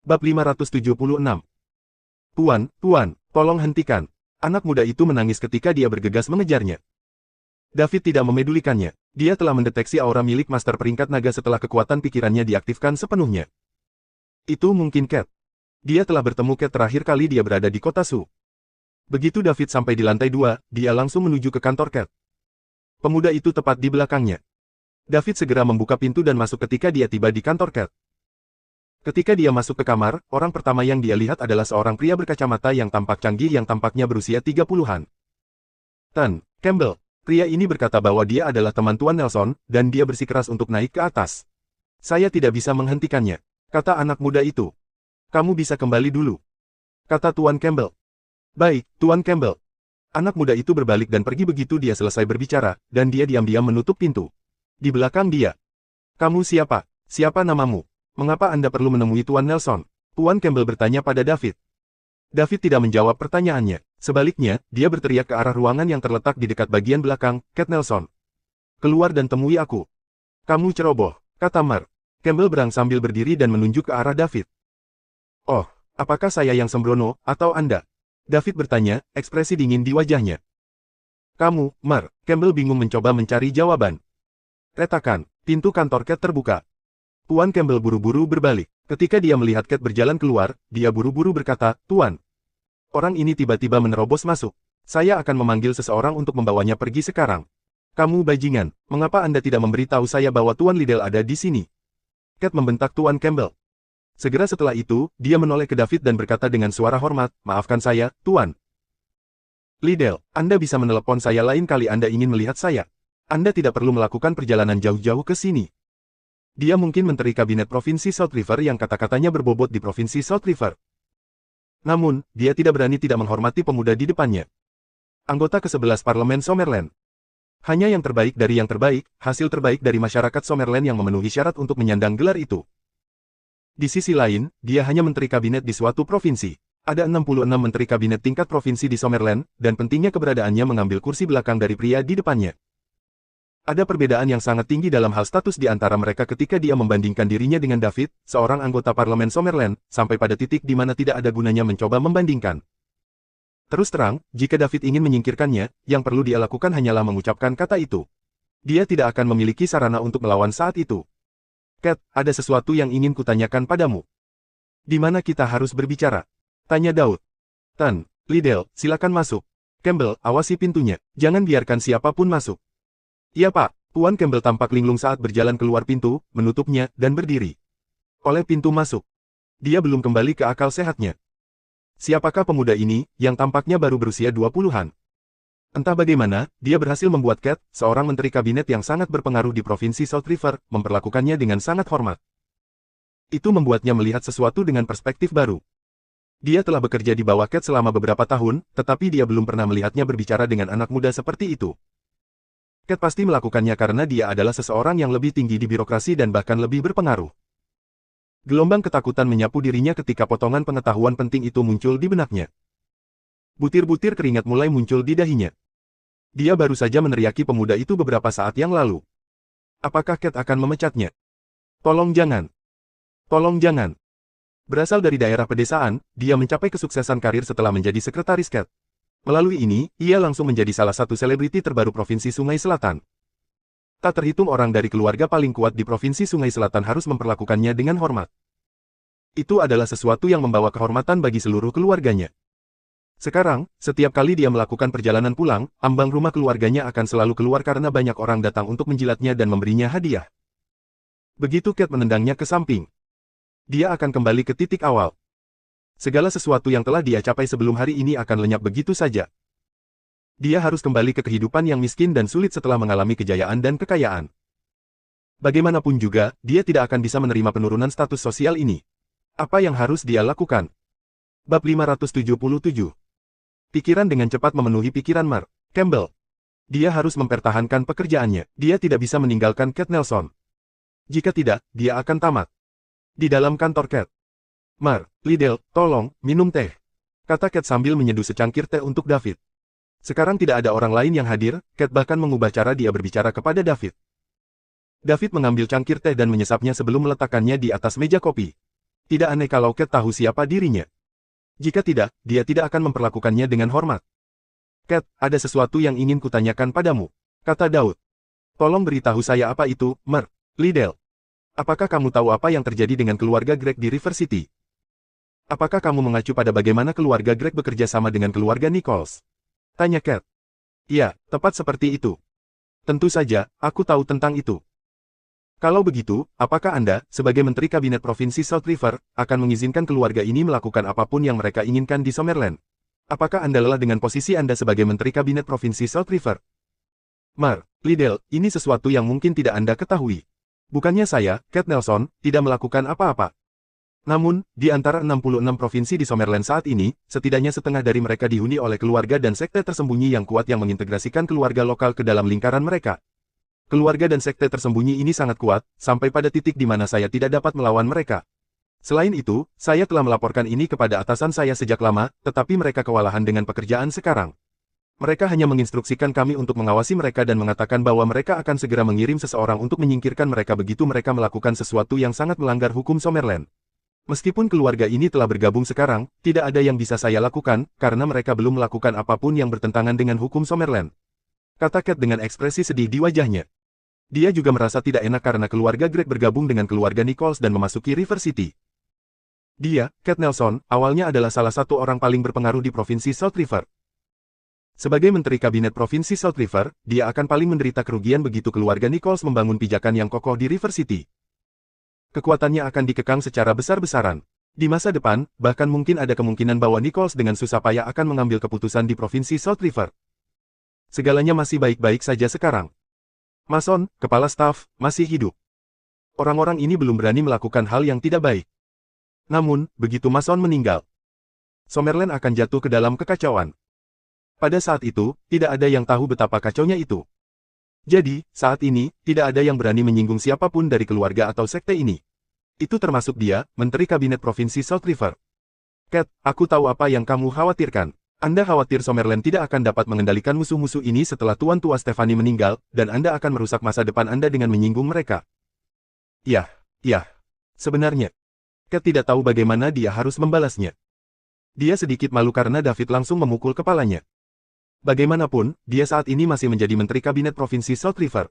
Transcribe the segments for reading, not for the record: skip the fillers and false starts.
Bab 576. Tuan, tolong hentikan. Anak muda itu menangis ketika dia bergegas mengejarnya. David tidak memedulikannya. Dia telah mendeteksi aura milik master peringkat naga setelah kekuatan pikirannya diaktifkan sepenuhnya. Itu mungkin Cat. Dia telah bertemu Cat terakhir kali dia berada di kota Su. Begitu David sampai di lantai 2, dia langsung menuju ke kantor Cat. Pemuda itu tepat di belakangnya. David segera membuka pintu dan masuk ketika dia tiba di kantor Cat. Ketika dia masuk ke kamar, orang pertama yang dia lihat adalah seorang pria berkacamata yang tampak canggih yang tampaknya berusia 30-an. Campbell. Pria ini berkata bahwa dia adalah teman Tuan Nelson, dan dia bersikeras untuk naik ke atas. Saya tidak bisa menghentikannya, kata anak muda itu. Kamu bisa kembali dulu, kata Tuan Campbell. Baik, Tuan Campbell. Anak muda itu berbalik dan pergi begitu dia selesai berbicara, dan dia diam-diam menutup pintu. Di belakang dia. Kamu siapa? Siapa namamu? Mengapa Anda perlu menemui Tuan Nelson? Tuan Campbell bertanya pada David. David tidak menjawab pertanyaannya. Sebaliknya, dia berteriak ke arah ruangan yang terletak di dekat bagian belakang, Cat Nelson. Keluar dan temui aku. Kamu ceroboh, kata Mar. Campbell berang sambil berdiri dan menunjuk ke arah David. Oh, apakah saya yang sembrono, atau Anda? David bertanya, ekspresi dingin di wajahnya. Kamu, Mar. Campbell bingung mencoba mencari jawaban. Retakan, pintu kantor Cat terbuka. Tuan Campbell buru-buru berbalik. Ketika dia melihat Cat berjalan keluar, dia buru-buru berkata, Tuan. Orang ini tiba-tiba menerobos masuk. Saya akan memanggil seseorang untuk membawanya pergi sekarang. Kamu bajingan, mengapa Anda tidak memberitahu saya bahwa Tuan Liddell ada di sini? Cat membentak Tuan Campbell. Segera setelah itu, dia menoleh ke David dan berkata dengan suara hormat, maafkan saya, Tuan. Liddell, Anda bisa menelepon saya lain kali Anda ingin melihat saya. Anda tidak perlu melakukan perjalanan jauh-jauh ke sini. Dia mungkin menteri kabinet Provinsi South River yang kata-katanya berbobot di Provinsi South River. Namun, dia tidak berani tidak menghormati pemuda di depannya. Anggota ke-11 Parlemen Summerland. Hanya yang terbaik dari yang terbaik, hasil terbaik dari masyarakat Summerland yang memenuhi syarat untuk menyandang gelar itu. Di sisi lain, dia hanya menteri kabinet di suatu provinsi. Ada 66 menteri kabinet tingkat provinsi di Summerland, dan pentingnya keberadaannya mengambil kursi belakang dari pria di depannya. Ada perbedaan yang sangat tinggi dalam hal status di antara mereka ketika dia membandingkan dirinya dengan David, seorang anggota parlemen Summerland, sampai pada titik di mana tidak ada gunanya mencoba membandingkan. Terus terang, jika David ingin menyingkirkannya, yang perlu dia lakukan hanyalah mengucapkan kata itu. Dia tidak akan memiliki sarana untuk melawan saat itu. Cat, ada sesuatu yang ingin kutanyakan padamu. Di mana kita harus berbicara? Tanya Daud. Liddell, silakan masuk. Campbell, awasi pintunya. Jangan biarkan siapapun masuk. Iya Pak, Tuan Campbell tampak linglung saat berjalan keluar pintu, menutupnya, dan berdiri. Oleh pintu masuk. Dia belum kembali ke akal sehatnya. Siapakah pemuda ini, yang tampaknya baru berusia 20-an? Entah bagaimana, dia berhasil membuat Cat, seorang menteri kabinet yang sangat berpengaruh di Provinsi South River, memperlakukannya dengan sangat hormat. Itu membuatnya melihat sesuatu dengan perspektif baru. Dia telah bekerja di bawah Cat selama beberapa tahun, tetapi dia belum pernah melihatnya berbicara dengan anak muda seperti itu. Cat pasti melakukannya karena dia adalah seseorang yang lebih tinggi di birokrasi dan bahkan lebih berpengaruh. Gelombang ketakutan menyapu dirinya ketika potongan pengetahuan penting itu muncul di benaknya. Butir-butir keringat mulai muncul di dahinya. Dia baru saja meneriaki pemuda itu beberapa saat yang lalu. Apakah Cat akan memecatnya? Tolong jangan. Tolong jangan. Berasal dari daerah pedesaan, dia mencapai kesuksesan karir setelah menjadi sekretaris Cat. Melalui ini, ia langsung menjadi salah satu selebriti terbaru Provinsi Sungai Selatan. Tak terhitung orang dari keluarga paling kuat di Provinsi Sungai Selatan harus memperlakukannya dengan hormat. Itu adalah sesuatu yang membawa kehormatan bagi seluruh keluarganya. Sekarang, setiap kali dia melakukan perjalanan pulang, ambang rumah keluarganya akan selalu keluar karena banyak orang datang untuk menjilatnya dan memberinya hadiah. Begitu Cat menendangnya ke samping, dia akan kembali ke titik awal. Segala sesuatu yang telah dia capai sebelum hari ini akan lenyap begitu saja. Dia harus kembali ke kehidupan yang miskin dan sulit setelah mengalami kejayaan dan kekayaan. Bagaimanapun juga, dia tidak akan bisa menerima penurunan status sosial ini. Apa yang harus dia lakukan? Bab 577. Pikiran dengan cepat memenuhi pikiran Mar. Campbell. Dia harus mempertahankan pekerjaannya. Dia tidak bisa meninggalkan Cat Nelson. Jika tidak, dia akan tamat. Di dalam kantor Cat. Mar, Liddell, tolong, minum teh. Kata Cat sambil menyeduh secangkir teh untuk David. Sekarang tidak ada orang lain yang hadir, Cat bahkan mengubah cara dia berbicara kepada David. David mengambil cangkir teh dan menyesapnya sebelum meletakkannya di atas meja kopi. Tidak aneh kalau Cat tahu siapa dirinya. Jika tidak, dia tidak akan memperlakukannya dengan hormat. Cat, ada sesuatu yang ingin kutanyakan padamu, kata Daud. Tolong beritahu saya apa itu, Mer. Liddell. Apakah kamu tahu apa yang terjadi dengan keluarga Greg di River City? Apakah kamu mengacu pada bagaimana keluarga Greg bekerja sama dengan keluarga Nichols? Tanya Cat. Ya, tepat seperti itu. Tentu saja, aku tahu tentang itu. Kalau begitu, apakah Anda, sebagai Menteri Kabinet Provinsi South River, akan mengizinkan keluarga ini melakukan apapun yang mereka inginkan di Summerland? Apakah Anda lelah dengan posisi Anda sebagai Menteri Kabinet Provinsi South River? Mar, Liddell, ini sesuatu yang mungkin tidak Anda ketahui. Bukannya saya, Cat Nelson, tidak melakukan apa-apa. Namun, di antara 66 provinsi di Summerland saat ini, setidaknya setengah dari mereka dihuni oleh keluarga dan sekte tersembunyi yang kuat yang mengintegrasikan keluarga lokal ke dalam lingkaran mereka. Keluarga dan sekte tersembunyi ini sangat kuat, sampai pada titik di mana saya tidak dapat melawan mereka. Selain itu, saya telah melaporkan ini kepada atasan saya sejak lama, tetapi mereka kewalahan dengan pekerjaan sekarang. Mereka hanya menginstruksikan kami untuk mengawasi mereka dan mengatakan bahwa mereka akan segera mengirim seseorang untuk menyingkirkan mereka begitu mereka melakukan sesuatu yang sangat melanggar hukum Summerland. Meskipun keluarga ini telah bergabung sekarang, tidak ada yang bisa saya lakukan, karena mereka belum melakukan apapun yang bertentangan dengan hukum Summerland. Kata Cat dengan ekspresi sedih di wajahnya. Dia juga merasa tidak enak karena keluarga Greg bergabung dengan keluarga Nichols dan memasuki River City. Dia, Cat Nelson, awalnya adalah salah satu orang paling berpengaruh di Provinsi South River. Sebagai Menteri Kabinet Provinsi South River, dia akan paling menderita kerugian begitu keluarga Nichols membangun pijakan yang kokoh di River City. Kekuatannya akan dikekang secara besar-besaran. Di masa depan, bahkan mungkin ada kemungkinan bahwa Nichols dengan susah payah akan mengambil keputusan di Provinsi South River. Segalanya masih baik-baik saja sekarang. Mason, kepala staf, masih hidup. Orang-orang ini belum berani melakukan hal yang tidak baik. Namun, begitu Mason meninggal, Summerland akan jatuh ke dalam kekacauan. Pada saat itu, tidak ada yang tahu betapa kacaunya itu. Jadi, saat ini, tidak ada yang berani menyinggung siapapun dari keluarga atau sekte ini. Itu termasuk dia, Menteri Kabinet Provinsi South River. Cat, aku tahu apa yang kamu khawatirkan. Anda khawatir Summerland tidak akan dapat mengendalikan musuh-musuh ini setelah Tuan Tua Stephanie meninggal, dan Anda akan merusak masa depan Anda dengan menyinggung mereka. Ya. Sebenarnya, Cat tidak tahu bagaimana dia harus membalasnya. Dia sedikit malu karena David langsung memukul kepalanya. Bagaimanapun, dia saat ini masih menjadi Menteri Kabinet Provinsi South River.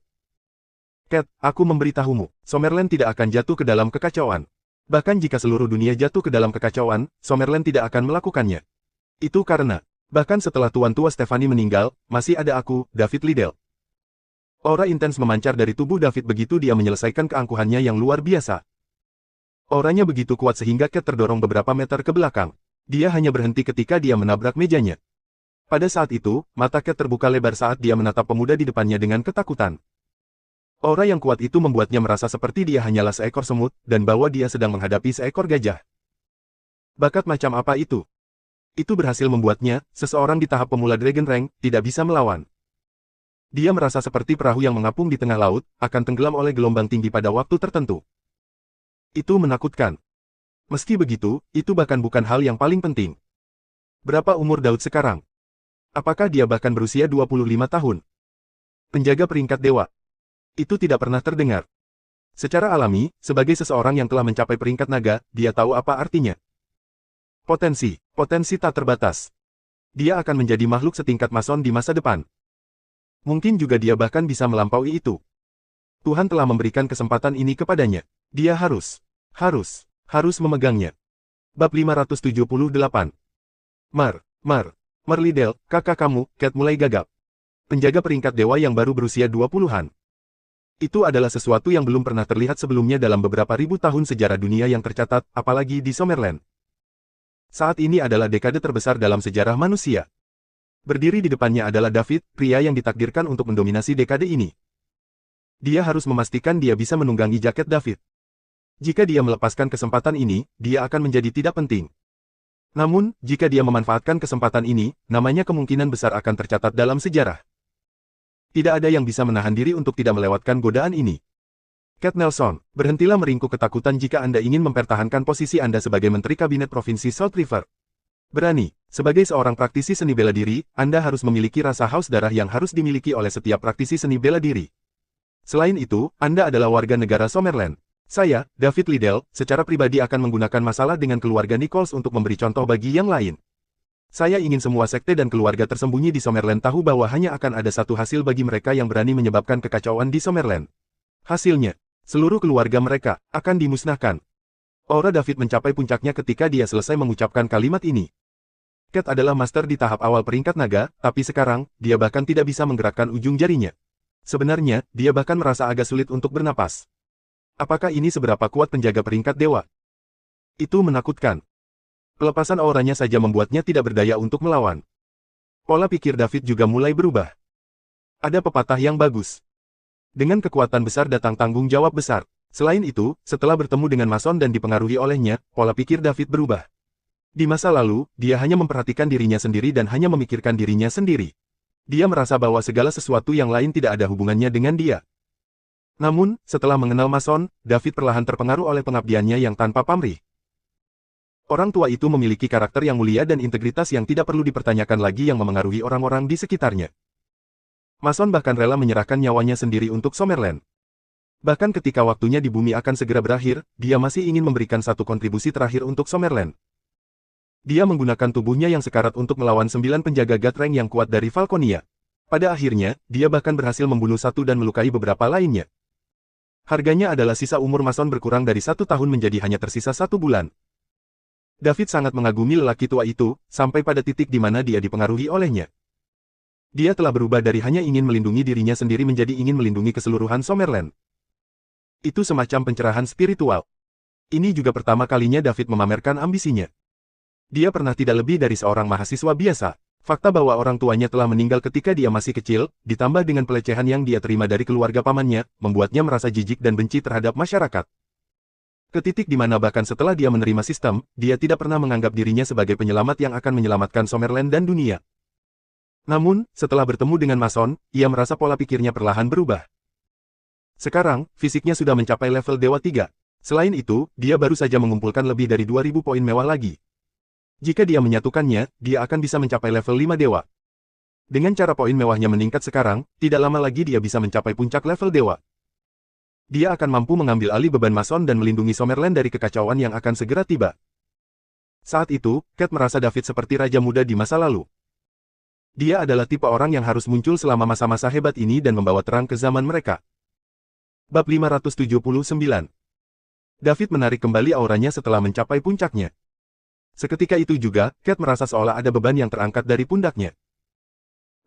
Cat, aku memberitahumu, Summerland tidak akan jatuh ke dalam kekacauan. Bahkan jika seluruh dunia jatuh ke dalam kekacauan, Summerland tidak akan melakukannya. Itu karena, bahkan setelah Tuan Tua Stephanie meninggal, masih ada aku, David Liddell. Aura intens memancar dari tubuh David begitu dia menyelesaikan keangkuhannya yang luar biasa. Auranya begitu kuat sehingga Cat terdorong beberapa meter ke belakang. Dia hanya berhenti ketika dia menabrak mejanya. Pada saat itu, mata Cat terbuka lebar saat dia menatap pemuda di depannya dengan ketakutan. Aura yang kuat itu membuatnya merasa seperti dia hanyalah seekor semut, dan bahwa dia sedang menghadapi seekor gajah. Bakat macam apa itu? Itu berhasil membuatnya, seseorang di tahap pemula Dragon Rank, tidak bisa melawan. Dia merasa seperti perahu yang mengapung di tengah laut, akan tenggelam oleh gelombang tinggi pada waktu tertentu. Itu menakutkan. Meski begitu, itu bahkan bukan hal yang paling penting. Berapa umur Daud sekarang? Apakah dia bahkan berusia 25 tahun? Penjaga peringkat dewa. Itu tidak pernah terdengar. Secara alami, sebagai seseorang yang telah mencapai peringkat naga, dia tahu apa artinya. Potensi tak terbatas. Dia akan menjadi makhluk setingkat Mason di masa depan. Mungkin juga dia bahkan bisa melampaui itu. Tuhan telah memberikan kesempatan ini kepadanya. Dia harus memegangnya. Bab 578. Mar Liddell, kakak kamu, Cat mulai gagap. Penjaga peringkat dewa yang baru berusia 20-an. Itu adalah sesuatu yang belum pernah terlihat sebelumnya dalam beberapa ribu tahun sejarah dunia yang tercatat, apalagi di Summerland. Saat ini adalah dekade terbesar dalam sejarah manusia. Berdiri di depannya adalah David, pria yang ditakdirkan untuk mendominasi dekade ini. Dia harus memastikan dia bisa menunggangi jaket David. Jika dia melepaskan kesempatan ini, dia akan menjadi tidak penting. Namun, jika dia memanfaatkan kesempatan ini, namanya kemungkinan besar akan tercatat dalam sejarah. Tidak ada yang bisa menahan diri untuk tidak melewatkan godaan ini. Cat Nelson, berhentilah meringkuk ketakutan jika Anda ingin mempertahankan posisi Anda sebagai Menteri Kabinet Provinsi South River. Berani, sebagai seorang praktisi seni bela diri, Anda harus memiliki rasa haus darah yang harus dimiliki oleh setiap praktisi seni bela diri. Selain itu, Anda adalah warga negara Summerland. Saya, David Liddell, secara pribadi akan menggunakan masalah dengan keluarga Nichols untuk memberi contoh bagi yang lain. Saya ingin semua sekte dan keluarga tersembunyi di Summerland tahu bahwa hanya akan ada satu hasil bagi mereka yang berani menyebabkan kekacauan di Summerland. Hasilnya, seluruh keluarga mereka akan dimusnahkan. Aura David mencapai puncaknya ketika dia selesai mengucapkan kalimat ini. Cat adalah master di tahap awal peringkat naga, tapi sekarang, dia bahkan tidak bisa menggerakkan ujung jarinya. Sebenarnya, dia bahkan merasa agak sulit untuk bernapas. Apakah ini seberapa kuat penjaga peringkat dewa? Itu menakutkan. Pelepasan auranya saja membuatnya tidak berdaya untuk melawan. Pola pikir David juga mulai berubah. Ada pepatah yang bagus. Dengan kekuatan besar datang tanggung jawab besar. Selain itu, setelah bertemu dengan Mason dan dipengaruhi olehnya, pola pikir David berubah. Di masa lalu, dia hanya memperhatikan dirinya sendiri dan hanya memikirkan dirinya sendiri. Dia merasa bahwa segala sesuatu yang lain tidak ada hubungannya dengan dia. Namun, setelah mengenal Mason, David perlahan terpengaruh oleh pengabdiannya yang tanpa pamrih. Orang tua itu memiliki karakter yang mulia dan integritas yang tidak perlu dipertanyakan lagi yang memengaruhi orang-orang di sekitarnya. Mason bahkan rela menyerahkan nyawanya sendiri untuk Summerland. Bahkan ketika waktunya di bumi akan segera berakhir, dia masih ingin memberikan satu kontribusi terakhir untuk Summerland. Dia menggunakan tubuhnya yang sekarat untuk melawan 9 penjaga God Rank yang kuat dari Falconia. Pada akhirnya, dia bahkan berhasil membunuh satu dan melukai beberapa lainnya. Harganya adalah sisa umur Mason berkurang dari 1 tahun menjadi hanya tersisa 1 bulan. David sangat mengagumi lelaki tua itu, sampai pada titik di mana dia dipengaruhi olehnya. Dia telah berubah dari hanya ingin melindungi dirinya sendiri menjadi ingin melindungi keseluruhan Summerland. Itu semacam pencerahan spiritual. Ini juga pertama kalinya David memamerkan ambisinya. Dia pernah tidak lebih dari seorang mahasiswa biasa. Fakta bahwa orang tuanya telah meninggal ketika dia masih kecil, ditambah dengan pelecehan yang dia terima dari keluarga pamannya, membuatnya merasa jijik dan benci terhadap masyarakat. Ke titik di mana bahkan setelah dia menerima sistem, dia tidak pernah menganggap dirinya sebagai penyelamat yang akan menyelamatkan Summerland dan dunia. Namun, setelah bertemu dengan Mason, ia merasa pola pikirnya perlahan berubah. Sekarang, fisiknya sudah mencapai level Dewa 3. Selain itu, dia baru saja mengumpulkan lebih dari 2000 poin mewah lagi. Jika dia menyatukannya, dia akan bisa mencapai level 5 dewa. Dengan cara poin mewahnya meningkat sekarang, tidak lama lagi dia bisa mencapai puncak level dewa. Dia akan mampu mengambil alih beban Mason dan melindungi Summerland dari kekacauan yang akan segera tiba. Saat itu, Cat merasa David seperti raja muda di masa lalu. Dia adalah tipe orang yang harus muncul selama masa-masa hebat ini dan membawa terang ke zaman mereka. Bab 579. David menarik kembali auranya setelah mencapai puncaknya. Seketika itu juga, Cat merasa seolah ada beban yang terangkat dari pundaknya.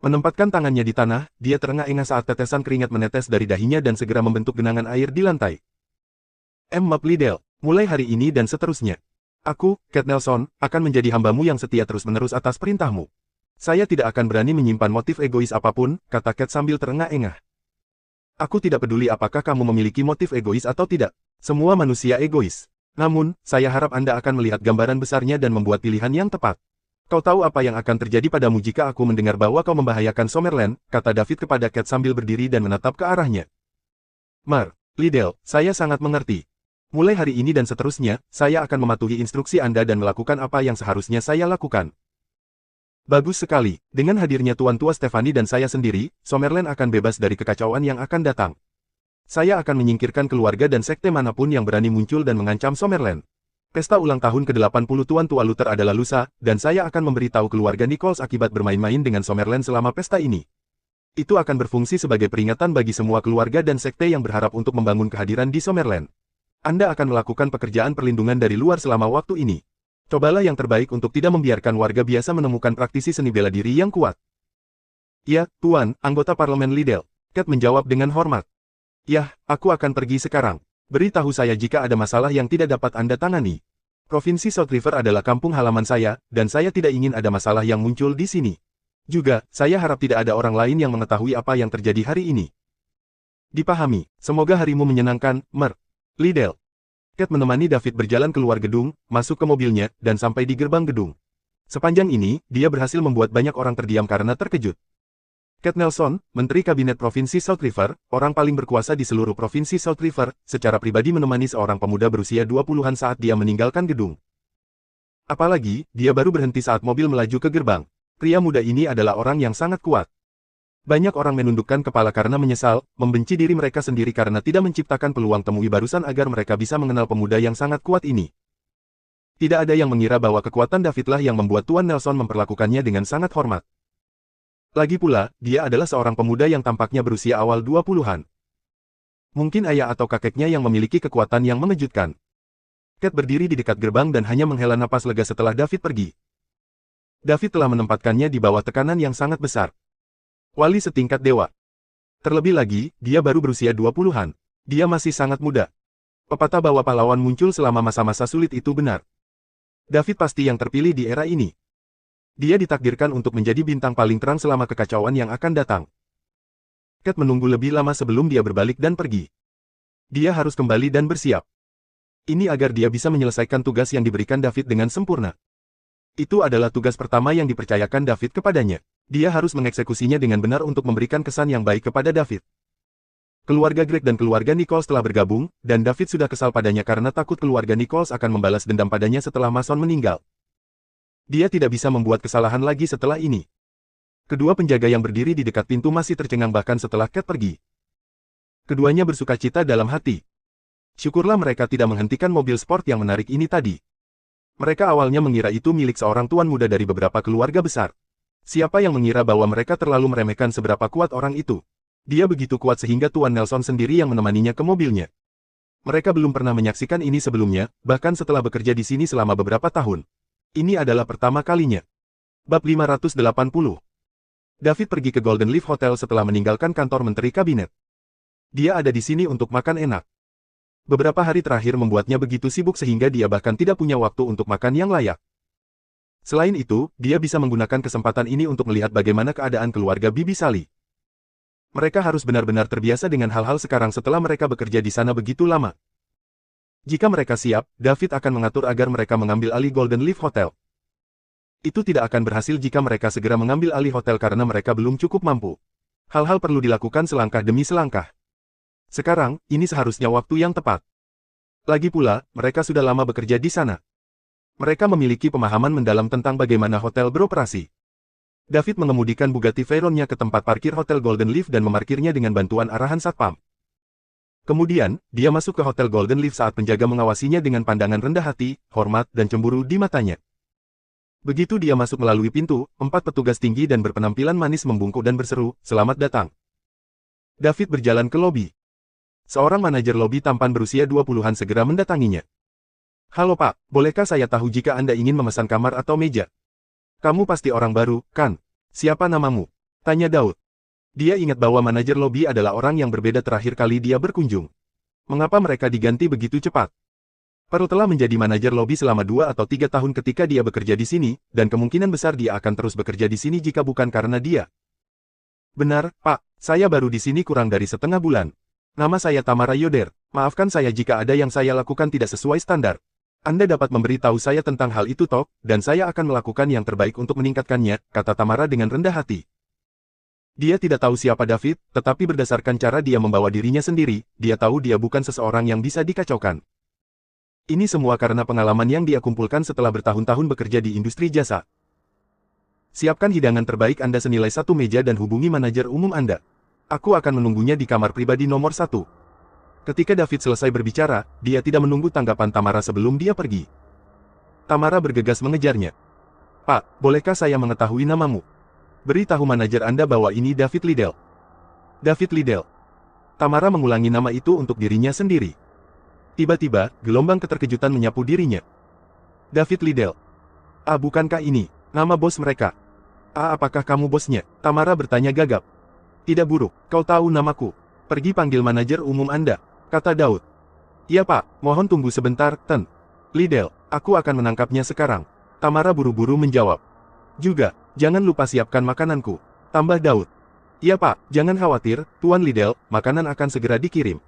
Menempatkan tangannya di tanah, dia terengah-engah saat tetesan keringat menetes dari dahinya dan segera membentuk genangan air di lantai. Map Liddell, mulai hari ini dan seterusnya. Aku, Cat Nelson, akan menjadi hambamu yang setia terus-menerus atas perintahmu. Saya tidak akan berani menyimpan motif egois apapun, kata Cat sambil terengah-engah. Aku tidak peduli apakah kamu memiliki motif egois atau tidak. Semua manusia egois. Namun, saya harap Anda akan melihat gambaran besarnya dan membuat pilihan yang tepat. Kau tahu apa yang akan terjadi padamu jika aku mendengar bahwa kau membahayakan Summerland, kata David kepada Cat sambil berdiri dan menatap ke arahnya. Liddell, saya sangat mengerti. Mulai hari ini dan seterusnya, saya akan mematuhi instruksi Anda dan melakukan apa yang seharusnya saya lakukan. Bagus sekali, dengan hadirnya Tuan Tua Stephanie dan saya sendiri, Summerland akan bebas dari kekacauan yang akan datang. Saya akan menyingkirkan keluarga dan sekte manapun yang berani muncul dan mengancam Summerland. Pesta ulang tahun ke-80 Tuan Tua Luther adalah lusa, dan saya akan memberitahu keluarga Nichols akibat bermain-main dengan Summerland selama pesta ini. Itu akan berfungsi sebagai peringatan bagi semua keluarga dan sekte yang berharap untuk membangun kehadiran di Summerland. Anda akan melakukan pekerjaan perlindungan dari luar selama waktu ini. Cobalah yang terbaik untuk tidak membiarkan warga biasa menemukan praktisi seni bela diri yang kuat. Ya, Tuan, anggota Parlemen Liddell. Cat menjawab dengan hormat. Yah, aku akan pergi sekarang. Beritahu saya jika ada masalah yang tidak dapat Anda tangani. Provinsi South River adalah kampung halaman saya, dan saya tidak ingin ada masalah yang muncul di sini. Juga, saya harap tidak ada orang lain yang mengetahui apa yang terjadi hari ini. Dipahami, semoga harimu menyenangkan, Liddell. Cat menemani David berjalan keluar gedung, masuk ke mobilnya, dan sampai di gerbang gedung. Sepanjang ini, dia berhasil membuat banyak orang terdiam karena terkejut. Cat Nelson, Menteri Kabinet Provinsi South River, orang paling berkuasa di seluruh Provinsi South River, secara pribadi menemani seorang pemuda berusia 20-an saat dia meninggalkan gedung. Apalagi, dia baru berhenti saat mobil melaju ke gerbang. Pria muda ini adalah orang yang sangat kuat. Banyak orang menundukkan kepala karena menyesal, membenci diri mereka sendiri karena tidak menciptakan peluang temui barusan agar mereka bisa mengenal pemuda yang sangat kuat ini. Tidak ada yang mengira bahwa kekuatan Davidlah yang membuat Tuan Nelson memperlakukannya dengan sangat hormat. Lagi pula, dia adalah seorang pemuda yang tampaknya berusia awal 20-an. Mungkin ayah atau kakeknya yang memiliki kekuatan yang mengejutkan. Cat berdiri di dekat gerbang dan hanya menghela napas lega setelah David pergi. David telah menempatkannya di bawah tekanan yang sangat besar. Wali setingkat dewa. Terlebih lagi, dia baru berusia 20-an. Dia masih sangat muda. Pepatah bahwa pahlawan muncul selama masa-masa sulit itu benar. David pasti yang terpilih di era ini. Dia ditakdirkan untuk menjadi bintang paling terang selama kekacauan yang akan datang. Cat menunggu lebih lama sebelum dia berbalik dan pergi. Dia harus kembali dan bersiap. Ini agar dia bisa menyelesaikan tugas yang diberikan David dengan sempurna. Itu adalah tugas pertama yang dipercayakan David kepadanya. Dia harus mengeksekusinya dengan benar untuk memberikan kesan yang baik kepada David. Keluarga Greg dan keluarga Nichols telah bergabung, dan David sudah kesal padanya karena takut keluarga Nichols akan membalas dendam padanya setelah Mason meninggal. Dia tidak bisa membuat kesalahan lagi setelah ini. Kedua penjaga yang berdiri di dekat pintu masih tercengang bahkan setelah Cat pergi. Keduanya bersukacita dalam hati. Syukurlah mereka tidak menghentikan mobil sport yang menarik ini tadi. Mereka awalnya mengira itu milik seorang tuan muda dari beberapa keluarga besar. Siapa yang mengira bahwa mereka terlalu meremehkan seberapa kuat orang itu? Dia begitu kuat sehingga Tuan Nelson sendiri yang menemaninya ke mobilnya. Mereka belum pernah menyaksikan ini sebelumnya, bahkan setelah bekerja di sini selama beberapa tahun. Ini adalah pertama kalinya. Bab 580. David pergi ke Golden Leaf Hotel setelah meninggalkan kantor Menteri Kabinet. Dia ada di sini untuk makan enak. Beberapa hari terakhir membuatnya begitu sibuk sehingga dia bahkan tidak punya waktu untuk makan yang layak. Selain itu, dia bisa menggunakan kesempatan ini untuk melihat bagaimana keadaan keluarga Bibi Sally. Mereka harus benar-benar terbiasa dengan hal-hal sekarang setelah mereka bekerja di sana begitu lama. Jika mereka siap, David akan mengatur agar mereka mengambil alih Golden Leaf Hotel. Itu tidak akan berhasil jika mereka segera mengambil alih hotel karena mereka belum cukup mampu. Hal-hal perlu dilakukan selangkah demi selangkah. Sekarang, ini seharusnya waktu yang tepat. Lagi pula, mereka sudah lama bekerja di sana. Mereka memiliki pemahaman mendalam tentang bagaimana hotel beroperasi. David mengemudikan Bugatti Veyron-nya ke tempat parkir Hotel Golden Leaf dan memarkirnya dengan bantuan arahan satpam. Kemudian, dia masuk ke Hotel Golden Leaf saat penjaga mengawasinya dengan pandangan rendah hati, hormat, dan cemburu di matanya. Begitu dia masuk melalui pintu, 4 petugas tinggi dan berpenampilan manis membungkuk dan berseru, "Selamat datang." David berjalan ke lobi. Seorang manajer lobi tampan berusia 20-an segera mendatanginya. "Halo Pak, bolehkah saya tahu jika Anda ingin memesan kamar atau meja? Kamu pasti orang baru, kan? Siapa namamu?" tanya Daud. Dia ingat bahwa manajer lobi adalah orang yang berbeda terakhir kali dia berkunjung. Mengapa mereka diganti begitu cepat? Pearl telah menjadi manajer lobi selama 2 atau 3 tahun ketika dia bekerja di sini, dan kemungkinan besar dia akan terus bekerja di sini jika bukan karena dia. "Benar, Pak, saya baru di sini kurang dari setengah bulan. Nama saya Tamara Yoder. Maafkan saya jika ada yang saya lakukan tidak sesuai standar. Anda dapat memberi tahu saya tentang hal itu toh, dan saya akan melakukan yang terbaik untuk meningkatkannya," kata Tamara dengan rendah hati. Dia tidak tahu siapa David, tetapi berdasarkan cara dia membawa dirinya sendiri, dia tahu dia bukan seseorang yang bisa dikacaukan. Ini semua karena pengalaman yang dia kumpulkan setelah bertahun-tahun bekerja di industri jasa. Siapkan hidangan terbaik Anda senilai 1 meja dan hubungi manajer umum Anda. Aku akan menunggunya di kamar pribadi nomor 1. Ketika David selesai berbicara, dia tidak menunggu tanggapan Tamara sebelum dia pergi. Tamara bergegas mengejarnya. "Pak, bolehkah saya mengetahui namamu? Beritahu manajer Anda bahwa ini David Liddell." "David Liddell." Tamara mengulangi nama itu untuk dirinya sendiri. Tiba-tiba, gelombang keterkejutan menyapu dirinya. "David Liddell. Ah, bukankah ini nama bos mereka?" "Ah, apakah kamu bosnya?" Tamara bertanya gagap. "Tidak buruk, kau tahu namaku. Pergi panggil manajer umum Anda," kata Daud. "Iya Pak, mohon tunggu sebentar, Ten. Liddell, aku akan menangkapnya sekarang." Tamara buru-buru menjawab. "Juga, jangan lupa siapkan makananku," tambah Daud. "Iya Pak, jangan khawatir, Tuan Liddell, makanan akan segera dikirim."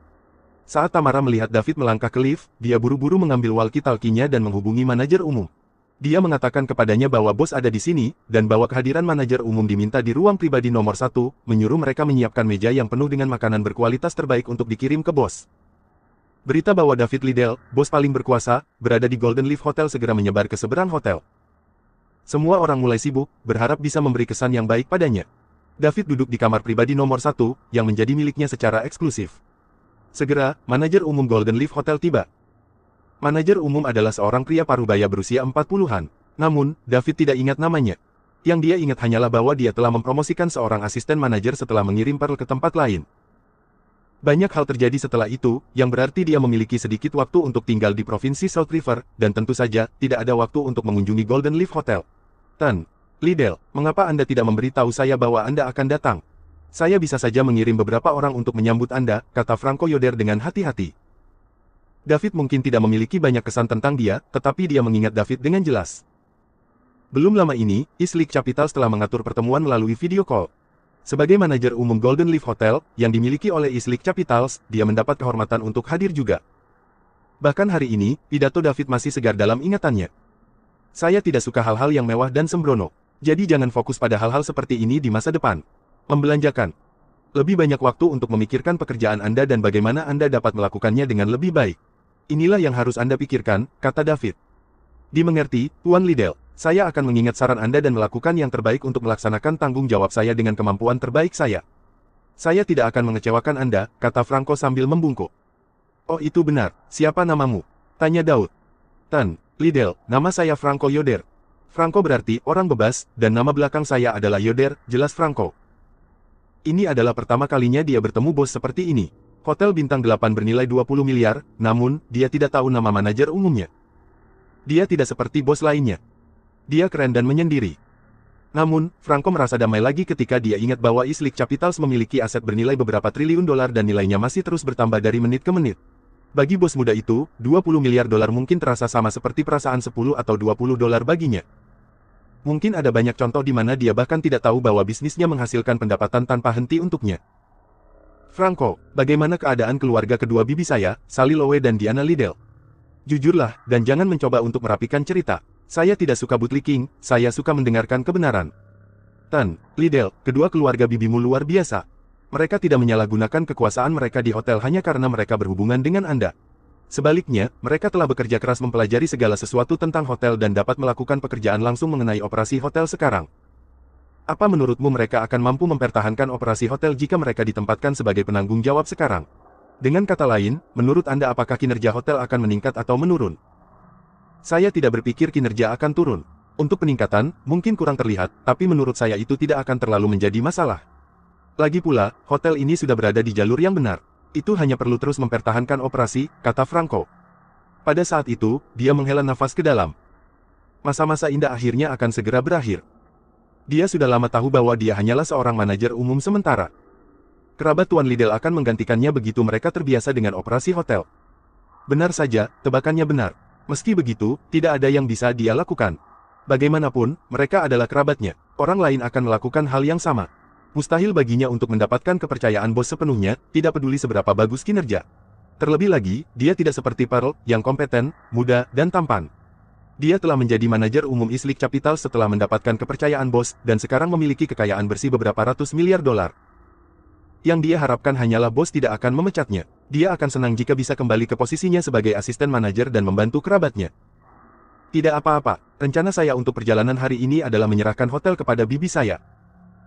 Saat Tamara melihat David melangkah ke lift, dia buru-buru mengambil walkie-talkie-nya dan menghubungi manajer umum. Dia mengatakan kepadanya bahwa bos ada di sini, dan bahwa kehadiran manajer umum diminta di ruang pribadi nomor 1, menyuruh mereka menyiapkan meja yang penuh dengan makanan berkualitas terbaik untuk dikirim ke bos. Berita bahwa David Liddell, bos paling berkuasa, berada di Golden Leaf Hotel segera menyebar ke seberang hotel. Semua orang mulai sibuk, berharap bisa memberi kesan yang baik padanya. David duduk di kamar pribadi nomor 1, yang menjadi miliknya secara eksklusif. Segera, manajer umum Golden Leaf Hotel tiba. Manajer umum adalah seorang pria parubaya berusia 40-an. Namun, David tidak ingat namanya. Yang dia ingat hanyalah bahwa dia telah mempromosikan seorang asisten manajer setelah mengirim Pearl ke tempat lain. Banyak hal terjadi setelah itu, yang berarti dia memiliki sedikit waktu untuk tinggal di provinsi South River, dan tentu saja, tidak ada waktu untuk mengunjungi Golden Leaf Hotel. Tan Liddell, mengapa Anda tidak memberitahu saya bahwa Anda akan datang? Saya bisa saja mengirim beberapa orang untuk menyambut Anda, kata Franco Yoder dengan hati-hati. David mungkin tidak memiliki banyak kesan tentang dia, tetapi dia mengingat David dengan jelas. Belum lama ini, East Lake Capitals telah mengatur pertemuan melalui video call. Sebagai manajer umum Golden Leaf Hotel, yang dimiliki oleh East Lake Capitals, dia mendapat kehormatan untuk hadir juga. Bahkan hari ini, pidato David masih segar dalam ingatannya. Saya tidak suka hal-hal yang mewah dan sembrono. Jadi jangan fokus pada hal-hal seperti ini di masa depan. Membelanjakan. Lebih banyak waktu untuk memikirkan pekerjaan Anda dan bagaimana Anda dapat melakukannya dengan lebih baik. Inilah yang harus Anda pikirkan, kata David. Dimengerti, Tuan Liddell. Saya akan mengingat saran Anda dan melakukan yang terbaik untuk melaksanakan tanggung jawab saya dengan kemampuan terbaik saya. Saya tidak akan mengecewakan Anda, kata Franco sambil membungkuk. Oh itu benar, siapa namamu? Tanya Daud. Tan Liddell, nama saya Franco Yoder. Franco berarti orang bebas, dan nama belakang saya adalah Yoder, jelas Franco. Ini adalah pertama kalinya dia bertemu bos seperti ini. Hotel bintang 8 bernilai 20 miliar, namun, dia tidak tahu nama manajer umumnya. Dia tidak seperti bos lainnya. Dia keren dan menyendiri. Namun, Franco merasa damai lagi ketika dia ingat bahwa East Lake Capitals memiliki aset bernilai beberapa triliun dolar dan nilainya masih terus bertambah dari menit ke menit. Bagi bos muda itu, 20 miliar dolar mungkin terasa sama seperti perasaan 10 atau 20 dolar baginya. Mungkin ada banyak contoh di mana dia bahkan tidak tahu bahwa bisnisnya menghasilkan pendapatan tanpa henti untuknya. Franco, bagaimana keadaan keluarga kedua bibi saya, Sally Lowe dan Diana Liddell? Jujurlah, dan jangan mencoba untuk merapikan cerita. Saya tidak suka bootlicking, saya suka mendengarkan kebenaran. Tan Liddell, kedua keluarga bibimu luar biasa. Mereka tidak menyalahgunakan kekuasaan mereka di hotel hanya karena mereka berhubungan dengan Anda. Sebaliknya, mereka telah bekerja keras mempelajari segala sesuatu tentang hotel dan dapat melakukan pekerjaan langsung mengenai operasi hotel sekarang. Apa menurutmu mereka akan mampu mempertahankan operasi hotel jika mereka ditempatkan sebagai penanggung jawab sekarang? Dengan kata lain, menurut Anda apakah kinerja hotel akan meningkat atau menurun? Saya tidak berpikir kinerja akan turun. Untuk peningkatan, mungkin kurang terlihat, tapi menurut saya itu tidak akan terlalu menjadi masalah. Lagi pula, hotel ini sudah berada di jalur yang benar. Itu hanya perlu terus mempertahankan operasi, kata Franco. Pada saat itu, dia menghela nafas ke dalam. Masa-masa indah akhirnya akan segera berakhir. Dia sudah lama tahu bahwa dia hanyalah seorang manajer umum sementara. Kerabat Tuan Liddell akan menggantikannya begitu mereka terbiasa dengan operasi hotel. Benar saja, tebakannya benar. Meski begitu, tidak ada yang bisa dia lakukan. Bagaimanapun, mereka adalah kerabatnya. Orang lain akan melakukan hal yang sama. Mustahil baginya untuk mendapatkan kepercayaan bos sepenuhnya, tidak peduli seberapa bagus kinerja. Terlebih lagi, dia tidak seperti Pearl, yang kompeten, muda, dan tampan. Dia telah menjadi manajer umum East Lake Capitals setelah mendapatkan kepercayaan bos, dan sekarang memiliki kekayaan bersih beberapa ratus miliar dolar. Yang dia harapkan hanyalah bos tidak akan memecatnya. Dia akan senang jika bisa kembali ke posisinya sebagai asisten manajer dan membantu kerabatnya. Tidak apa-apa, rencana saya untuk perjalanan hari ini adalah menyerahkan hotel kepada bibi saya.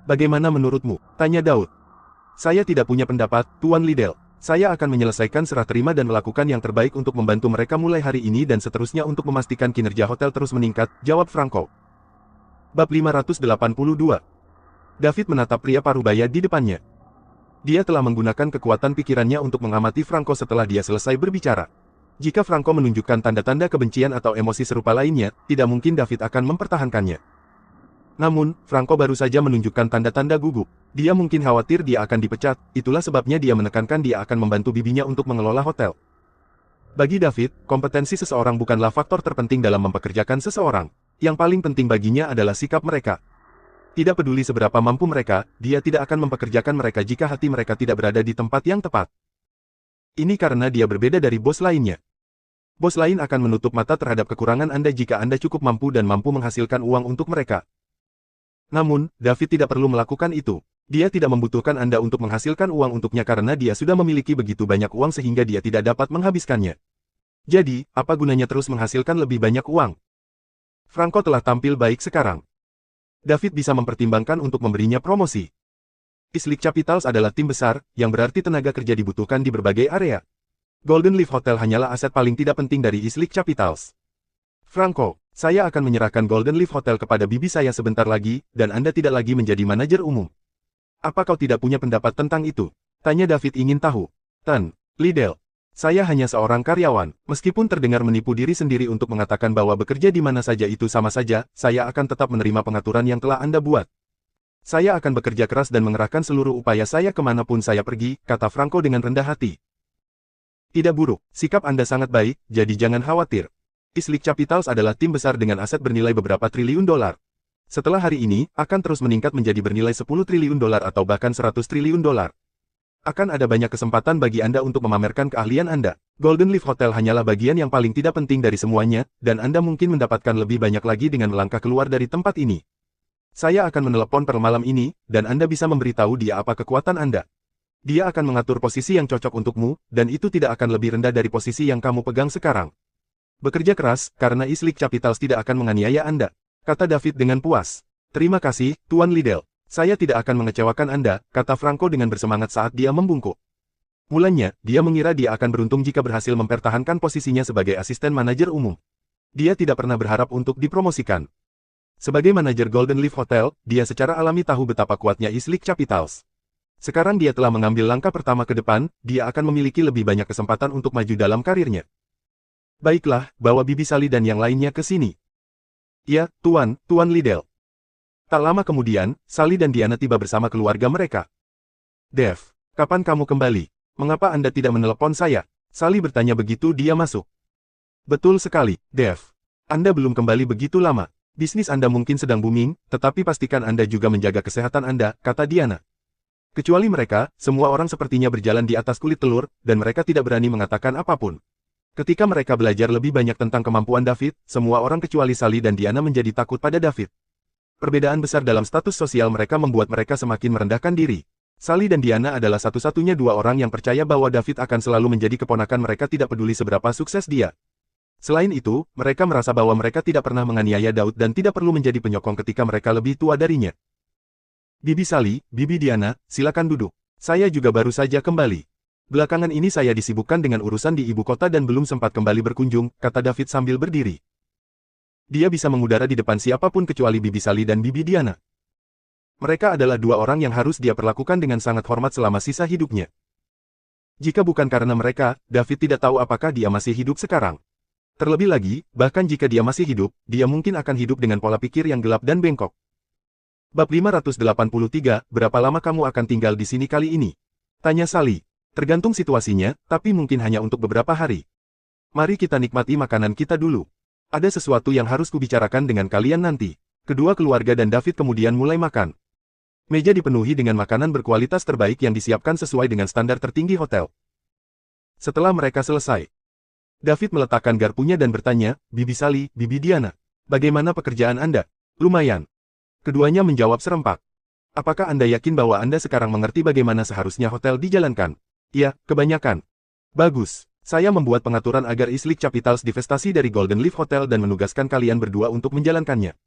Bagaimana menurutmu? Tanya Daud. Saya tidak punya pendapat, Tuan Liddell. Saya akan menyelesaikan serah terima dan melakukan yang terbaik untuk membantu mereka mulai hari ini dan seterusnya untuk memastikan kinerja hotel terus meningkat, jawab Franco. Bab 582. David menatap pria parubaya di depannya. Dia telah menggunakan kekuatan pikirannya untuk mengamati Franco setelah dia selesai berbicara. Jika Franco menunjukkan tanda-tanda kebencian atau emosi serupa lainnya, tidak mungkin David akan mempertahankannya. Namun, Franco baru saja menunjukkan tanda-tanda gugup. Dia mungkin khawatir dia akan dipecat, itulah sebabnya dia menekankan dia akan membantu bibinya untuk mengelola hotel. Bagi David, kompetensi seseorang bukanlah faktor terpenting dalam mempekerjakan seseorang. Yang paling penting baginya adalah sikap mereka. Tidak peduli seberapa mampu mereka, dia tidak akan mempekerjakan mereka jika hati mereka tidak berada di tempat yang tepat. Ini karena dia berbeda dari bos lainnya. Bos lain akan menutup mata terhadap kekurangan Anda jika Anda cukup mampu dan mampu menghasilkan uang untuk mereka. Namun, David tidak perlu melakukan itu. Dia tidak membutuhkan Anda untuk menghasilkan uang untuknya karena dia sudah memiliki begitu banyak uang sehingga dia tidak dapat menghabiskannya. Jadi, apa gunanya terus menghasilkan lebih banyak uang? Franco telah tampil baik sekarang. David bisa mempertimbangkan untuk memberinya promosi. Islik Capitals adalah tim besar, yang berarti tenaga kerja dibutuhkan di berbagai area. Golden Leaf Hotel hanyalah aset paling tidak penting dari Islik Capitals. Franco, saya akan menyerahkan Golden Leaf Hotel kepada bibi saya sebentar lagi, dan Anda tidak lagi menjadi manajer umum. Apa kau tidak punya pendapat tentang itu? Tanya David ingin tahu. Tan, Liddell. Saya hanya seorang karyawan, meskipun terdengar menipu diri sendiri untuk mengatakan bahwa bekerja di mana saja itu sama saja, saya akan tetap menerima pengaturan yang telah Anda buat. Saya akan bekerja keras dan mengerahkan seluruh upaya saya kemanapun saya pergi, kata Franco dengan rendah hati. Tidak buruk, sikap Anda sangat baik, jadi jangan khawatir. Islik Capitals adalah tim besar dengan aset bernilai beberapa triliun dolar. Setelah hari ini, akan terus meningkat menjadi bernilai 10 triliun dolar atau bahkan 100 triliun dolar. Akan ada banyak kesempatan bagi Anda untuk memamerkan keahlian Anda. Golden Leaf Hotel hanyalah bagian yang paling tidak penting dari semuanya, dan Anda mungkin mendapatkan lebih banyak lagi dengan melangkah keluar dari tempat ini. Saya akan menelepon per malam ini, dan Anda bisa memberitahu dia apa kekuatan Anda. Dia akan mengatur posisi yang cocok untukmu, dan itu tidak akan lebih rendah dari posisi yang kamu pegang sekarang. Bekerja keras, karena Islik Capitals tidak akan menganiaya Anda, kata David dengan puas. Terima kasih, Tuan Liddell. Saya tidak akan mengecewakan Anda, kata Franco dengan bersemangat saat dia membungkuk. Mulanya, dia mengira dia akan beruntung jika berhasil mempertahankan posisinya sebagai asisten manajer umum. Dia tidak pernah berharap untuk dipromosikan. Sebagai manajer Golden Leaf Hotel, dia secara alami tahu betapa kuatnya Islik Capitals. Sekarang dia telah mengambil langkah pertama ke depan, dia akan memiliki lebih banyak kesempatan untuk maju dalam karirnya. Baiklah, bawa Bibi Sally dan yang lainnya ke sini. Ya, Tuan Liddell. Tak lama kemudian, Sally dan Diana tiba bersama keluarga mereka. Dev, kapan kamu kembali? Mengapa Anda tidak menelepon saya? Sally bertanya begitu dia masuk. Betul sekali, Dev. Anda belum kembali begitu lama. Bisnis Anda mungkin sedang booming, tetapi pastikan Anda juga menjaga kesehatan Anda, kata Diana. Kecuali mereka, semua orang sepertinya berjalan di atas kulit telur, dan mereka tidak berani mengatakan apapun. Ketika mereka belajar lebih banyak tentang kemampuan David, semua orang kecuali Sally dan Diana menjadi takut pada David. Perbedaan besar dalam status sosial mereka membuat mereka semakin merendahkan diri. Sally dan Diana adalah satu-satunya dua orang yang percaya bahwa David akan selalu menjadi keponakan mereka tidak peduli seberapa sukses dia. Selain itu, mereka merasa bahwa mereka tidak pernah menganiaya Daud dan tidak perlu menjadi penyokong ketika mereka lebih tua darinya. Bibi Sally, Bibi Diana, silakan duduk. Saya juga baru saja kembali. Belakangan ini saya disibukkan dengan urusan di ibu kota dan belum sempat kembali berkunjung, kata David sambil berdiri. Dia bisa mengudara di depan siapapun kecuali Bibi Sally dan Bibi Diana. Mereka adalah dua orang yang harus dia perlakukan dengan sangat hormat selama sisa hidupnya. Jika bukan karena mereka, David tidak tahu apakah dia masih hidup sekarang. Terlebih lagi, bahkan jika dia masih hidup, dia mungkin akan hidup dengan pola pikir yang gelap dan bengkok. Bab 583, berapa lama kamu akan tinggal di sini kali ini? Tanya Sally. Tergantung situasinya, tapi mungkin hanya untuk beberapa hari. Mari kita nikmati makanan kita dulu. Ada sesuatu yang harus kubicarakan dengan kalian nanti. Kedua keluarga dan David kemudian mulai makan. Meja dipenuhi dengan makanan berkualitas terbaik yang disiapkan sesuai dengan standar tertinggi hotel. Setelah mereka selesai, David meletakkan garpunya dan bertanya, Bibi Sally, Bibi Diana, bagaimana pekerjaan Anda? Lumayan. Keduanya menjawab serempak. Apakah Anda yakin bahwa Anda sekarang mengerti bagaimana seharusnya hotel dijalankan? Ya, kebanyakan. Bagus. Saya membuat pengaturan agar Islik Capitals divestasi dari Golden Leaf Hotel dan menugaskan kalian berdua untuk menjalankannya.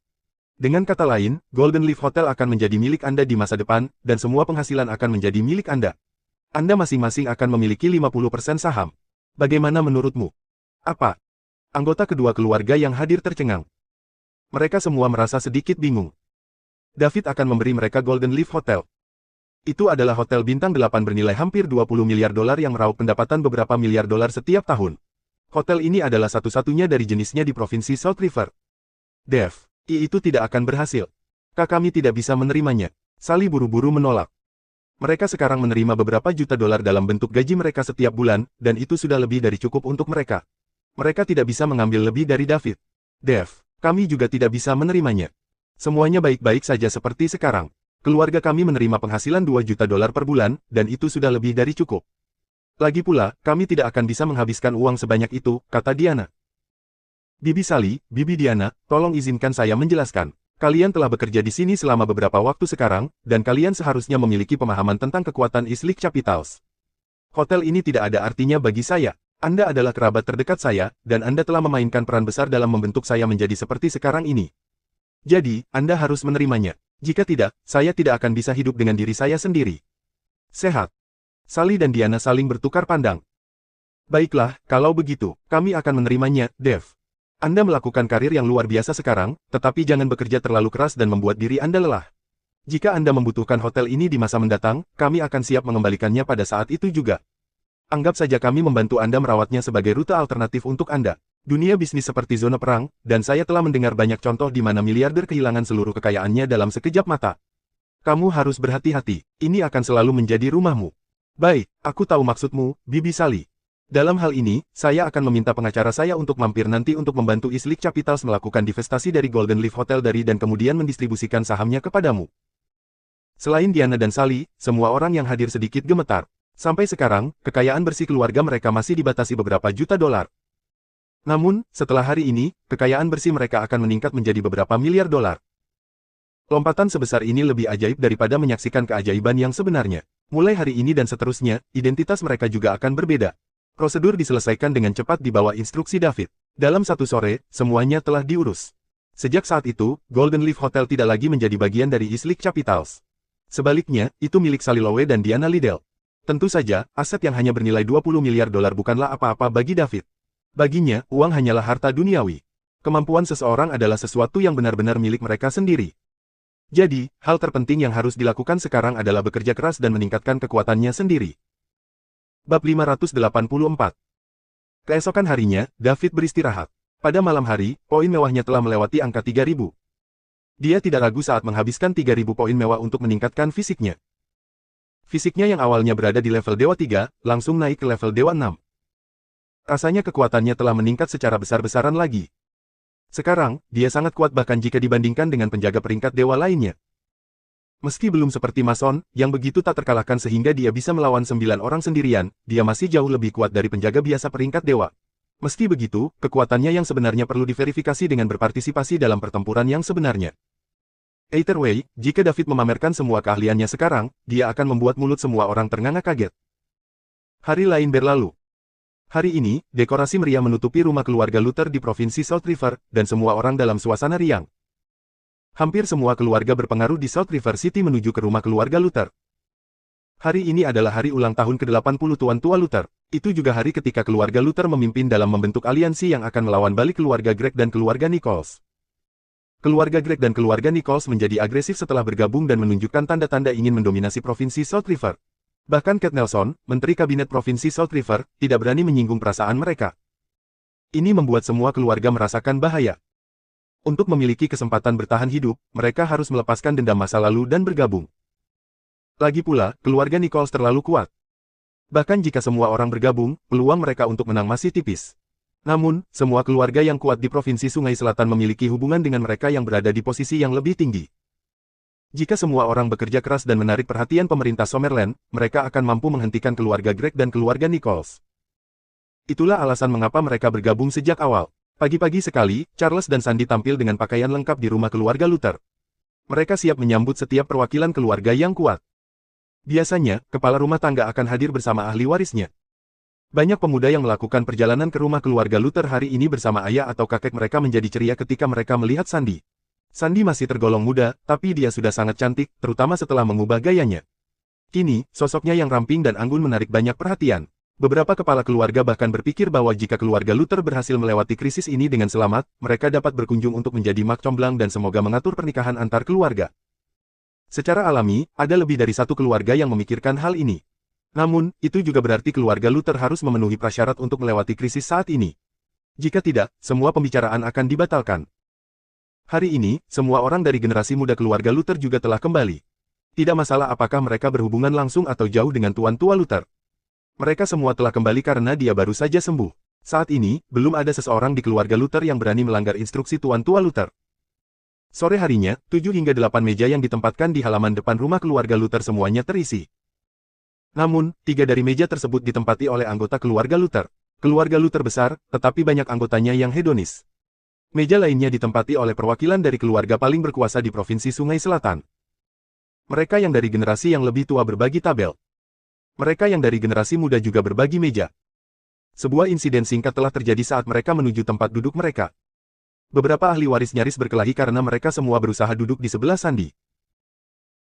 Dengan kata lain, Golden Leaf Hotel akan menjadi milik Anda di masa depan, dan semua penghasilan akan menjadi milik Anda. Anda masing-masing akan memiliki 50% saham. Bagaimana menurutmu? Apa? Anggota kedua keluarga yang hadir tercengang. Mereka semua merasa sedikit bingung. David akan memberi mereka Golden Leaf Hotel. Itu adalah hotel bintang 8 bernilai hampir 20 miliar dolar yang meraup pendapatan beberapa miliar dolar setiap tahun. Hotel ini adalah satu-satunya dari jenisnya di provinsi South River. Dev, itu tidak akan berhasil. Kami tidak bisa menerimanya. Sally buru-buru menolak. Mereka sekarang menerima beberapa juta dolar dalam bentuk gaji mereka setiap bulan, dan itu sudah lebih dari cukup untuk mereka. Mereka tidak bisa mengambil lebih dari David. Dev, kami juga tidak bisa menerimanya. Semuanya baik-baik saja seperti sekarang. Keluarga kami menerima penghasilan 2 juta dolar per bulan, dan itu sudah lebih dari cukup. Lagi pula, kami tidak akan bisa menghabiskan uang sebanyak itu, kata Diana. Bibi Sally, Bibi Diana, tolong izinkan saya menjelaskan. Kalian telah bekerja di sini selama beberapa waktu sekarang, dan kalian seharusnya memiliki pemahaman tentang kekuatan Islik Capitals. Hotel ini tidak ada artinya bagi saya. Anda adalah kerabat terdekat saya, dan Anda telah memainkan peran besar dalam membentuk saya menjadi seperti sekarang ini. Jadi, Anda harus menerimanya. Jika tidak, saya tidak akan bisa hidup dengan diri saya sendiri. Sehat. Sally dan Diana saling bertukar pandang. Baiklah, kalau begitu, kami akan menerimanya, Dev. Anda melakukan karir yang luar biasa sekarang, tetapi jangan bekerja terlalu keras dan membuat diri Anda lelah. Jika Anda membutuhkan hotel ini di masa mendatang, kami akan siap mengembalikannya pada saat itu juga. Anggap saja kami membantu Anda merawatnya sebagai rute alternatif untuk Anda. Dunia bisnis seperti zona perang, dan saya telah mendengar banyak contoh di mana miliarder kehilangan seluruh kekayaannya dalam sekejap mata. Kamu harus berhati-hati, ini akan selalu menjadi rumahmu. Baik, aku tahu maksudmu, Bibi Sally. Dalam hal ini, saya akan meminta pengacara saya untuk mampir nanti untuk membantu Islik Capitals melakukan divestasi dari Golden Leaf Hotel dari dan kemudian mendistribusikan sahamnya kepadamu. Selain Diana dan Sally, semua orang yang hadir sedikit gemetar. Sampai sekarang, kekayaan bersih keluarga mereka masih dibatasi beberapa juta dolar. Namun, setelah hari ini, kekayaan bersih mereka akan meningkat menjadi beberapa miliar dolar. Lompatan sebesar ini lebih ajaib daripada menyaksikan keajaiban yang sebenarnya. Mulai hari ini dan seterusnya, identitas mereka juga akan berbeda. Prosedur diselesaikan dengan cepat di bawah instruksi David. Dalam satu sore, semuanya telah diurus. Sejak saat itu, Golden Leaf Hotel tidak lagi menjadi bagian dari Islik Capitals. Sebaliknya, itu milik Sally Lowe dan Diana Liddell. Tentu saja, aset yang hanya bernilai 20 miliar dolar bukanlah apa-apa bagi David. Baginya, uang hanyalah harta duniawi. Kemampuan seseorang adalah sesuatu yang benar-benar milik mereka sendiri. Jadi, hal terpenting yang harus dilakukan sekarang adalah bekerja keras dan meningkatkan kekuatannya sendiri. Bab 584. Keesokan harinya, David beristirahat. Pada malam hari, poin mewahnya telah melewati angka 3.000. Dia tidak ragu saat menghabiskan 3.000 poin mewah untuk meningkatkan fisiknya. Fisiknya yang awalnya berada di level Dewa 3, langsung naik ke level Dewa 6. Rasanya kekuatannya telah meningkat secara besar-besaran lagi. Sekarang, dia sangat kuat bahkan jika dibandingkan dengan penjaga peringkat dewa lainnya. Meski belum seperti Mason, yang begitu tak terkalahkan sehingga dia bisa melawan 9 orang sendirian, dia masih jauh lebih kuat dari penjaga biasa peringkat dewa. Meski begitu, kekuatannya yang sebenarnya perlu diverifikasi dengan berpartisipasi dalam pertempuran yang sebenarnya. Either way, jika David memamerkan semua keahliannya sekarang, dia akan membuat mulut semua orang ternganga kaget. Hari lain berlalu. Hari ini, dekorasi meriah menutupi rumah keluarga Luther di Provinsi South River, dan semua orang dalam suasana riang. Hampir semua keluarga berpengaruh di South River City menuju ke rumah keluarga Luther. Hari ini adalah hari ulang tahun ke-80 Tuan Tua Luther. Itu juga hari ketika keluarga Luther memimpin dalam membentuk aliansi yang akan melawan balik keluarga Greg dan keluarga Nichols. Keluarga Greg dan keluarga Nichols menjadi agresif setelah bergabung dan menunjukkan tanda-tanda ingin mendominasi Provinsi South River. Bahkan Kate Nelson, Menteri Kabinet Provinsi South River, tidak berani menyinggung perasaan mereka. Ini membuat semua keluarga merasakan bahaya. Untuk memiliki kesempatan bertahan hidup, mereka harus melepaskan dendam masa lalu dan bergabung. Lagi pula, keluarga Nichols terlalu kuat. Bahkan jika semua orang bergabung, peluang mereka untuk menang masih tipis. Namun, semua keluarga yang kuat di Provinsi Sungai Selatan memiliki hubungan dengan mereka yang berada di posisi yang lebih tinggi. Jika semua orang bekerja keras dan menarik perhatian pemerintah Summerland, mereka akan mampu menghentikan keluarga Greg dan keluarga Nichols. Itulah alasan mengapa mereka bergabung sejak awal. Pagi-pagi sekali, Charles dan Sandy tampil dengan pakaian lengkap di rumah keluarga Luther. Mereka siap menyambut setiap perwakilan keluarga yang kuat. Biasanya, kepala rumah tangga akan hadir bersama ahli warisnya. Banyak pemuda yang melakukan perjalanan ke rumah keluarga Luther hari ini bersama ayah atau kakek mereka menjadi ceria ketika mereka melihat Sandy. Sandy masih tergolong muda, tapi dia sudah sangat cantik, terutama setelah mengubah gayanya. Kini, sosoknya yang ramping dan anggun menarik banyak perhatian. Beberapa kepala keluarga bahkan berpikir bahwa jika keluarga Luther berhasil melewati krisis ini dengan selamat, mereka dapat berkunjung untuk menjadi mak comblang dan semoga mengatur pernikahan antar keluarga. Secara alami, ada lebih dari satu keluarga yang memikirkan hal ini. Namun, itu juga berarti keluarga Luther harus memenuhi prasyarat untuk melewati krisis saat ini. Jika tidak, semua pembicaraan akan dibatalkan. Hari ini, semua orang dari generasi muda keluarga Luther juga telah kembali. Tidak masalah apakah mereka berhubungan langsung atau jauh dengan Tuan Tua Luther. Mereka semua telah kembali karena dia baru saja sembuh. Saat ini, belum ada seseorang di keluarga Luther yang berani melanggar instruksi Tuan Tua Luther. Sore harinya, 7 hingga 8 meja yang ditempatkan di halaman depan rumah keluarga Luther semuanya terisi. Namun, 3 dari meja tersebut ditempati oleh anggota keluarga Luther. Keluarga Luther besar, tetapi banyak anggotanya yang hedonis. Meja lainnya ditempati oleh perwakilan dari keluarga paling berkuasa di Provinsi Sungai Selatan. Mereka yang dari generasi yang lebih tua berbagi tabel. Mereka yang dari generasi muda juga berbagi meja. Sebuah insiden singkat telah terjadi saat mereka menuju tempat duduk mereka. Beberapa ahli waris nyaris berkelahi karena mereka semua berusaha duduk di sebelah Sandy.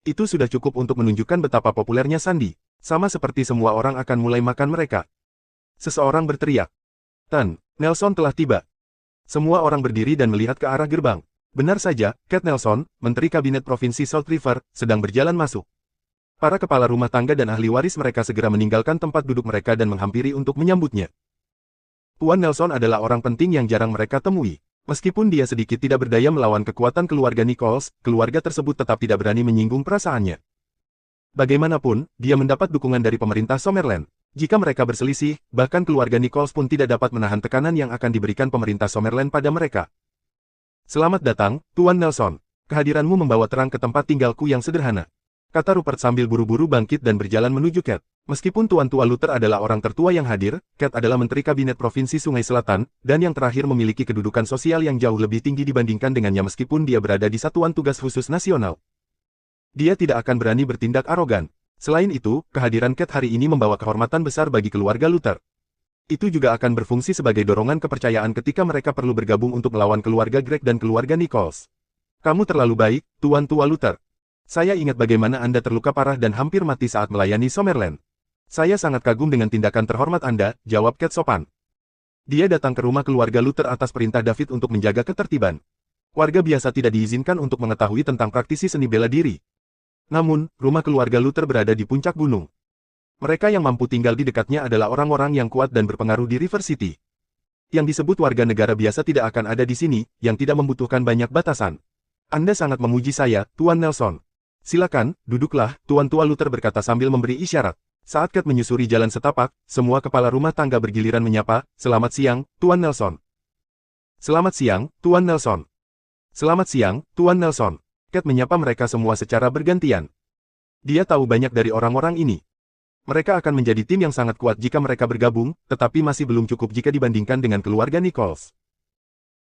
Itu sudah cukup untuk menunjukkan betapa populernya Sandy. Sama seperti semua orang akan mulai makan mereka. Seseorang berteriak. Tan, Nelson telah tiba. Semua orang berdiri dan melihat ke arah gerbang. Benar saja, Cat Nelson, Menteri Kabinet Provinsi Salt River, sedang berjalan masuk. Para kepala rumah tangga dan ahli waris mereka segera meninggalkan tempat duduk mereka dan menghampiri untuk menyambutnya. Tuan Nelson adalah orang penting yang jarang mereka temui. Meskipun dia sedikit tidak berdaya melawan kekuatan keluarga Nichols, keluarga tersebut tetap tidak berani menyinggung perasaannya. Bagaimanapun, dia mendapat dukungan dari pemerintah Summerland. Jika mereka berselisih, bahkan keluarga Nichols pun tidak dapat menahan tekanan yang akan diberikan pemerintah Summerland pada mereka. Selamat datang, Tuan Nelson. Kehadiranmu membawa terang ke tempat tinggalku yang sederhana, kata Rupert sambil buru-buru bangkit dan berjalan menuju Cat. Meskipun Tuan Tua Luther adalah orang tertua yang hadir, Cat adalah Menteri Kabinet Provinsi Sungai Selatan, dan yang terakhir memiliki kedudukan sosial yang jauh lebih tinggi dibandingkan dengannya meskipun dia berada di Satuan Tugas Khusus Nasional. Dia tidak akan berani bertindak arogan. Selain itu, kehadiran Cat hari ini membawa kehormatan besar bagi keluarga Luther. Itu juga akan berfungsi sebagai dorongan kepercayaan ketika mereka perlu bergabung untuk melawan keluarga Greg dan keluarga Nichols. Kamu terlalu baik, Tuan Tua Luther. Saya ingat bagaimana Anda terluka parah dan hampir mati saat melayani Summerland. Saya sangat kagum dengan tindakan terhormat Anda, jawab Cat sopan. Dia datang ke rumah keluarga Luther atas perintah David untuk menjaga ketertiban. Warga biasa tidak diizinkan untuk mengetahui tentang praktisi seni bela diri. Namun, rumah keluarga Luther berada di puncak gunung. Mereka yang mampu tinggal di dekatnya adalah orang-orang yang kuat dan berpengaruh di River City. Yang disebut warga negara biasa tidak akan ada di sini, yang tidak membutuhkan banyak batasan. Anda sangat memuji saya, Tuan Nelson. Silakan, duduklah, Tuan Tua Luther berkata sambil memberi isyarat. Saat Cat menyusuri jalan setapak, semua kepala rumah tangga bergiliran menyapa, "Selamat siang, Tuan Nelson." "Selamat siang, Tuan Nelson." "Selamat siang, Tuan Nelson." Cat menyapa mereka semua secara bergantian. Dia tahu banyak dari orang-orang ini. Mereka akan menjadi tim yang sangat kuat jika mereka bergabung, tetapi masih belum cukup jika dibandingkan dengan keluarga Nichols.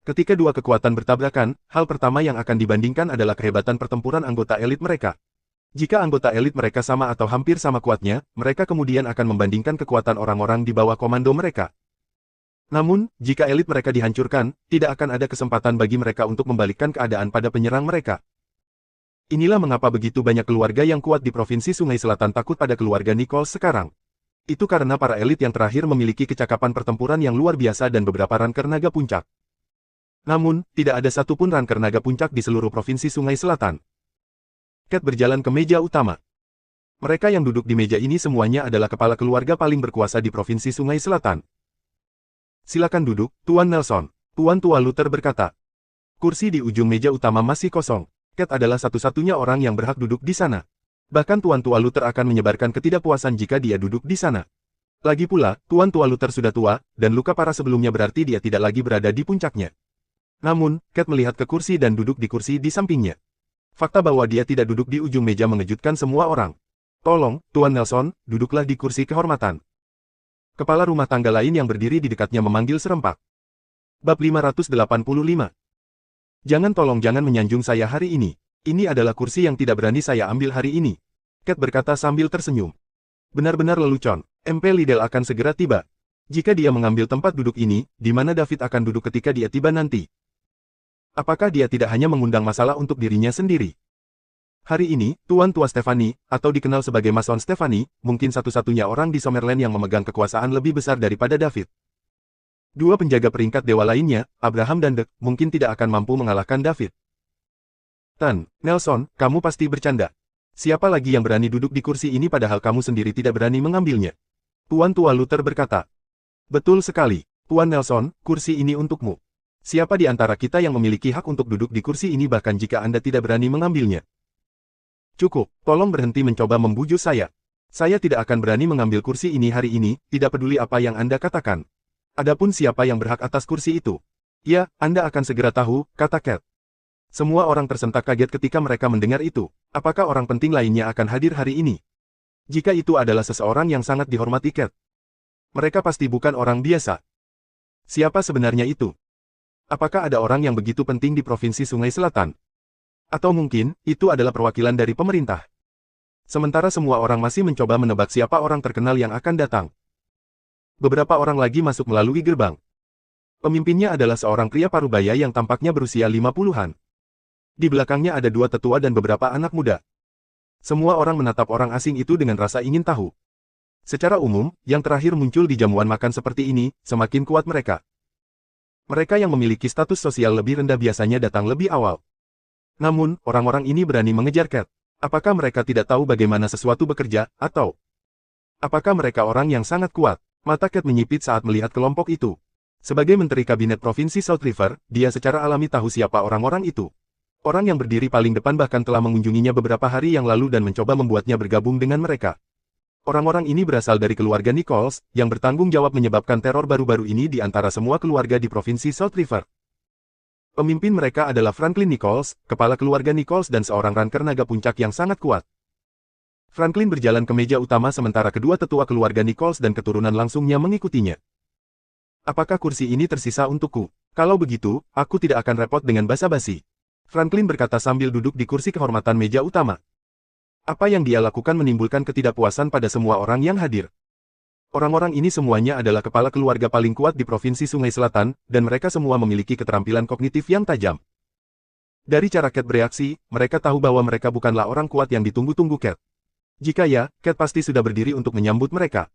Ketika dua kekuatan bertabrakan, hal pertama yang akan dibandingkan adalah kehebatan pertempuran anggota elit mereka. Jika anggota elit mereka sama atau hampir sama kuatnya, mereka kemudian akan membandingkan kekuatan orang-orang di bawah komando mereka. Namun, jika elit mereka dihancurkan, tidak akan ada kesempatan bagi mereka untuk membalikkan keadaan pada penyerang mereka. Inilah mengapa begitu banyak keluarga yang kuat di Provinsi Sungai Selatan takut pada keluarga Nichols sekarang. Itu karena para elit yang terakhir memiliki kecakapan pertempuran yang luar biasa dan beberapa ranker naga puncak. Namun, tidak ada satupun ranker naga puncak di seluruh Provinsi Sungai Selatan. Cat berjalan ke meja utama. Mereka yang duduk di meja ini semuanya adalah kepala keluarga paling berkuasa di Provinsi Sungai Selatan. "Silakan duduk, Tuan Nelson," Tuan Tua Luther berkata. Kursi di ujung meja utama masih kosong. Cat adalah satu-satunya orang yang berhak duduk di sana. Bahkan Tuan Tua Luther akan menyebarkan ketidakpuasan jika dia duduk di sana. Lagi pula, Tuan Tua Luther sudah tua, dan luka parah sebelumnya berarti dia tidak lagi berada di puncaknya. Namun, Cat melihat ke kursi dan duduk di kursi di sampingnya. Fakta bahwa dia tidak duduk di ujung meja mengejutkan semua orang. "Tolong, Tuan Nelson, duduklah di kursi kehormatan." Kepala rumah tangga lain yang berdiri di dekatnya memanggil serempak. Bab 585. Jangan menyanjung saya hari ini. Ini adalah kursi yang tidak berani saya ambil hari ini." Cat berkata sambil tersenyum. "Benar-benar lelucon. MP Liddell akan segera tiba. Jika dia mengambil tempat duduk ini, di mana David akan duduk ketika dia tiba nanti? Apakah dia tidak hanya mengundang masalah untuk dirinya sendiri?" Hari ini, Tuan Tua Stephanie, atau dikenal sebagai Mason Stephanie, mungkin satu-satunya orang di Summerland yang memegang kekuasaan lebih besar daripada David. Dua penjaga peringkat dewa lainnya, Abraham dan Dek, mungkin tidak akan mampu mengalahkan David. "Tan, Nelson, kamu pasti bercanda. Siapa lagi yang berani duduk di kursi ini padahal kamu sendiri tidak berani mengambilnya?" Tuan Tua Luther berkata. "Betul sekali, Tuan Nelson, kursi ini untukmu. Siapa di antara kita yang memiliki hak untuk duduk di kursi ini bahkan jika Anda tidak berani mengambilnya?" "Cukup, tolong berhenti mencoba membujuk saya. Saya tidak akan berani mengambil kursi ini hari ini, tidak peduli apa yang Anda katakan. Adapun siapa yang berhak atas kursi itu? Ya, Anda akan segera tahu," kata Cat. Semua orang tersentak kaget ketika mereka mendengar itu. Apakah orang penting lainnya akan hadir hari ini? Jika itu adalah seseorang yang sangat dihormati Cat, mereka pasti bukan orang biasa. Siapa sebenarnya itu? Apakah ada orang yang begitu penting di Provinsi Sungai Selatan? Atau mungkin, itu adalah perwakilan dari pemerintah? Sementara semua orang masih mencoba menebak siapa orang terkenal yang akan datang. Beberapa orang lagi masuk melalui gerbang. Pemimpinnya adalah seorang pria parubaya yang tampaknya berusia 50-an. Di belakangnya ada dua tetua dan beberapa anak muda. Semua orang menatap orang asing itu dengan rasa ingin tahu. Secara umum, yang terakhir muncul di jamuan makan seperti ini, semakin kuat mereka. Mereka yang memiliki status sosial lebih rendah biasanya datang lebih awal. Namun, orang-orang ini berani mengejar Cat. Apakah mereka tidak tahu bagaimana sesuatu bekerja, atau apakah mereka orang yang sangat kuat? Mata Cat menyipit saat melihat kelompok itu. Sebagai Menteri Kabinet Provinsi South River, dia secara alami tahu siapa orang-orang itu. Orang yang berdiri paling depan bahkan telah mengunjunginya beberapa hari yang lalu dan mencoba membuatnya bergabung dengan mereka. Orang-orang ini berasal dari keluarga Nichols, yang bertanggung jawab menyebabkan teror baru-baru ini di antara semua keluarga di Provinsi South River. Pemimpin mereka adalah Franklin Nichols, kepala keluarga Nichols dan seorang ranker naga puncak yang sangat kuat. Franklin berjalan ke meja utama sementara kedua tetua keluarga Nichols dan keturunan langsungnya mengikutinya. Apakah kursi ini tersisa untukku? Kalau begitu, aku tidak akan repot dengan basa-basi. Franklin berkata sambil duduk di kursi kehormatan meja utama. Apa yang dia lakukan menimbulkan ketidakpuasan pada semua orang yang hadir. Orang-orang ini semuanya adalah kepala keluarga paling kuat di Provinsi Sungai Selatan, dan mereka semua memiliki keterampilan kognitif yang tajam. Dari cara Cat bereaksi, mereka tahu bahwa mereka bukanlah orang kuat yang ditunggu-tunggu Cat. Jika ya, Cat pasti sudah berdiri untuk menyambut mereka.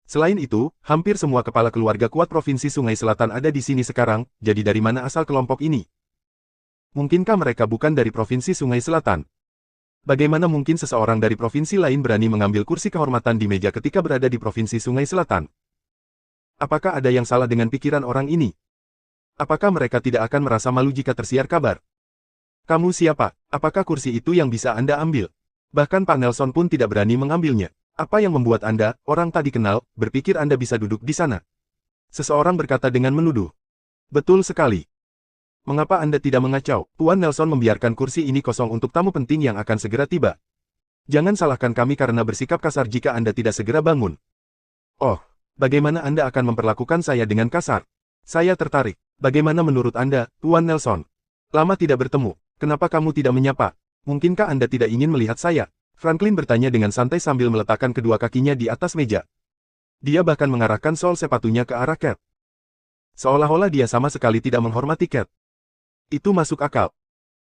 Selain itu, hampir semua kepala keluarga kuat Provinsi Sungai Selatan ada di sini sekarang, jadi dari mana asal kelompok ini? Mungkinkah mereka bukan dari Provinsi Sungai Selatan? Bagaimana mungkin seseorang dari provinsi lain berani mengambil kursi kehormatan di meja ketika berada di Provinsi Sungai Selatan? Apakah ada yang salah dengan pikiran orang ini? Apakah mereka tidak akan merasa malu jika tersiar kabar? Kamu siapa? Apakah kursi itu yang bisa Anda ambil? Bahkan Pak Nelson pun tidak berani mengambilnya. Apa yang membuat Anda, orang tadi kenal, berpikir Anda bisa duduk di sana? Seseorang berkata dengan menuduh. Betul sekali. Mengapa Anda tidak mengacau? Tuan Nelson membiarkan kursi ini kosong untuk tamu penting yang akan segera tiba. Jangan salahkan kami karena bersikap kasar jika Anda tidak segera bangun. Oh, bagaimana Anda akan memperlakukan saya dengan kasar? Saya tertarik. Bagaimana menurut Anda, Tuan Nelson? Lama tidak bertemu. Kenapa kamu tidak menyapa? Mungkinkah Anda tidak ingin melihat saya? Franklin bertanya dengan santai sambil meletakkan kedua kakinya di atas meja. Dia bahkan mengarahkan sol sepatunya ke arah Cat. Seolah-olah dia sama sekali tidak menghormati Cat. Itu masuk akal.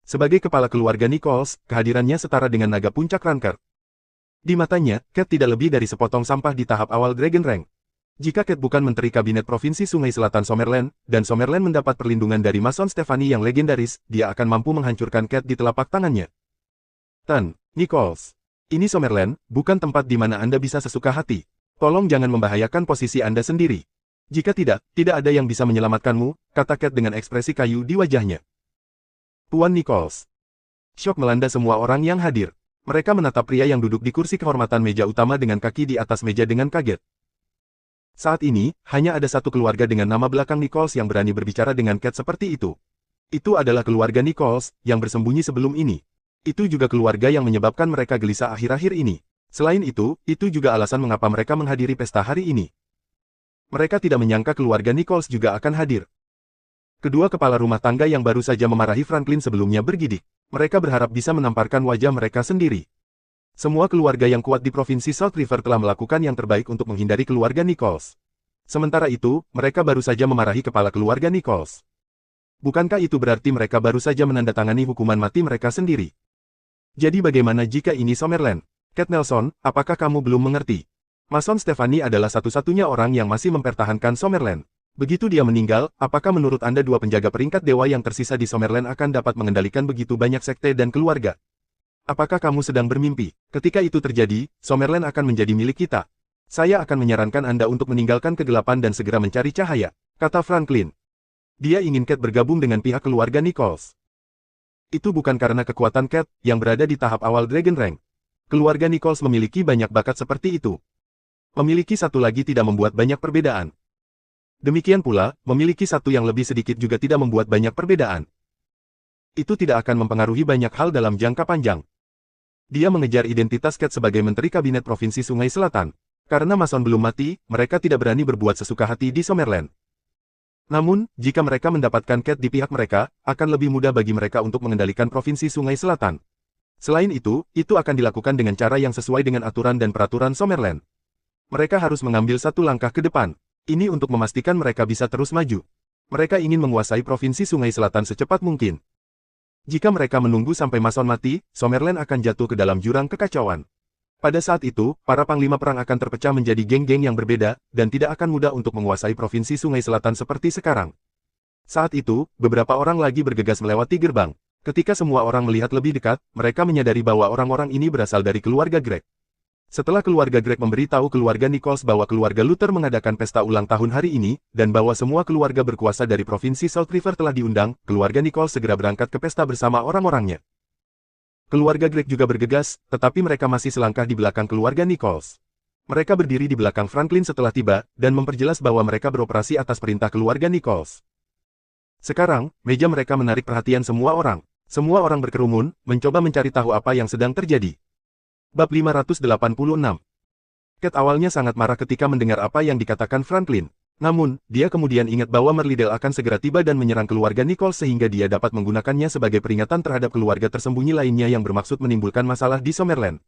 Sebagai kepala keluarga Nichols, kehadirannya setara dengan naga puncak ranker. Di matanya, Cat tidak lebih dari sepotong sampah di tahap awal Dragon Rank. Jika Cat bukan Menteri Kabinet Provinsi Sungai Selatan Summerland, dan Summerland mendapat perlindungan dari Mason Stephanie yang legendaris, dia akan mampu menghancurkan Cat di telapak tangannya. Nichols. Ini Summerland, bukan tempat di mana Anda bisa sesuka hati. Tolong jangan membahayakan posisi Anda sendiri. Jika tidak ada yang bisa menyelamatkanmu, kata Cat dengan ekspresi kayu di wajahnya. Tuan Nichols. Syok melanda semua orang yang hadir. Mereka menatap pria yang duduk di kursi kehormatan meja utama dengan kaki di atas meja dengan kaget. Saat ini, hanya ada satu keluarga dengan nama belakang Nichols yang berani berbicara dengan Cat seperti itu. Itu adalah keluarga Nichols, yang bersembunyi sebelum ini. Itu juga keluarga yang menyebabkan mereka gelisah akhir-akhir ini. Selain itu juga alasan mengapa mereka menghadiri pesta hari ini. Mereka tidak menyangka keluarga Nichols juga akan hadir. Kedua kepala rumah tangga yang baru saja memarahi Franklin sebelumnya bergidik. Mereka berharap bisa menamparkan wajah mereka sendiri. Semua keluarga yang kuat di Provinsi South River telah melakukan yang terbaik untuk menghindari keluarga Nichols. Sementara itu, mereka baru saja memarahi kepala keluarga Nichols. Bukankah itu berarti mereka baru saja menandatangani hukuman mati mereka sendiri? Jadi bagaimana jika ini Summerland? Cat Nelson, apakah kamu belum mengerti? Mason Stephanie adalah satu-satunya orang yang masih mempertahankan Summerland. Begitu dia meninggal, apakah menurut Anda dua penjaga peringkat dewa yang tersisa di Summerland akan dapat mengendalikan begitu banyak sekte dan keluarga? Apakah kamu sedang bermimpi? Ketika itu terjadi, Summerland akan menjadi milik kita. Saya akan menyarankan Anda untuk meninggalkan kegelapan dan segera mencari cahaya, kata Franklin. Dia ingin Cat bergabung dengan pihak keluarga Nichols. Itu bukan karena kekuatan Cat, yang berada di tahap awal Dragon Rank. Keluarga Nichols memiliki banyak bakat seperti itu. Memiliki satu lagi tidak membuat banyak perbedaan. Demikian pula, memiliki satu yang lebih sedikit juga tidak membuat banyak perbedaan. Itu tidak akan mempengaruhi banyak hal dalam jangka panjang. Dia mengejar identitas Cat sebagai Menteri Kabinet Provinsi Sungai Selatan. Karena Mason belum mati, mereka tidak berani berbuat sesuka hati di Summerland. Namun, jika mereka mendapatkan Cat di pihak mereka, akan lebih mudah bagi mereka untuk mengendalikan Provinsi Sungai Selatan. Selain itu akan dilakukan dengan cara yang sesuai dengan aturan dan peraturan Summerland. Mereka harus mengambil satu langkah ke depan. Ini untuk memastikan mereka bisa terus maju. Mereka ingin menguasai provinsi Sungai Selatan secepat mungkin. Jika mereka menunggu sampai Mason mati, Summerland akan jatuh ke dalam jurang kekacauan. Pada saat itu, para panglima perang akan terpecah menjadi geng-geng yang berbeda, dan tidak akan mudah untuk menguasai provinsi Sungai Selatan seperti sekarang. Saat itu, beberapa orang lagi bergegas melewati gerbang. Ketika semua orang melihat lebih dekat, mereka menyadari bahwa orang-orang ini berasal dari keluarga Greg. Setelah keluarga Greg memberitahu keluarga Nichols bahwa keluarga Luther mengadakan pesta ulang tahun hari ini, dan bahwa semua keluarga berkuasa dari provinsi South River telah diundang, keluarga Nichols segera berangkat ke pesta bersama orang-orangnya. Keluarga Greg juga bergegas, tetapi mereka masih selangkah di belakang keluarga Nichols. Mereka berdiri di belakang Franklin setelah tiba, dan memperjelas bahwa mereka beroperasi atas perintah keluarga Nichols. Sekarang, meja mereka menarik perhatian semua orang. Semua orang berkerumun, mencoba mencari tahu apa yang sedang terjadi. Bab 586. Cat awalnya sangat marah ketika mendengar apa yang dikatakan Franklin. Namun, dia kemudian ingat bahwa Merlidel akan segera tiba dan menyerang keluarga Nichols sehingga dia dapat menggunakannya sebagai peringatan terhadap keluarga tersembunyi lainnya yang bermaksud menimbulkan masalah di Summerland.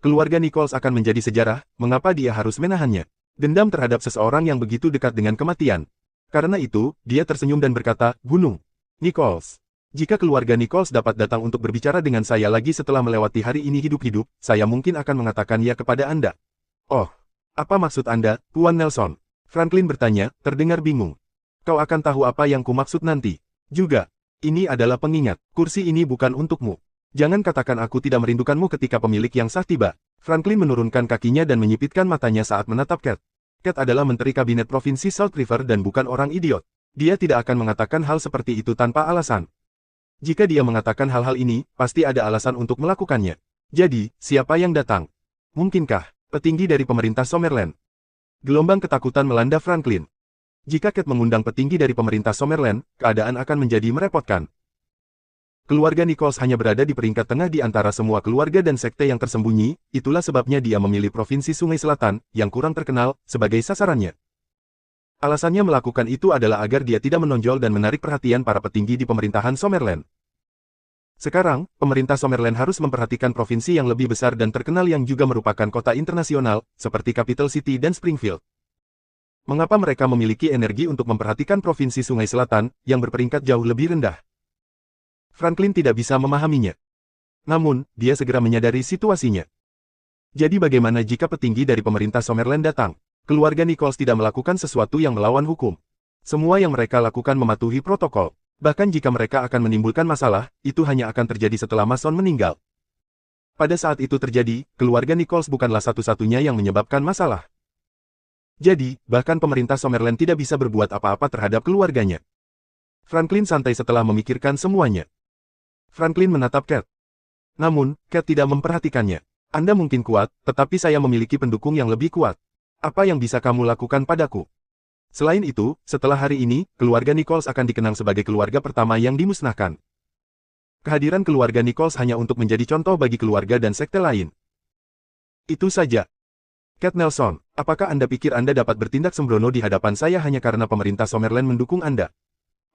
Keluarga Nichols akan menjadi sejarah, mengapa dia harus menahannya? Dendam terhadap seseorang yang begitu dekat dengan kematian. Karena itu, dia tersenyum dan berkata, "Gunung Nichols. Jika keluarga Nichols dapat datang untuk berbicara dengan saya lagi setelah melewati hari ini hidup-hidup, saya mungkin akan mengatakan ya kepada Anda." "Oh, apa maksud Anda, Tuan Nelson?" Franklin bertanya, terdengar bingung. "Kau akan tahu apa yang kumaksud nanti. Juga, ini adalah pengingat, kursi ini bukan untukmu. Jangan katakan aku tidak merindukanmu ketika pemilik yang sah tiba." Franklin menurunkan kakinya dan menyipitkan matanya saat menatap Cat. Cat adalah Menteri Kabinet Provinsi South River dan bukan orang idiot. Dia tidak akan mengatakan hal seperti itu tanpa alasan. Jika dia mengatakan hal-hal ini, pasti ada alasan untuk melakukannya. Jadi, siapa yang datang? Mungkinkah petinggi dari pemerintah Summerland? Gelombang ketakutan melanda Franklin. Jika Cat mengundang petinggi dari pemerintah Summerland, keadaan akan menjadi merepotkan. Keluarga Nichols hanya berada di peringkat tengah di antara semua keluarga dan sekte yang tersembunyi, itulah sebabnya dia memilih Provinsi Sungai Selatan, yang kurang terkenal, sebagai sasarannya. Alasannya melakukan itu adalah agar dia tidak menonjol dan menarik perhatian para petinggi di pemerintahan Summerland. Sekarang, pemerintah Summerland harus memperhatikan provinsi yang lebih besar dan terkenal yang juga merupakan kota internasional, seperti Capital City dan Springfield. Mengapa mereka memiliki energi untuk memperhatikan provinsi Sungai Selatan, yang berperingkat jauh lebih rendah? Franklin tidak bisa memahaminya. Namun, dia segera menyadari situasinya. Jadi bagaimana jika petinggi dari pemerintah Summerland datang? Keluarga Nichols tidak melakukan sesuatu yang melawan hukum. Semua yang mereka lakukan mematuhi protokol. Bahkan jika mereka akan menimbulkan masalah, itu hanya akan terjadi setelah Mason meninggal. Pada saat itu terjadi, keluarga Nichols bukanlah satu-satunya yang menyebabkan masalah. Jadi, bahkan pemerintah Summerland tidak bisa berbuat apa-apa terhadap keluarganya. Franklin santai setelah memikirkan semuanya. Franklin menatap Cat. Namun, Cat tidak memperhatikannya. Anda mungkin kuat, tetapi saya memiliki pendukung yang lebih kuat. Apa yang bisa kamu lakukan padaku? Selain itu, setelah hari ini, keluarga Nichols akan dikenang sebagai keluarga pertama yang dimusnahkan. Kehadiran keluarga Nichols hanya untuk menjadi contoh bagi keluarga dan sekte lain. Itu saja. Cat Nelson, apakah Anda pikir Anda dapat bertindak sembrono di hadapan saya hanya karena pemerintah Summerland mendukung Anda?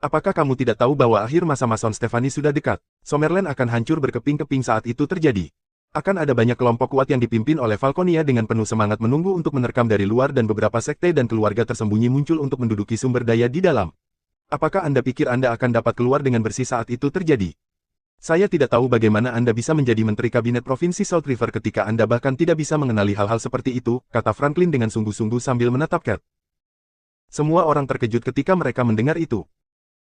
Apakah kamu tidak tahu bahwa akhir masa Mason Stephanie sudah dekat? Summerland akan hancur berkeping-keping saat itu terjadi. Akan ada banyak kelompok kuat yang dipimpin oleh Falconia dengan penuh semangat menunggu untuk menerkam dari luar dan beberapa sekte dan keluarga tersembunyi muncul untuk menduduki sumber daya di dalam. Apakah Anda pikir Anda akan dapat keluar dengan bersih saat itu terjadi? Saya tidak tahu bagaimana Anda bisa menjadi Menteri Kabinet Provinsi South River ketika Anda bahkan tidak bisa mengenali hal-hal seperti itu, kata Franklin dengan sungguh-sungguh sambil menatap Cat. Semua orang terkejut ketika mereka mendengar itu.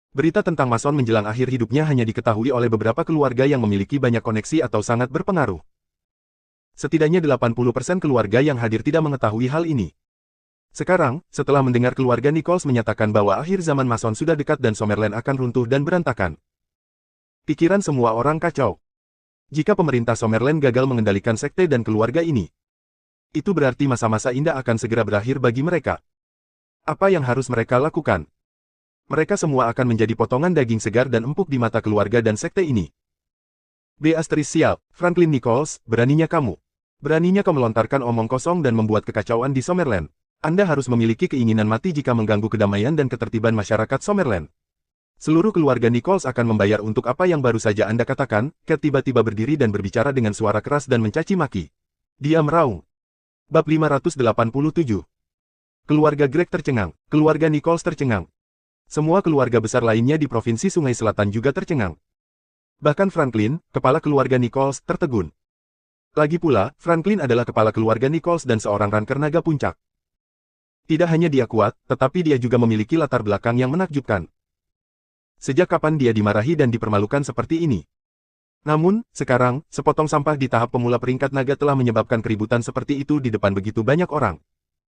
Berita tentang Mason menjelang akhir hidupnya hanya diketahui oleh beberapa keluarga yang memiliki banyak koneksi atau sangat berpengaruh. Setidaknya 80% keluarga yang hadir tidak mengetahui hal ini. Sekarang, setelah mendengar keluarga Nichols menyatakan bahwa akhir zaman Mason sudah dekat dan Summerland akan runtuh dan berantakan. Pikiran semua orang kacau. Jika pemerintah Summerland gagal mengendalikan sekte dan keluarga ini, itu berarti masa-masa indah akan segera berakhir bagi mereka. Apa yang harus mereka lakukan? Mereka semua akan menjadi potongan daging segar dan empuk di mata keluarga dan sekte ini. Sial, Franklin Nichols, beraninya kamu. Beraninya kau melontarkan omong kosong dan membuat kekacauan di Summerland. Anda harus memiliki keinginan mati jika mengganggu kedamaian dan ketertiban masyarakat Summerland. Seluruh keluarga Nichols akan membayar untuk apa yang baru saja Anda katakan. Cat tiba-tiba berdiri dan berbicara dengan suara keras dan mencaci maki. Dia meraung. Bab 587. Keluarga Greg tercengang. Keluarga Nichols tercengang. Semua keluarga besar lainnya di Provinsi Sungai Selatan juga tercengang. Bahkan Franklin, kepala keluarga Nichols, tertegun. Lagi pula, Franklin adalah kepala keluarga Nichols dan seorang ranker naga puncak. Tidak hanya dia kuat, tetapi dia juga memiliki latar belakang yang menakjubkan. Sejak kapan dia dimarahi dan dipermalukan seperti ini? Namun, sekarang, sepotong sampah di tahap pemula peringkat naga telah menyebabkan keributan seperti itu di depan begitu banyak orang.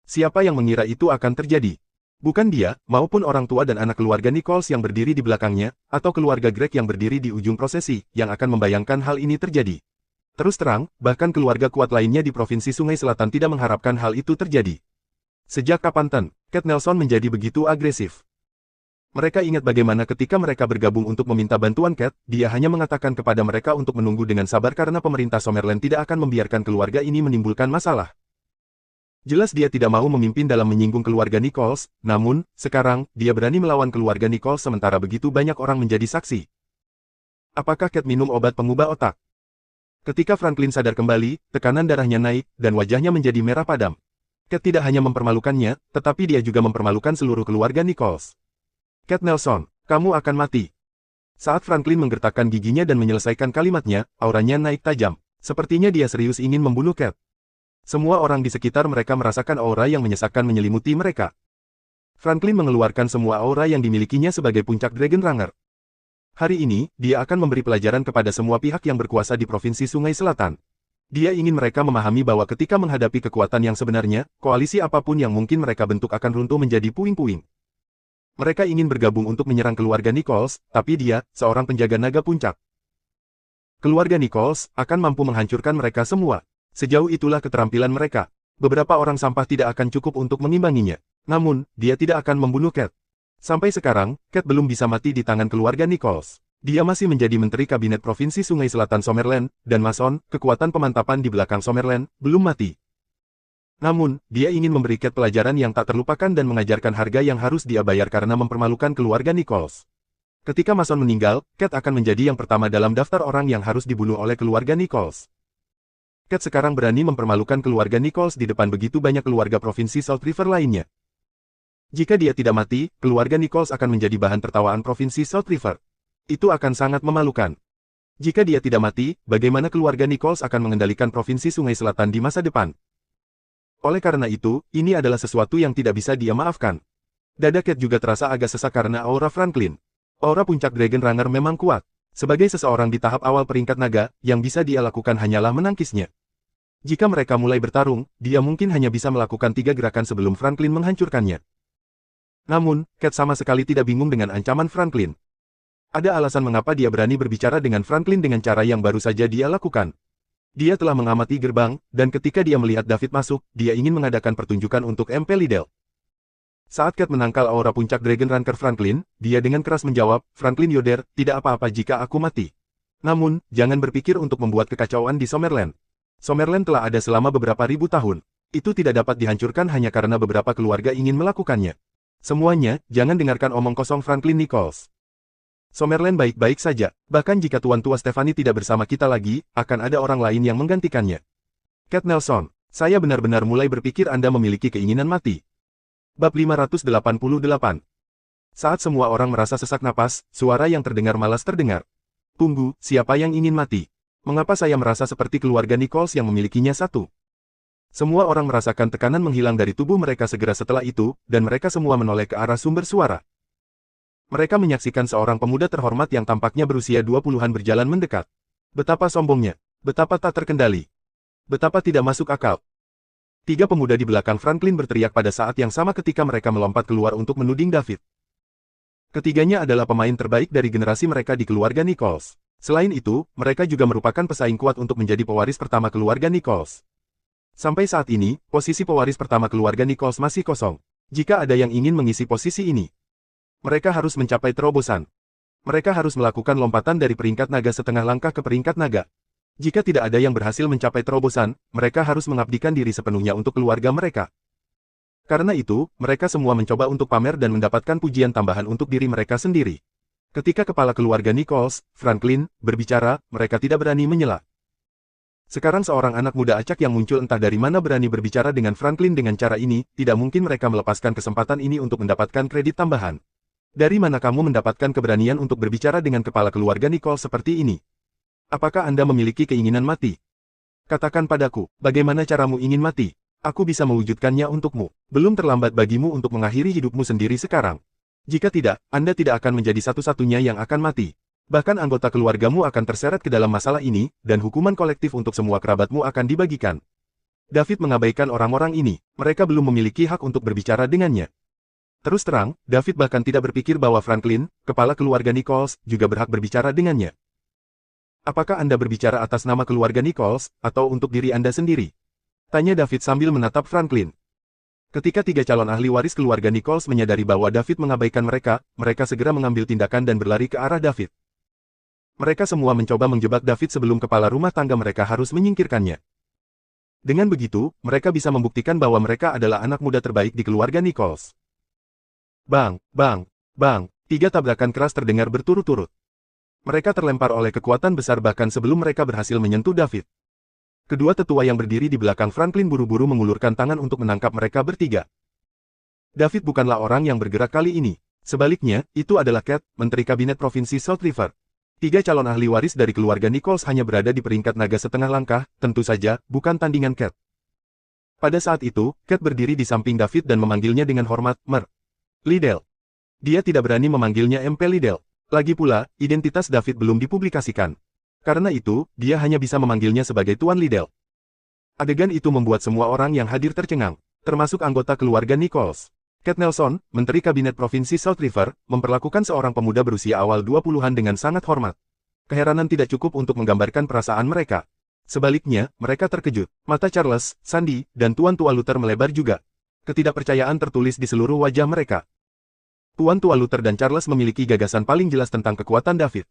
Siapa yang mengira itu akan terjadi? Bukan dia, maupun orang tua dan anak keluarga Nichols yang berdiri di belakangnya, atau keluarga Greg yang berdiri di ujung prosesi, yang akan membayangkan hal ini terjadi. Terus terang, bahkan keluarga kuat lainnya di Provinsi Sungai Selatan tidak mengharapkan hal itu terjadi. Sejak kapan Cat Nelson menjadi begitu agresif? Mereka ingat bagaimana ketika mereka bergabung untuk meminta bantuan Cat, dia hanya mengatakan kepada mereka untuk menunggu dengan sabar karena pemerintah Summerland tidak akan membiarkan keluarga ini menimbulkan masalah. Jelas dia tidak mau memimpin dalam menyinggung keluarga Nichols, namun, sekarang, dia berani melawan keluarga Nichols sementara begitu banyak orang menjadi saksi. Apakah Cat minum obat pengubah otak? Ketika Franklin sadar kembali, tekanan darahnya naik, dan wajahnya menjadi merah padam. Cat tidak hanya mempermalukannya, tetapi dia juga mempermalukan seluruh keluarga Nichols. Cat Nelson, kamu akan mati. Saat Franklin menggertakkan giginya dan menyelesaikan kalimatnya, auranya naik tajam. Sepertinya dia serius ingin membunuh Cat. Semua orang di sekitar mereka merasakan aura yang menyesakkan menyelimuti mereka. Franklin mengeluarkan semua aura yang dimilikinya sebagai puncak Dragon Runner. Hari ini, dia akan memberi pelajaran kepada semua pihak yang berkuasa di Provinsi Sungai Selatan. Dia ingin mereka memahami bahwa ketika menghadapi kekuatan yang sebenarnya, koalisi apapun yang mungkin mereka bentuk akan runtuh menjadi puing-puing. Mereka ingin bergabung untuk menyerang keluarga Nichols, tapi dia, seorang penjaga naga puncak. Keluarga Nichols akan mampu menghancurkan mereka semua. Sejauh itulah keterampilan mereka. Beberapa orang sampah tidak akan cukup untuk mengimbanginya. Namun, dia tidak akan membunuh Cat. Sampai sekarang, Cat belum bisa mati di tangan keluarga Nichols. Dia masih menjadi Menteri Kabinet Provinsi Sungai Selatan Summerland, dan Mason, kekuatan pemantapan di belakang Summerland, belum mati. Namun, dia ingin memberi Cat pelajaran yang tak terlupakan dan mengajarkan harga yang harus dia bayar karena mempermalukan keluarga Nichols. Ketika Mason meninggal, Cat akan menjadi yang pertama dalam daftar orang yang harus dibunuh oleh keluarga Nichols. Cat sekarang berani mempermalukan keluarga Nichols di depan begitu banyak keluarga Provinsi Salt River lainnya. Jika dia tidak mati, keluarga Nichols akan menjadi bahan tertawaan Provinsi Salt River. Itu akan sangat memalukan. Jika dia tidak mati, bagaimana keluarga Nichols akan mengendalikan Provinsi Sungai Selatan di masa depan? Oleh karena itu, ini adalah sesuatu yang tidak bisa dia maafkan. Dada Cat juga terasa agak sesak karena aura Franklin. Aura puncak Dragon Runner memang kuat. Sebagai seseorang di tahap awal peringkat naga, yang bisa dia lakukan hanyalah menangkisnya. Jika mereka mulai bertarung, dia mungkin hanya bisa melakukan 3 gerakan sebelum Franklin menghancurkannya. Namun, Cat sama sekali tidak bingung dengan ancaman Franklin. Ada alasan mengapa dia berani berbicara dengan Franklin dengan cara yang baru saja dia lakukan. Dia telah mengamati gerbang, dan ketika dia melihat David masuk, dia ingin mengadakan pertunjukan untuk MP Liddell. Saat Cat menangkal aura puncak Dragon Ranker Franklin, dia dengan keras menjawab, Franklin Yoder, tidak apa-apa jika aku mati. Namun, jangan berpikir untuk membuat kekacauan di Summerland. Summerland telah ada selama beberapa ribu tahun. Itu tidak dapat dihancurkan hanya karena beberapa keluarga ingin melakukannya. Semuanya, jangan dengarkan omong kosong Franklin Nichols. Summerland baik-baik saja, bahkan jika Tuan Tua Stephanie tidak bersama kita lagi, akan ada orang lain yang menggantikannya. Cat Nelson, saya benar-benar mulai berpikir Anda memiliki keinginan mati. Bab 588. Saat semua orang merasa sesak napas, suara yang terdengar malas terdengar. Tunggu, siapa yang ingin mati? Mengapa saya merasa seperti keluarga Nichols yang memilikinya satu? Semua orang merasakan tekanan menghilang dari tubuh mereka segera setelah itu, dan mereka semua menoleh ke arah sumber suara. Mereka menyaksikan seorang pemuda terhormat yang tampaknya berusia 20-an berjalan mendekat. Betapa sombongnya, betapa tak terkendali, betapa tidak masuk akal. 3 pemuda di belakang Franklin berteriak pada saat yang sama ketika mereka melompat keluar untuk menuding David. Ketiganya adalah pemain terbaik dari generasi mereka di keluarga Nichols. Selain itu, mereka juga merupakan pesaing kuat untuk menjadi pewaris pertama keluarga Nichols. Sampai saat ini, posisi pewaris pertama keluarga Nichols masih kosong. Jika ada yang ingin mengisi posisi ini, mereka harus mencapai terobosan. Mereka harus melakukan lompatan dari peringkat naga setengah langkah ke peringkat naga. Jika tidak ada yang berhasil mencapai terobosan, mereka harus mengabdikan diri sepenuhnya untuk keluarga mereka. Karena itu, mereka semua mencoba untuk pamer dan mendapatkan pujian tambahan untuk diri mereka sendiri. Ketika kepala keluarga Nichols, Franklin, berbicara, mereka tidak berani menyela. Sekarang seorang anak muda acak yang muncul entah dari mana berani berbicara dengan Franklin dengan cara ini, tidak mungkin mereka melepaskan kesempatan ini untuk mendapatkan kredit tambahan. Dari mana kamu mendapatkan keberanian untuk berbicara dengan kepala keluarga Nicole seperti ini? Apakah Anda memiliki keinginan mati? Katakan padaku, bagaimana caramu ingin mati? Aku bisa mewujudkannya untukmu. Belum terlambat bagimu untuk mengakhiri hidupmu sendiri sekarang. Jika tidak, Anda tidak akan menjadi satu-satunya yang akan mati. Bahkan anggota keluargamu akan terseret ke dalam masalah ini, dan hukuman kolektif untuk semua kerabatmu akan dibagikan. David mengabaikan orang-orang ini, mereka belum memiliki hak untuk berbicara dengannya. Terus terang, David bahkan tidak berpikir bahwa Franklin, kepala keluarga Nichols, juga berhak berbicara dengannya. Apakah Anda berbicara atas nama keluarga Nichols, atau untuk diri Anda sendiri? Tanya David sambil menatap Franklin. Ketika tiga calon ahli waris keluarga Nichols menyadari bahwa David mengabaikan mereka, mereka segera mengambil tindakan dan berlari ke arah David. Mereka semua mencoba menjebak David sebelum kepala rumah tangga mereka harus menyingkirkannya. Dengan begitu, mereka bisa membuktikan bahwa mereka adalah anak muda terbaik di keluarga Nichols. Bang, bang, bang, tiga tabrakan keras terdengar berturut-turut. Mereka terlempar oleh kekuatan besar bahkan sebelum mereka berhasil menyentuh David. Kedua tetua yang berdiri di belakang Franklin buru-buru mengulurkan tangan untuk menangkap mereka bertiga. David bukanlah orang yang bergerak kali ini. Sebaliknya, itu adalah Cat, Menteri Kabinet Provinsi South River. Tiga calon ahli waris dari keluarga Nichols hanya berada di peringkat naga setengah langkah, tentu saja, bukan tandingan Cat. Pada saat itu, Cat berdiri di samping David dan memanggilnya dengan hormat, Mer. Liddell. Dia tidak berani memanggilnya MP Liddell. Lagi pula, identitas David belum dipublikasikan. Karena itu, dia hanya bisa memanggilnya sebagai Tuan Liddell. Adegan itu membuat semua orang yang hadir tercengang, termasuk anggota keluarga Nichols. Cat Nelson, Menteri Kabinet Provinsi South River, memperlakukan seorang pemuda berusia awal 20-an dengan sangat hormat. Keheranan tidak cukup untuk menggambarkan perasaan mereka. Sebaliknya, mereka terkejut. Mata Charles, Sandy, dan Tuan Tua Luther melebar juga. Ketidakpercayaan tertulis di seluruh wajah mereka. Tuan Tua Luther dan Charles memiliki gagasan paling jelas tentang kekuatan David.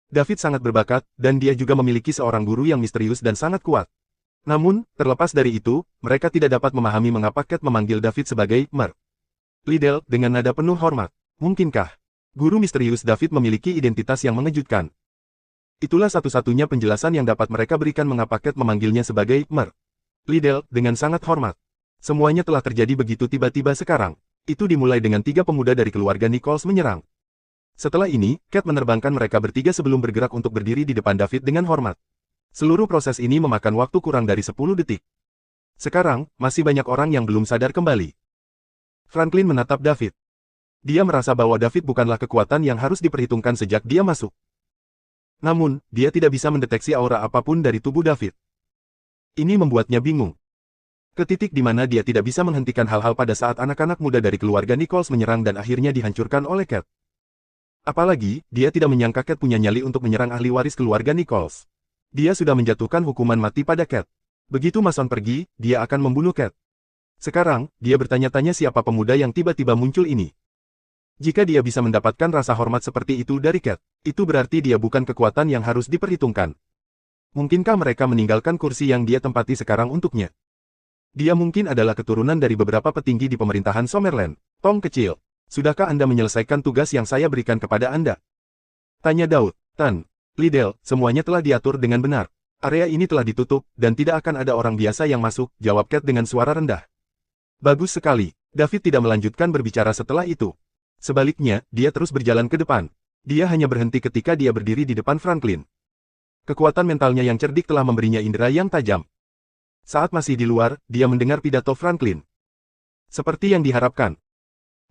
David sangat berbakat, dan dia juga memiliki seorang guru yang misterius dan sangat kuat. Namun, terlepas dari itu, mereka tidak dapat memahami mengapa Cat memanggil David sebagai Mer. Liddell dengan nada penuh hormat. Mungkinkah guru misterius David memiliki identitas yang mengejutkan? Itulah satu-satunya penjelasan yang dapat mereka berikan mengapa Cat memanggilnya sebagai Mer. Liddell dengan sangat hormat. Semuanya telah terjadi begitu tiba-tiba sekarang. Itu dimulai dengan tiga pemuda dari keluarga Nichols menyerang. Setelah ini, Cat menerbangkan mereka bertiga sebelum bergerak untuk berdiri di depan David dengan hormat. Seluruh proses ini memakan waktu kurang dari 10 detik. Sekarang, masih banyak orang yang belum sadar kembali. Franklin menatap David. Dia merasa bahwa David bukanlah kekuatan yang harus diperhitungkan sejak dia masuk. Namun, dia tidak bisa mendeteksi aura apapun dari tubuh David. Ini membuatnya bingung. Ke titik di mana dia tidak bisa menghentikan hal-hal pada saat anak-anak muda dari keluarga Nichols menyerang dan akhirnya dihancurkan oleh Cat. Apalagi, dia tidak menyangka Cat punya nyali untuk menyerang ahli waris keluarga Nichols. Dia sudah menjatuhkan hukuman mati pada Cat. Begitu Mason pergi, dia akan membunuh Cat. Sekarang, dia bertanya-tanya siapa pemuda yang tiba-tiba muncul ini. Jika dia bisa mendapatkan rasa hormat seperti itu dari Cat, itu berarti dia bukan kekuatan yang harus diperhitungkan. Mungkinkah mereka meninggalkan kursi yang dia tempati sekarang untuknya? Dia mungkin adalah keturunan dari beberapa petinggi di pemerintahan Summerland. Tom kecil. Sudahkah Anda menyelesaikan tugas yang saya berikan kepada Anda? Tanya Daud. Tan. Liddell, semuanya telah diatur dengan benar. Area ini telah ditutup, dan tidak akan ada orang biasa yang masuk, jawab Cat dengan suara rendah. Bagus sekali. David tidak melanjutkan berbicara setelah itu. Sebaliknya, dia terus berjalan ke depan. Dia hanya berhenti ketika dia berdiri di depan Franklin. Kekuatan mentalnya yang cerdik telah memberinya indera yang tajam. Saat masih di luar, dia mendengar pidato Franklin. Seperti yang diharapkan.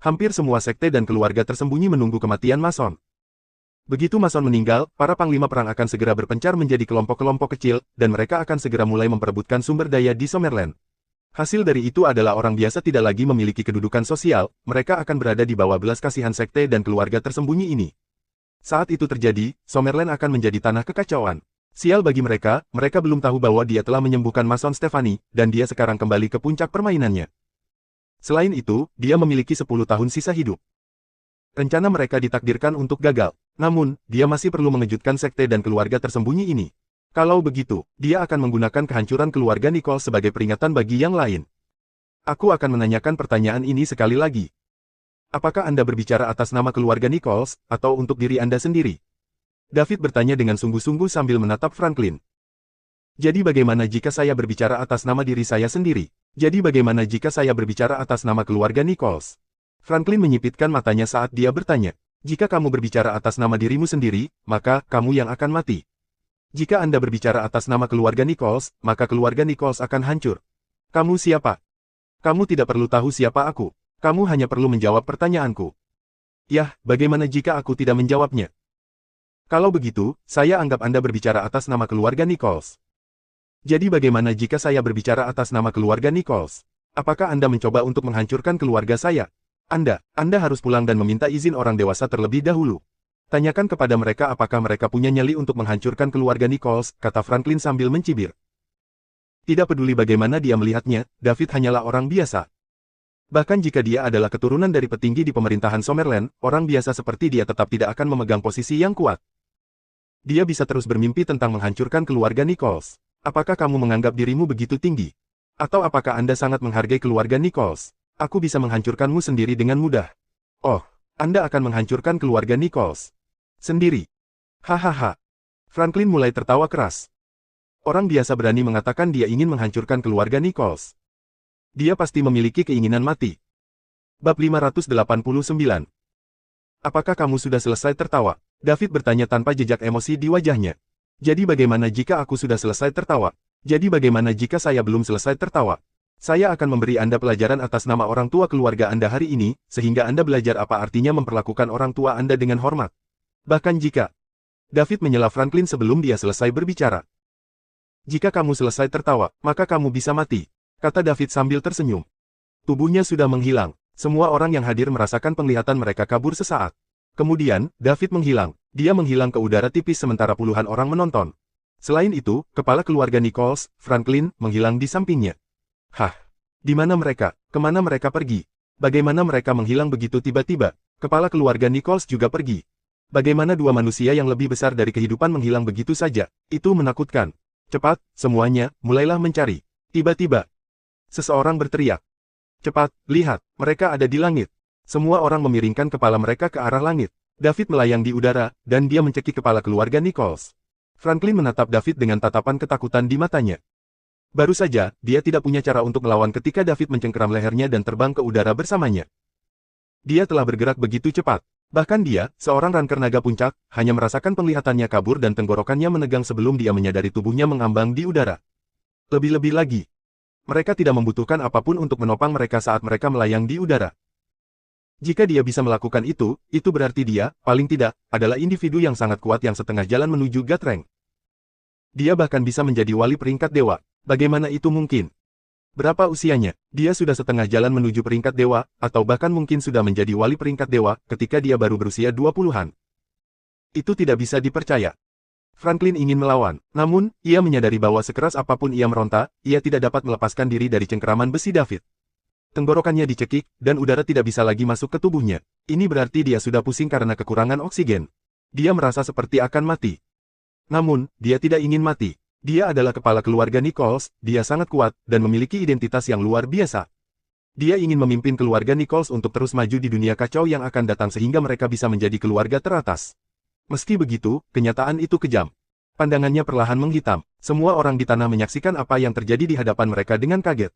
Hampir semua sekte dan keluarga tersembunyi menunggu kematian Mason. Begitu Mason meninggal, para panglima perang akan segera berpencar menjadi kelompok-kelompok kecil, dan mereka akan segera mulai memperebutkan sumber daya di Summerland. Hasil dari itu adalah orang biasa tidak lagi memiliki kedudukan sosial, mereka akan berada di bawah belas kasihan sekte dan keluarga tersembunyi ini. Saat itu terjadi, Summerland akan menjadi tanah kekacauan. Sial bagi mereka, mereka belum tahu bahwa dia telah menyembuhkan Mason Stephanie, dan dia sekarang kembali ke puncak permainannya. Selain itu, dia memiliki 10 tahun sisa hidup. Rencana mereka ditakdirkan untuk gagal. Namun, dia masih perlu mengejutkan sekte dan keluarga tersembunyi ini. Kalau begitu, dia akan menggunakan kehancuran keluarga Nicole sebagai peringatan bagi yang lain. Aku akan menanyakan pertanyaan ini sekali lagi. Apakah Anda berbicara atas nama keluarga Nichols, atau untuk diri Anda sendiri? David bertanya dengan sungguh-sungguh sambil menatap Franklin. Jadi bagaimana jika saya berbicara atas nama diri saya sendiri? Jadi bagaimana jika saya berbicara atas nama keluarga Nichols? Franklin menyipitkan matanya saat dia bertanya. Jika kamu berbicara atas nama dirimu sendiri, maka kamu yang akan mati. Jika Anda berbicara atas nama keluarga Nichols, maka keluarga Nichols akan hancur. Kamu siapa? Kamu tidak perlu tahu siapa aku. Kamu hanya perlu menjawab pertanyaanku. Yah, bagaimana jika aku tidak menjawabnya? Kalau begitu, saya anggap Anda berbicara atas nama keluarga Nichols. Jadi bagaimana jika saya berbicara atas nama keluarga Nichols? Apakah Anda mencoba untuk menghancurkan keluarga saya? Anda harus pulang dan meminta izin orang dewasa terlebih dahulu. Tanyakan kepada mereka apakah mereka punya nyali untuk menghancurkan keluarga Nichols, kata Franklin sambil mencibir. Tidak peduli bagaimana dia melihatnya, David hanyalah orang biasa. Bahkan jika dia adalah keturunan dari petinggi di pemerintahan Summerland, orang biasa seperti dia tetap tidak akan memegang posisi yang kuat. Dia bisa terus bermimpi tentang menghancurkan keluarga Nichols. Apakah kamu menganggap dirimu begitu tinggi? Atau apakah Anda sangat menghargai keluarga Nichols? Aku bisa menghancurkanmu sendiri dengan mudah. Oh, Anda akan menghancurkan keluarga Nichols sendiri. Hahaha. Franklin mulai tertawa keras. Orang biasa berani mengatakan dia ingin menghancurkan keluarga Nichols. Dia pasti memiliki keinginan mati. Bab 589. Apakah kamu sudah selesai tertawa? David bertanya tanpa jejak emosi di wajahnya. Jadi bagaimana jika aku sudah selesai tertawa? Jadi bagaimana jika saya belum selesai tertawa? Saya akan memberi Anda pelajaran atas nama orang tua keluarga Anda hari ini, sehingga Anda belajar apa artinya memperlakukan orang tua Anda dengan hormat. Bahkan jika David menyela Franklin sebelum dia selesai berbicara. Jika kamu selesai tertawa, maka kamu bisa mati, kata David sambil tersenyum. Tubuhnya sudah menghilang. Semua orang yang hadir merasakan penglihatan mereka kabur sesaat. Kemudian, David menghilang. Dia menghilang ke udara tipis sementara puluhan orang menonton. Selain itu, kepala keluarga Nichols, Franklin, menghilang di sampingnya. Hah? Di mana mereka? Kemana mereka pergi? Bagaimana mereka menghilang begitu tiba-tiba? Kepala keluarga Nichols juga pergi. Bagaimana dua manusia yang lebih besar dari kehidupan menghilang begitu saja? Itu menakutkan. Cepat, semuanya, mulailah mencari. Tiba-tiba, seseorang berteriak. Cepat, lihat, mereka ada di langit. Semua orang memiringkan kepala mereka ke arah langit. David melayang di udara, dan dia mencekik kepala keluarga Nichols. Franklin menatap David dengan tatapan ketakutan di matanya. Baru saja, dia tidak punya cara untuk melawan ketika David mencengkeram lehernya dan terbang ke udara bersamanya. Dia telah bergerak begitu cepat. Bahkan dia, seorang ranker naga puncak, hanya merasakan penglihatannya kabur dan tenggorokannya menegang sebelum dia menyadari tubuhnya mengambang di udara. Lebih-lebih lagi, mereka tidak membutuhkan apapun untuk menopang mereka saat mereka melayang di udara. Jika dia bisa melakukan itu berarti dia, paling tidak, adalah individu yang sangat kuat yang setengah jalan menuju God Rank. Dia bahkan bisa menjadi wali peringkat dewa. Bagaimana itu mungkin? Berapa usianya? Dia sudah setengah jalan menuju peringkat dewa, atau bahkan mungkin sudah menjadi wali peringkat dewa, ketika dia baru berusia 20-an. Itu tidak bisa dipercaya. Franklin ingin melawan, namun, ia menyadari bahwa sekeras apapun ia meronta, ia tidak dapat melepaskan diri dari cengkeraman besi David. Tenggorokannya dicekik, dan udara tidak bisa lagi masuk ke tubuhnya. Ini berarti dia sudah pusing karena kekurangan oksigen. Dia merasa seperti akan mati. Namun, dia tidak ingin mati. Dia adalah kepala keluarga Nichols, dia sangat kuat, dan memiliki identitas yang luar biasa. Dia ingin memimpin keluarga Nichols untuk terus maju di dunia kacau yang akan datang sehingga mereka bisa menjadi keluarga teratas. Meski begitu, kenyataan itu kejam. Pandangannya perlahan menghitam. Semua orang di tanah menyaksikan apa yang terjadi di hadapan mereka dengan kaget.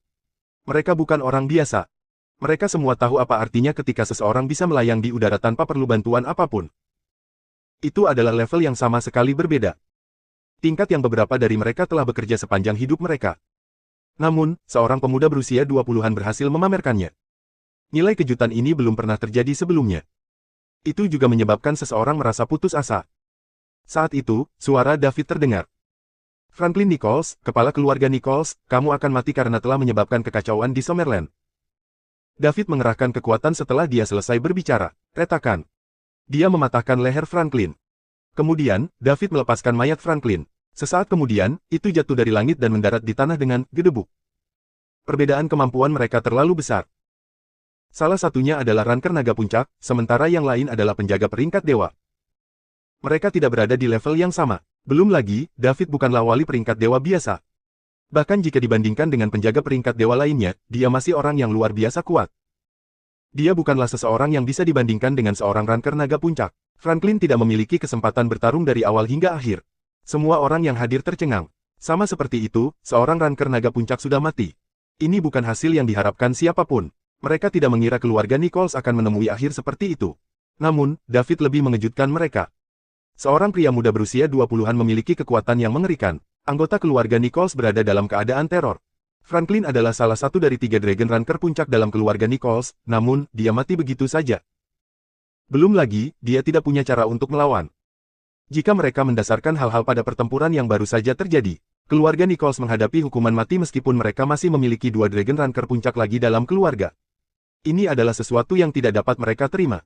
Mereka bukan orang biasa. Mereka semua tahu apa artinya ketika seseorang bisa melayang di udara tanpa perlu bantuan apapun. Itu adalah level yang sama sekali berbeda. Tingkat yang beberapa dari mereka telah bekerja sepanjang hidup mereka. Namun, seorang pemuda berusia 20-an berhasil memamerkannya. Nilai kejutan ini belum pernah terjadi sebelumnya. Itu juga menyebabkan seseorang merasa putus asa. Saat itu, suara David terdengar. Franklin Nichols, kepala keluarga Nichols, kamu akan mati karena telah menyebabkan kekacauan di Summerland. David mengerahkan kekuatan setelah dia selesai berbicara. Retakan. Dia mematahkan leher Franklin. Kemudian, David melepaskan mayat Franklin. Sesaat kemudian, itu jatuh dari langit dan mendarat di tanah dengan gedebuk. Perbedaan kemampuan mereka terlalu besar. Salah satunya adalah ranker naga puncak, sementara yang lain adalah penjaga peringkat dewa. Mereka tidak berada di level yang sama. Belum lagi, David bukanlah wali peringkat dewa biasa. Bahkan jika dibandingkan dengan penjaga peringkat dewa lainnya, dia masih orang yang luar biasa kuat. Dia bukanlah seseorang yang bisa dibandingkan dengan seorang ranker naga puncak. Franklin tidak memiliki kesempatan bertarung dari awal hingga akhir. Semua orang yang hadir tercengang. Sama seperti itu, seorang ranker naga puncak sudah mati. Ini bukan hasil yang diharapkan siapapun. Mereka tidak mengira keluarga Nichols akan menemui akhir seperti itu. Namun, David lebih mengejutkan mereka. Seorang pria muda berusia 20-an memiliki kekuatan yang mengerikan. Anggota keluarga Nichols berada dalam keadaan teror. Franklin adalah salah satu dari 3 Dragon Ranker puncak dalam keluarga Nichols, namun, dia mati begitu saja. Belum lagi, dia tidak punya cara untuk melawan. Jika mereka mendasarkan hal-hal pada pertempuran yang baru saja terjadi, keluarga Nichols menghadapi hukuman mati meskipun mereka masih memiliki 2 Dragon Ranker puncak lagi dalam keluarga. Ini adalah sesuatu yang tidak dapat mereka terima.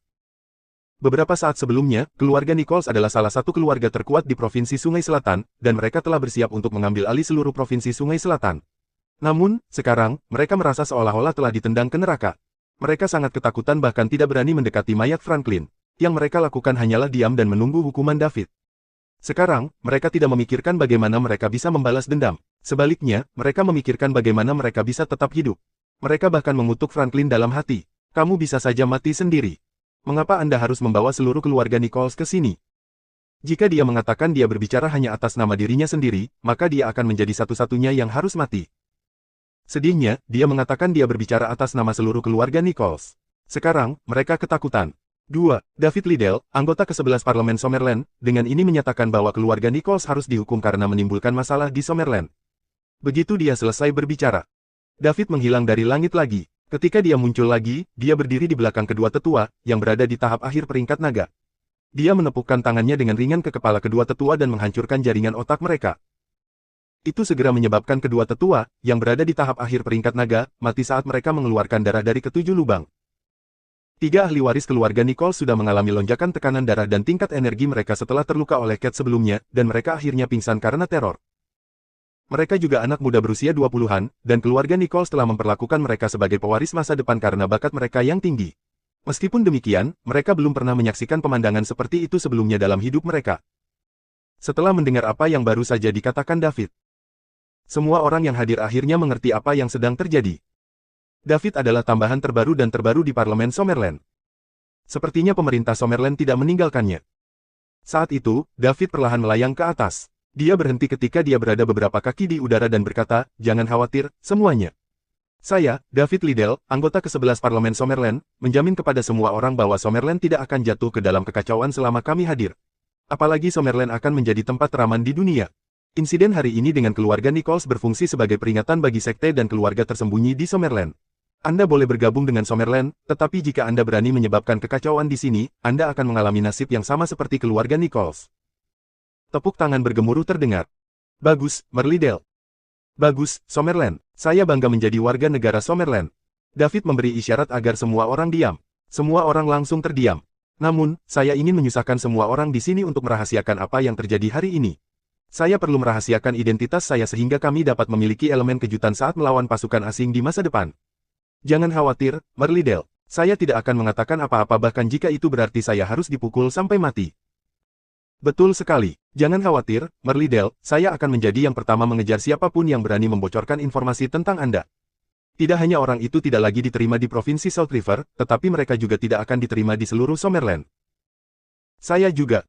Beberapa saat sebelumnya, keluarga Nichols adalah salah satu keluarga terkuat di Provinsi Sungai Selatan, dan mereka telah bersiap untuk mengambil alih seluruh Provinsi Sungai Selatan. Namun, sekarang, mereka merasa seolah-olah telah ditendang ke neraka. Mereka sangat ketakutan bahkan tidak berani mendekati mayat Franklin. Yang mereka lakukan hanyalah diam dan menunggu hukuman David. Sekarang, mereka tidak memikirkan bagaimana mereka bisa membalas dendam. Sebaliknya, mereka memikirkan bagaimana mereka bisa tetap hidup. Mereka bahkan mengutuk Franklin dalam hati. Kamu bisa saja mati sendiri. Mengapa Anda harus membawa seluruh keluarga Nichols ke sini? Jika dia mengatakan dia berbicara hanya atas nama dirinya sendiri, maka dia akan menjadi satu-satunya yang harus mati. Sedihnya, dia mengatakan dia berbicara atas nama seluruh keluarga Nichols. Sekarang, mereka ketakutan. 2. David Liddell, anggota ke-11 Parlemen Summerland, dengan ini menyatakan bahwa keluarga Nichols harus dihukum karena menimbulkan masalah di Summerland. Begitu dia selesai berbicara, David menghilang dari langit lagi. Ketika dia muncul lagi, dia berdiri di belakang kedua tetua, yang berada di tahap akhir peringkat naga. Dia menepukkan tangannya dengan ringan ke kepala kedua tetua dan menghancurkan jaringan otak mereka. Itu segera menyebabkan kedua tetua, yang berada di tahap akhir peringkat naga, mati saat mereka mengeluarkan darah dari ke-7 lubang. 3 ahli waris keluarga Nichols sudah mengalami lonjakan tekanan darah dan tingkat energi mereka setelah terluka oleh Cat sebelumnya, dan mereka akhirnya pingsan karena teror. Mereka juga anak muda berusia 20-an, dan keluarga Nichols telah memperlakukan mereka sebagai pewaris masa depan karena bakat mereka yang tinggi. Meskipun demikian, mereka belum pernah menyaksikan pemandangan seperti itu sebelumnya dalam hidup mereka. Setelah mendengar apa yang baru saja dikatakan David, semua orang yang hadir akhirnya mengerti apa yang sedang terjadi. David adalah tambahan terbaru dan terbaru di Parlemen Summerland. Sepertinya pemerintah Summerland tidak meninggalkannya. Saat itu, David perlahan melayang ke atas. Dia berhenti ketika dia berada beberapa kaki di udara dan berkata, "Jangan khawatir, semuanya. Saya, David Liddell, anggota ke-11 Parlemen Summerland, menjamin kepada semua orang bahwa Summerland tidak akan jatuh ke dalam kekacauan selama kami hadir. Apalagi Summerland akan menjadi tempat teraman di dunia. Insiden hari ini dengan keluarga Nichols berfungsi sebagai peringatan bagi sekte dan keluarga tersembunyi di Summerland. Anda boleh bergabung dengan Summerland, tetapi jika Anda berani menyebabkan kekacauan di sini, Anda akan mengalami nasib yang sama seperti keluarga Nichols." Tepuk tangan bergemuruh terdengar. "Bagus, Merlidel. Bagus, Summerland. Saya bangga menjadi warga negara Summerland." David memberi isyarat agar semua orang diam. Semua orang langsung terdiam. "Namun, saya ingin menyusahkan semua orang di sini untuk merahasiakan apa yang terjadi hari ini. Saya perlu merahasiakan identitas saya sehingga kami dapat memiliki elemen kejutan saat melawan pasukan asing di masa depan. Jangan khawatir, Merlidel. Saya tidak akan mengatakan apa-apa bahkan jika itu berarti saya harus dipukul sampai mati." "Betul sekali. Jangan khawatir, Merlidel, saya akan menjadi yang pertama mengejar siapapun yang berani membocorkan informasi tentang Anda. Tidak hanya orang itu tidak lagi diterima di Provinsi South River, tetapi mereka juga tidak akan diterima di seluruh Summerland. Saya juga.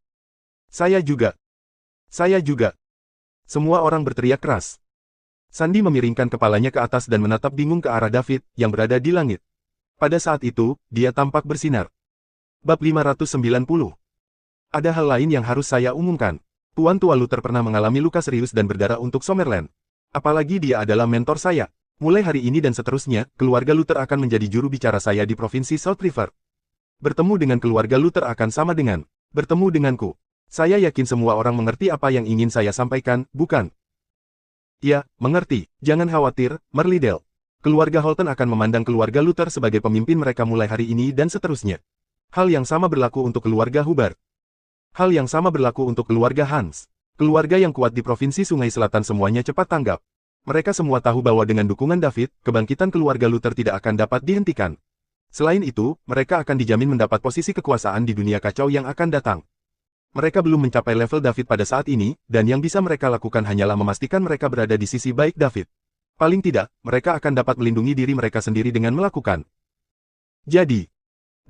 Saya juga. Saya juga." Semua orang berteriak keras. Sandy memiringkan kepalanya ke atas dan menatap bingung ke arah David, yang berada di langit. Pada saat itu, dia tampak bersinar. Bab 590. Ada hal lain yang harus saya umumkan. Tuan Tua Luther pernah mengalami luka serius dan berdarah untuk Summerland. Apalagi dia adalah mentor saya. Mulai hari ini dan seterusnya, keluarga Luther akan menjadi juru bicara saya di Provinsi South River. Bertemu dengan keluarga Luther akan sama dengan bertemu denganku. Saya yakin semua orang mengerti apa yang ingin saya sampaikan, bukan? Ya, mengerti. Jangan khawatir, Merlidel. Keluarga Holton akan memandang keluarga Luther sebagai pemimpin mereka mulai hari ini dan seterusnya. Hal yang sama berlaku untuk keluarga Hubbard. Hal yang sama berlaku untuk keluarga Hans. Keluarga yang kuat di Provinsi Sungai Selatan semuanya cepat tanggap. Mereka semua tahu bahwa dengan dukungan David, kebangkitan keluarga Luther tidak akan dapat dihentikan. Selain itu, mereka akan dijamin mendapat posisi kekuasaan di dunia kacau yang akan datang. Mereka belum mencapai level David pada saat ini, dan yang bisa mereka lakukan hanyalah memastikan mereka berada di sisi baik David. Paling tidak, mereka akan dapat melindungi diri mereka sendiri dengan melakukan. Jadi,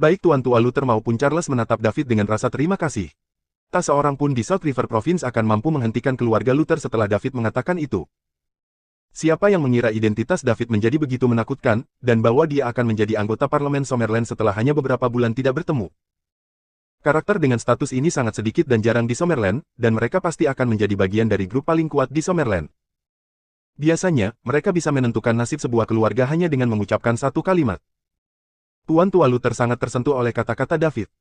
baik Tuan Tua Luther maupun Charles menatap David dengan rasa terima kasih. Tak seorang pun di South River Province akan mampu menghentikan keluarga Luther setelah David mengatakan itu. Siapa yang mengira identitas David menjadi begitu menakutkan, dan bahwa dia akan menjadi anggota parlemen Summerland setelah hanya beberapa bulan tidak bertemu. Karakter dengan status ini sangat sedikit dan jarang di Summerland, dan mereka pasti akan menjadi bagian dari grup paling kuat di Summerland. Biasanya, mereka bisa menentukan nasib sebuah keluarga hanya dengan mengucapkan satu kalimat. Tuan Tua Luther sangat tersentuh oleh kata-kata David.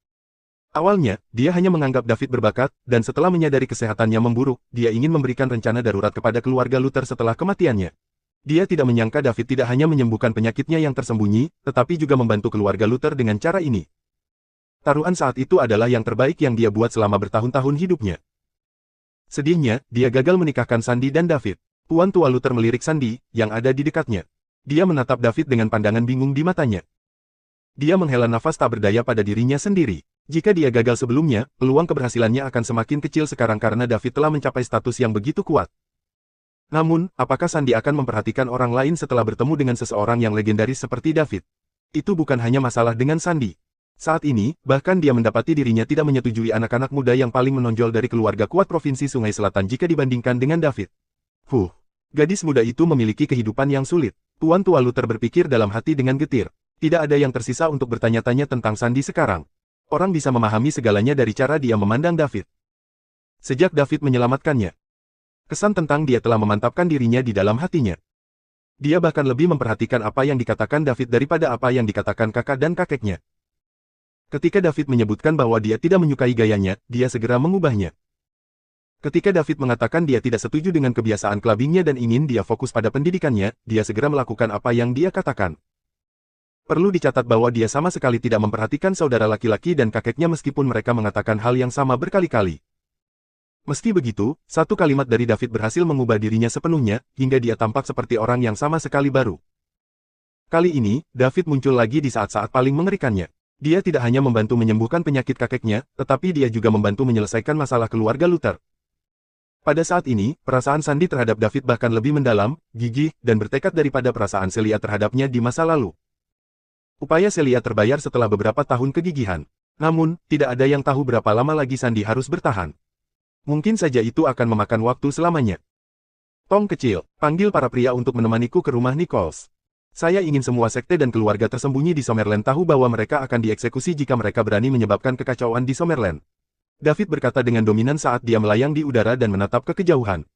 Awalnya, dia hanya menganggap David berbakat, dan setelah menyadari kesehatannya memburuk, dia ingin memberikan rencana darurat kepada keluarga Luther setelah kematiannya. Dia tidak menyangka David tidak hanya menyembuhkan penyakitnya yang tersembunyi, tetapi juga membantu keluarga Luther dengan cara ini. Taruhan saat itu adalah yang terbaik yang dia buat selama bertahun-tahun hidupnya. Sedihnya, dia gagal menikahkan Sandy dan David. Tuan Tua Luther melirik Sandy, yang ada di dekatnya. Dia menatap David dengan pandangan bingung di matanya. Dia menghela nafas tak berdaya pada dirinya sendiri. Jika dia gagal sebelumnya, peluang keberhasilannya akan semakin kecil sekarang karena David telah mencapai status yang begitu kuat. Namun, apakah Sandy akan memperhatikan orang lain setelah bertemu dengan seseorang yang legendaris seperti David? Itu bukan hanya masalah dengan Sandy. Saat ini, bahkan dia mendapati dirinya tidak menyetujui anak-anak muda yang paling menonjol dari keluarga kuat Provinsi Sungai Selatan jika dibandingkan dengan David. Gadis muda itu memiliki kehidupan yang sulit. Tuan Tua Luther berpikir dalam hati dengan getir. Tidak ada yang tersisa untuk bertanya-tanya tentang Sandy sekarang. Orang bisa memahami segalanya dari cara dia memandang David. Sejak David menyelamatkannya, kesan tentang dia telah memantapkan dirinya di dalam hatinya. Dia bahkan lebih memperhatikan apa yang dikatakan David daripada apa yang dikatakan kakak dan kakeknya. Ketika David menyebutkan bahwa dia tidak menyukai gayanya, dia segera mengubahnya. Ketika David mengatakan dia tidak setuju dengan kebiasaan clubbingnya dan ingin dia fokus pada pendidikannya, dia segera melakukan apa yang dia katakan. Perlu dicatat bahwa dia sama sekali tidak memperhatikan saudara laki-laki dan kakeknya meskipun mereka mengatakan hal yang sama berkali-kali. Meski begitu, satu kalimat dari David berhasil mengubah dirinya sepenuhnya, hingga dia tampak seperti orang yang sama sekali baru. Kali ini, David muncul lagi di saat-saat paling mengerikannya. Dia tidak hanya membantu menyembuhkan penyakit kakeknya, tetapi dia juga membantu menyelesaikan masalah keluarga Luther. Pada saat ini, perasaan Sandy terhadap David bahkan lebih mendalam, gigih, dan bertekad daripada perasaan Celia terhadapnya di masa lalu. Upaya Celia terbayar setelah beberapa tahun kegigihan. Namun, tidak ada yang tahu berapa lama lagi Sandy harus bertahan. Mungkin saja itu akan memakan waktu selamanya. Tom kecil, panggil para pria untuk menemaniku ke rumah Nichols. Saya ingin semua sekte dan keluarga tersembunyi di Summerland tahu bahwa mereka akan dieksekusi jika mereka berani menyebabkan kekacauan di Summerland. David berkata dengan dominan saat dia melayang di udara dan menatap ke kejauhan.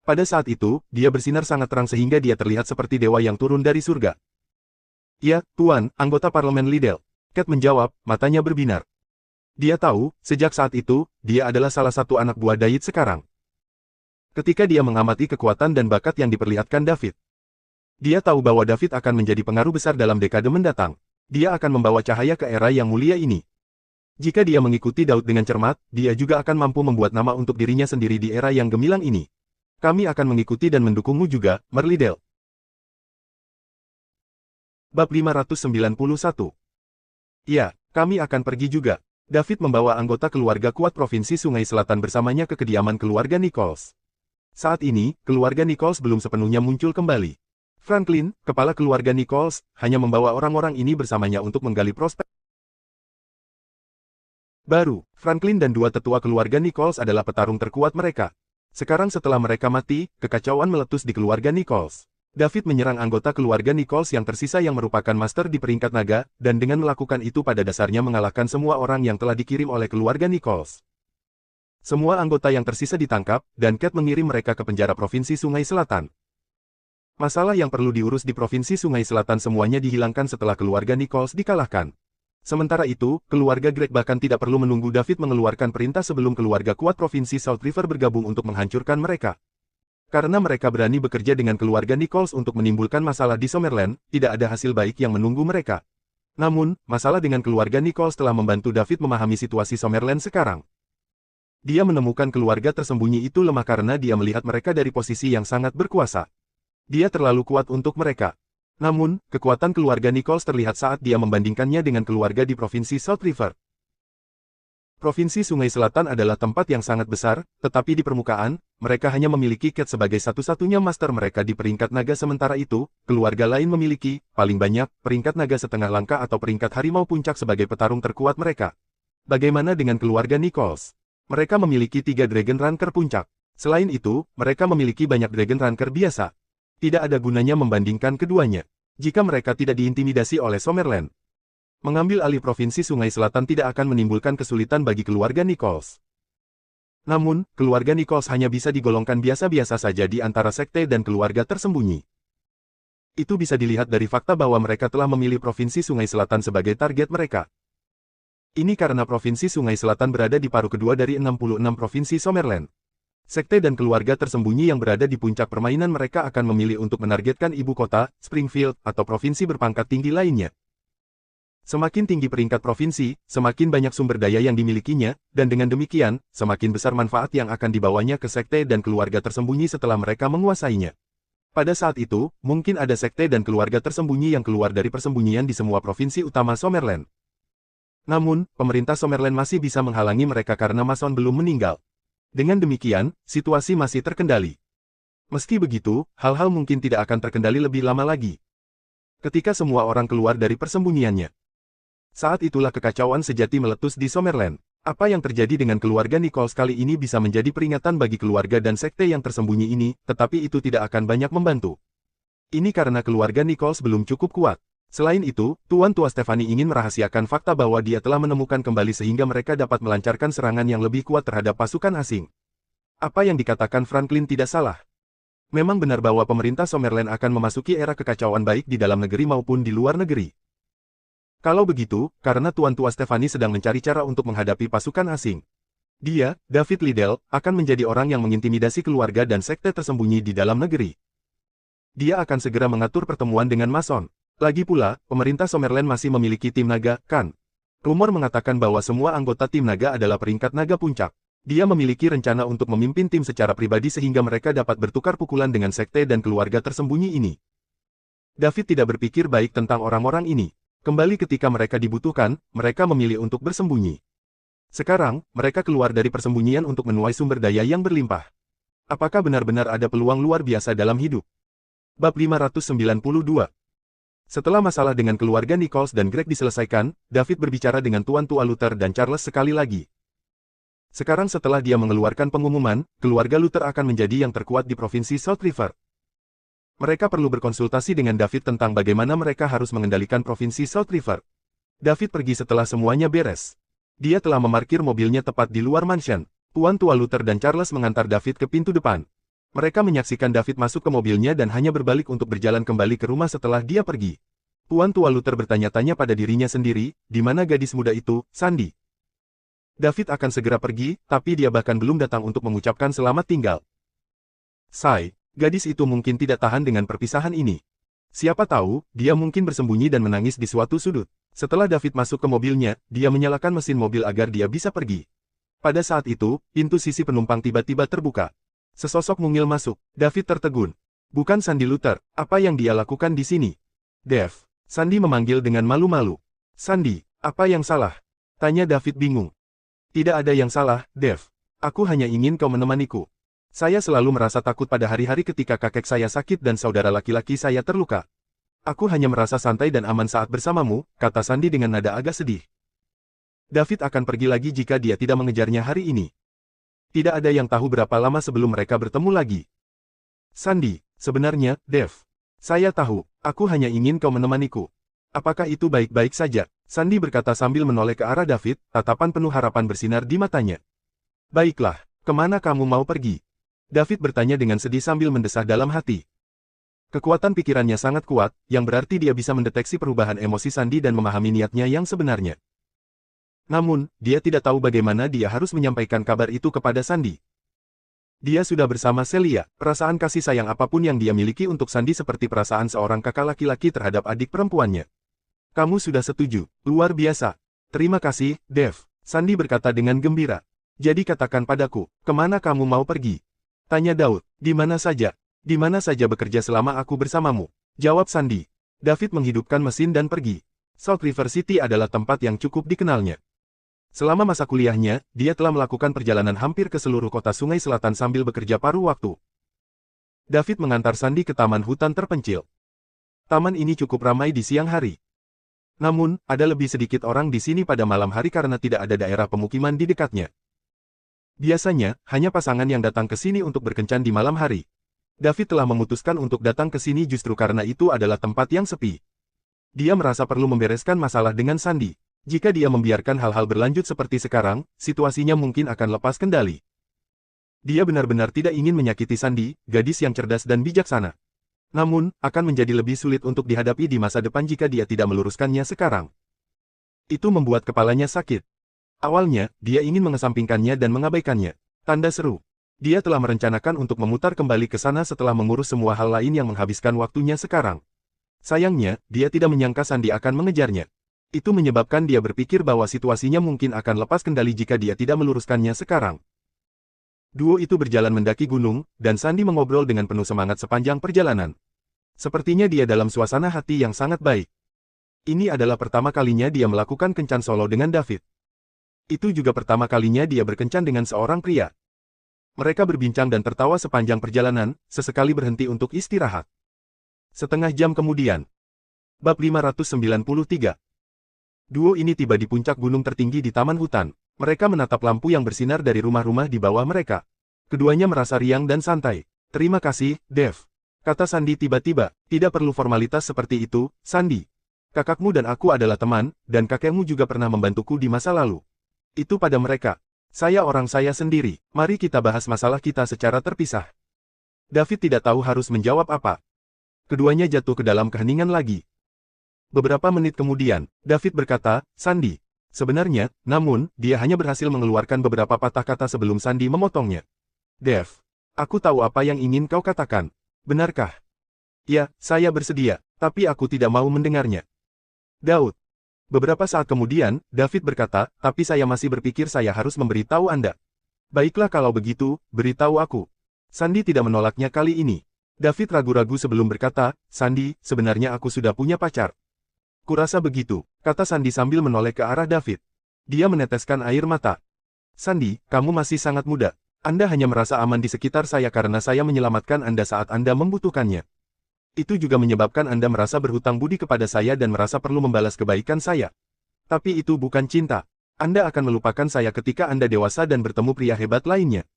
Pada saat itu, dia bersinar sangat terang sehingga dia terlihat seperti dewa yang turun dari surga. Ya, Tuan, anggota parlemen Liddell. Cat menjawab, matanya berbinar. Dia tahu, sejak saat itu, dia adalah salah satu anak buah Dayid sekarang. Ketika dia mengamati kekuatan dan bakat yang diperlihatkan David, dia tahu bahwa David akan menjadi pengaruh besar dalam dekade mendatang. Dia akan membawa cahaya ke era yang mulia ini. Jika dia mengikuti Daud dengan cermat, dia juga akan mampu membuat nama untuk dirinya sendiri di era yang gemilang ini. Kami akan mengikuti dan mendukungmu juga, Merlidel. Bab 591. Ya, kami akan pergi juga. David membawa anggota keluarga kuat Provinsi Sungai Selatan bersamanya ke kediaman keluarga Nichols. Saat ini, keluarga Nichols belum sepenuhnya muncul kembali. Franklin, kepala keluarga Nichols, hanya membawa orang-orang ini bersamanya untuk menggali prospek baru. Franklin dan dua tetua keluarga Nichols adalah petarung terkuat mereka. Sekarang setelah mereka mati, kekacauan meletus di keluarga Nichols. David menyerang anggota keluarga Nichols yang tersisa yang merupakan master di peringkat naga, dan dengan melakukan itu pada dasarnya mengalahkan semua orang yang telah dikirim oleh keluarga Nichols. Semua anggota yang tersisa ditangkap, dan Cat mengirim mereka ke penjara Provinsi Sungai Selatan. Masalah yang perlu diurus di Provinsi Sungai Selatan semuanya dihilangkan setelah keluarga Nichols dikalahkan. Sementara itu, keluarga Greg bahkan tidak perlu menunggu David mengeluarkan perintah sebelum keluarga kuat Provinsi South River bergabung untuk menghancurkan mereka. Karena mereka berani bekerja dengan keluarga Nichols untuk menimbulkan masalah di Summerland, tidak ada hasil baik yang menunggu mereka. Namun, masalah dengan keluarga Nichols telah membantu David memahami situasi Summerland sekarang. Dia menemukan keluarga tersembunyi itu lemah karena dia melihat mereka dari posisi yang sangat berkuasa. Dia terlalu kuat untuk mereka. Namun, kekuatan keluarga Nichols terlihat saat dia membandingkannya dengan keluarga di Provinsi South River. Provinsi Sungai Selatan adalah tempat yang sangat besar, tetapi di permukaan, mereka hanya memiliki Cat sebagai satu-satunya master mereka di peringkat naga sementara itu, keluarga lain memiliki, paling banyak, peringkat naga setengah langka atau peringkat harimau puncak sebagai petarung terkuat mereka. Bagaimana dengan keluarga Nichols? Mereka memiliki 3 Dragon Ranker puncak. Selain itu, mereka memiliki banyak Dragon Ranker biasa. Tidak ada gunanya membandingkan keduanya. Jika mereka tidak diintimidasi oleh Summerland, mengambil alih Provinsi Sungai Selatan tidak akan menimbulkan kesulitan bagi keluarga Nichols. Namun, keluarga Nichols hanya bisa digolongkan biasa-biasa saja di antara sekte dan keluarga tersembunyi. Itu bisa dilihat dari fakta bahwa mereka telah memilih Provinsi Sungai Selatan sebagai target mereka. Ini karena Provinsi Sungai Selatan berada di paruh kedua dari 66 provinsi Summerland. Sekte dan keluarga tersembunyi yang berada di puncak permainan mereka akan memilih untuk menargetkan ibu kota, Springfield, atau provinsi berpangkat tinggi lainnya. Semakin tinggi peringkat provinsi, semakin banyak sumber daya yang dimilikinya, dan dengan demikian, semakin besar manfaat yang akan dibawanya ke sekte dan keluarga tersembunyi setelah mereka menguasainya. Pada saat itu, mungkin ada sekte dan keluarga tersembunyi yang keluar dari persembunyian di semua provinsi utama Summerland. Namun, pemerintah Summerland masih bisa menghalangi mereka karena Mason belum meninggal. Dengan demikian, situasi masih terkendali. Meski begitu, hal-hal mungkin tidak akan terkendali lebih lama lagi. Ketika semua orang keluar dari persembunyiannya. Saat itulah kekacauan sejati meletus di Summerland. Apa yang terjadi dengan keluarga Nichols kali ini bisa menjadi peringatan bagi keluarga dan sekte yang tersembunyi ini, tetapi itu tidak akan banyak membantu. Ini karena keluarga Nichols belum cukup kuat. Selain itu, Tuan Tua Stephanie ingin merahasiakan fakta bahwa dia telah menemukan kembali sehingga mereka dapat melancarkan serangan yang lebih kuat terhadap pasukan asing. Apa yang dikatakan Franklin tidak salah. Memang benar bahwa pemerintah Summerland akan memasuki era kekacauan baik di dalam negeri maupun di luar negeri. Kalau begitu, karena Tuan Tua Stephanie sedang mencari cara untuk menghadapi pasukan asing. Dia, David Liddell, akan menjadi orang yang mengintimidasi keluarga dan sekte tersembunyi di dalam negeri. Dia akan segera mengatur pertemuan dengan Mason. Lagi pula, pemerintah Summerland masih memiliki tim naga, kan? Rumor mengatakan bahwa semua anggota tim naga adalah peringkat naga puncak. Dia memiliki rencana untuk memimpin tim secara pribadi sehingga mereka dapat bertukar pukulan dengan sekte dan keluarga tersembunyi ini. David tidak berpikir baik tentang orang-orang ini. Kembali ketika mereka dibutuhkan, mereka memilih untuk bersembunyi. Sekarang, mereka keluar dari persembunyian untuk menuai sumber daya yang berlimpah. Apakah benar-benar ada peluang luar biasa dalam hidup? Bab 592. Setelah masalah dengan keluarga Nichols dan Greg diselesaikan, David berbicara dengan Tuan Tua Luther dan Charles sekali lagi. Sekarang setelah dia mengeluarkan pengumuman, keluarga Luther akan menjadi yang terkuat di provinsi South River. Mereka perlu berkonsultasi dengan David tentang bagaimana mereka harus mengendalikan provinsi South River. David pergi setelah semuanya beres. Dia telah memarkir mobilnya tepat di luar mansion. Tuan Tua Luther dan Charles mengantar David ke pintu depan. Mereka menyaksikan David masuk ke mobilnya dan hanya berbalik untuk berjalan kembali ke rumah setelah dia pergi. Tuan Tua Luther bertanya-tanya pada dirinya sendiri, di mana gadis muda itu, Sandy? David akan segera pergi, tapi dia bahkan belum datang untuk mengucapkan selamat tinggal. Gadis itu mungkin tidak tahan dengan perpisahan ini. Siapa tahu, dia mungkin bersembunyi dan menangis di suatu sudut. Setelah David masuk ke mobilnya, dia menyalakan mesin mobil agar dia bisa pergi. Pada saat itu, pintu sisi penumpang tiba-tiba terbuka. Sesosok mungil masuk. David tertegun. Bukan Sandy Luther, apa yang dia lakukan di sini? Dev. Sandy memanggil dengan malu-malu. Sandy, apa yang salah? Tanya David bingung. Tidak ada yang salah, Dev. Aku hanya ingin kau menemaniku. Saya selalu merasa takut pada hari-hari ketika kakek saya sakit dan saudara laki-laki saya terluka. Aku hanya merasa santai dan aman saat bersamamu, kata Sandy dengan nada agak sedih. David akan pergi lagi jika dia tidak mengejarnya hari ini. Tidak ada yang tahu berapa lama sebelum mereka bertemu lagi. Sandy, sebenarnya, Dev. Saya tahu, aku hanya ingin kau menemaniku. Apakah itu baik-baik saja? Sandy berkata sambil menoleh ke arah David, tatapan penuh harapan bersinar di matanya. Baiklah, kemana kamu mau pergi? David bertanya dengan sedih sambil mendesah dalam hati. Kekuatan pikirannya sangat kuat, yang berarti dia bisa mendeteksi perubahan emosi Sandy dan memahami niatnya yang sebenarnya. Namun, dia tidak tahu bagaimana dia harus menyampaikan kabar itu kepada Sandy. Dia sudah bersama Celia, perasaan kasih sayang apapun yang dia miliki untuk Sandy seperti perasaan seorang kakak laki-laki terhadap adik perempuannya. Kamu sudah setuju, luar biasa. Terima kasih, Dev. Sandy berkata dengan gembira. Jadi katakan padaku, kemana kamu mau pergi? Tanya Daud, di mana saja? Di mana saja bekerja selama aku bersamamu? Jawab Sandy. David menghidupkan mesin dan pergi. South River City adalah tempat yang cukup dikenalnya. Selama masa kuliahnya, dia telah melakukan perjalanan hampir ke seluruh kota Sungai Selatan sambil bekerja paruh waktu. David mengantar Sandy ke taman hutan terpencil. Taman ini cukup ramai di siang hari. Namun, ada lebih sedikit orang di sini pada malam hari karena tidak ada daerah pemukiman di dekatnya. Biasanya, hanya pasangan yang datang ke sini untuk berkencan di malam hari. David telah memutuskan untuk datang ke sini justru karena itu adalah tempat yang sepi. Dia merasa perlu membereskan masalah dengan Sandy. Jika dia membiarkan hal-hal berlanjut seperti sekarang, situasinya mungkin akan lepas kendali. Dia benar-benar tidak ingin menyakiti Sandy, gadis yang cerdas dan bijaksana. Namun, akan menjadi lebih sulit untuk dihadapi di masa depan jika dia tidak meluruskannya sekarang. Itu membuat kepalanya sakit. Awalnya, dia ingin mengesampingkannya dan mengabaikannya. Tanda seru. Dia telah merencanakan untuk memutar kembali ke sana setelah mengurus semua hal lain yang menghabiskan waktunya sekarang. Sayangnya, dia tidak menyangka Sandy akan mengejarnya. Itu menyebabkan dia berpikir bahwa situasinya mungkin akan lepas kendali jika dia tidak meluruskannya sekarang. Duo itu berjalan mendaki gunung, dan Sandy mengobrol dengan penuh semangat sepanjang perjalanan. Sepertinya dia dalam suasana hati yang sangat baik. Ini adalah pertama kalinya dia melakukan kencan solo dengan David. Itu juga pertama kalinya dia berkencan dengan seorang pria. Mereka berbincang dan tertawa sepanjang perjalanan, sesekali berhenti untuk istirahat. Setengah jam kemudian. Bab 593. Duo ini tiba di puncak gunung tertinggi di taman hutan. Mereka menatap lampu yang bersinar dari rumah-rumah di bawah mereka. Keduanya merasa riang dan santai. Terima kasih, Dev. Kata Sandy tiba-tiba. Tidak perlu formalitas seperti itu, Sandy. Kakakmu dan aku adalah teman, dan kakekmu juga pernah membantuku di masa lalu. Itu pada mereka. Saya sendiri. Mari kita bahas masalah kita secara terpisah. David tidak tahu harus menjawab apa. Keduanya jatuh ke dalam keheningan lagi. Beberapa menit kemudian, David berkata, Sandy. Sebenarnya, namun, dia hanya berhasil mengeluarkan beberapa patah kata sebelum Sandy memotongnya. Dev, aku tahu apa yang ingin kau katakan. Benarkah? Ya, saya bersedia, tapi aku tidak mau mendengarnya. Daud. Beberapa saat kemudian, David berkata, tapi saya masih berpikir saya harus memberitahu Anda. Baiklah kalau begitu, beritahu aku. Sandy tidak menolaknya kali ini. David ragu-ragu sebelum berkata, Sandy, sebenarnya aku sudah punya pacar. Kurasa begitu, kata Sandy sambil menoleh ke arah David. Dia meneteskan air mata. Sandy, kamu masih sangat muda. Anda hanya merasa aman di sekitar saya karena saya menyelamatkan Anda saat Anda membutuhkannya. Itu juga menyebabkan Anda merasa berhutang budi kepada saya dan merasa perlu membalas kebaikan saya. Tapi itu bukan cinta. Anda akan melupakan saya ketika Anda dewasa dan bertemu pria hebat lainnya.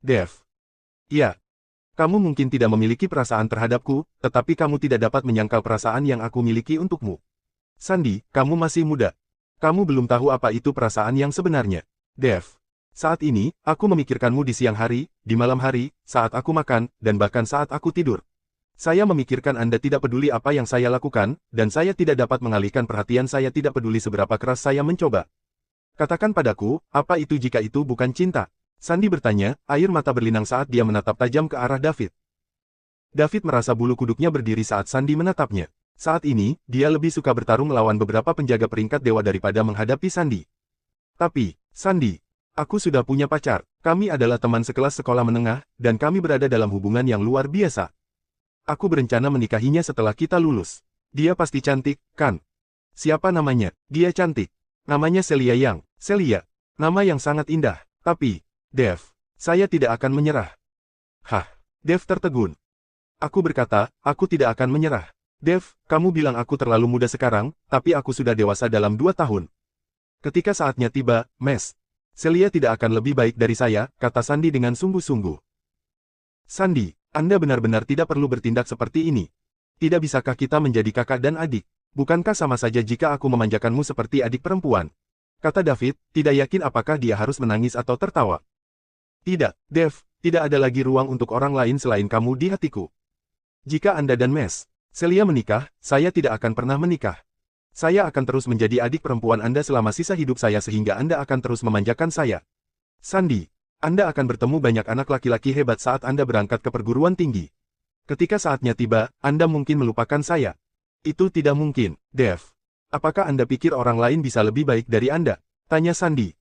Dev. Ya. Kamu mungkin tidak memiliki perasaan terhadapku, tetapi kamu tidak dapat menyangkal perasaan yang aku miliki untukmu. Sandy, kamu masih muda. Kamu belum tahu apa itu perasaan yang sebenarnya. Dev. Saat ini, aku memikirkanmu di siang hari, di malam hari, saat aku makan, dan bahkan saat aku tidur. Saya memikirkan Anda tidak peduli apa yang saya lakukan, dan saya tidak dapat mengalihkan perhatian saya tidak peduli seberapa keras saya mencoba. Katakan padaku, apa itu jika itu bukan cinta? Sandy bertanya, air mata berlinang saat dia menatap tajam ke arah David. David merasa bulu kuduknya berdiri saat Sandy menatapnya. Saat ini, dia lebih suka bertarung melawan beberapa penjaga peringkat dewa daripada menghadapi Sandy. Tapi, Sandy, aku sudah punya pacar. Kami adalah teman sekelas sekolah menengah, dan kami berada dalam hubungan yang luar biasa. Aku berencana menikahinya setelah kita lulus. Dia pasti cantik, kan? Siapa namanya? Dia cantik. Namanya Celia Yang. Celia. Nama yang sangat indah. Tapi, Dev, saya tidak akan menyerah. Hah? Dev tertegun. Aku berkata, aku tidak akan menyerah. Dev, kamu bilang aku terlalu muda sekarang, tapi aku sudah dewasa dalam 2 tahun. Ketika saatnya tiba, Mes. Celia tidak akan lebih baik dari saya, kata Sandy dengan sungguh-sungguh. Sandy. Anda benar-benar tidak perlu bertindak seperti ini. Tidak bisakah kita menjadi kakak dan adik? Bukankah sama saja jika aku memanjakanmu seperti adik perempuan? Kata David, tidak yakin apakah dia harus menangis atau tertawa. Tidak, Dev, tidak ada lagi ruang untuk orang lain selain kamu di hatiku. Jika Anda dan Mes, Celia menikah, saya tidak akan pernah menikah. Saya akan terus menjadi adik perempuan Anda selama sisa hidup saya sehingga Anda akan terus memanjakan saya. Sandy. Anda akan bertemu banyak anak laki-laki hebat saat Anda berangkat ke perguruan tinggi. Ketika saatnya tiba, Anda mungkin melupakan saya. Itu tidak mungkin, Dev. Apakah Anda pikir orang lain bisa lebih baik dari Anda? Tanya Sandy.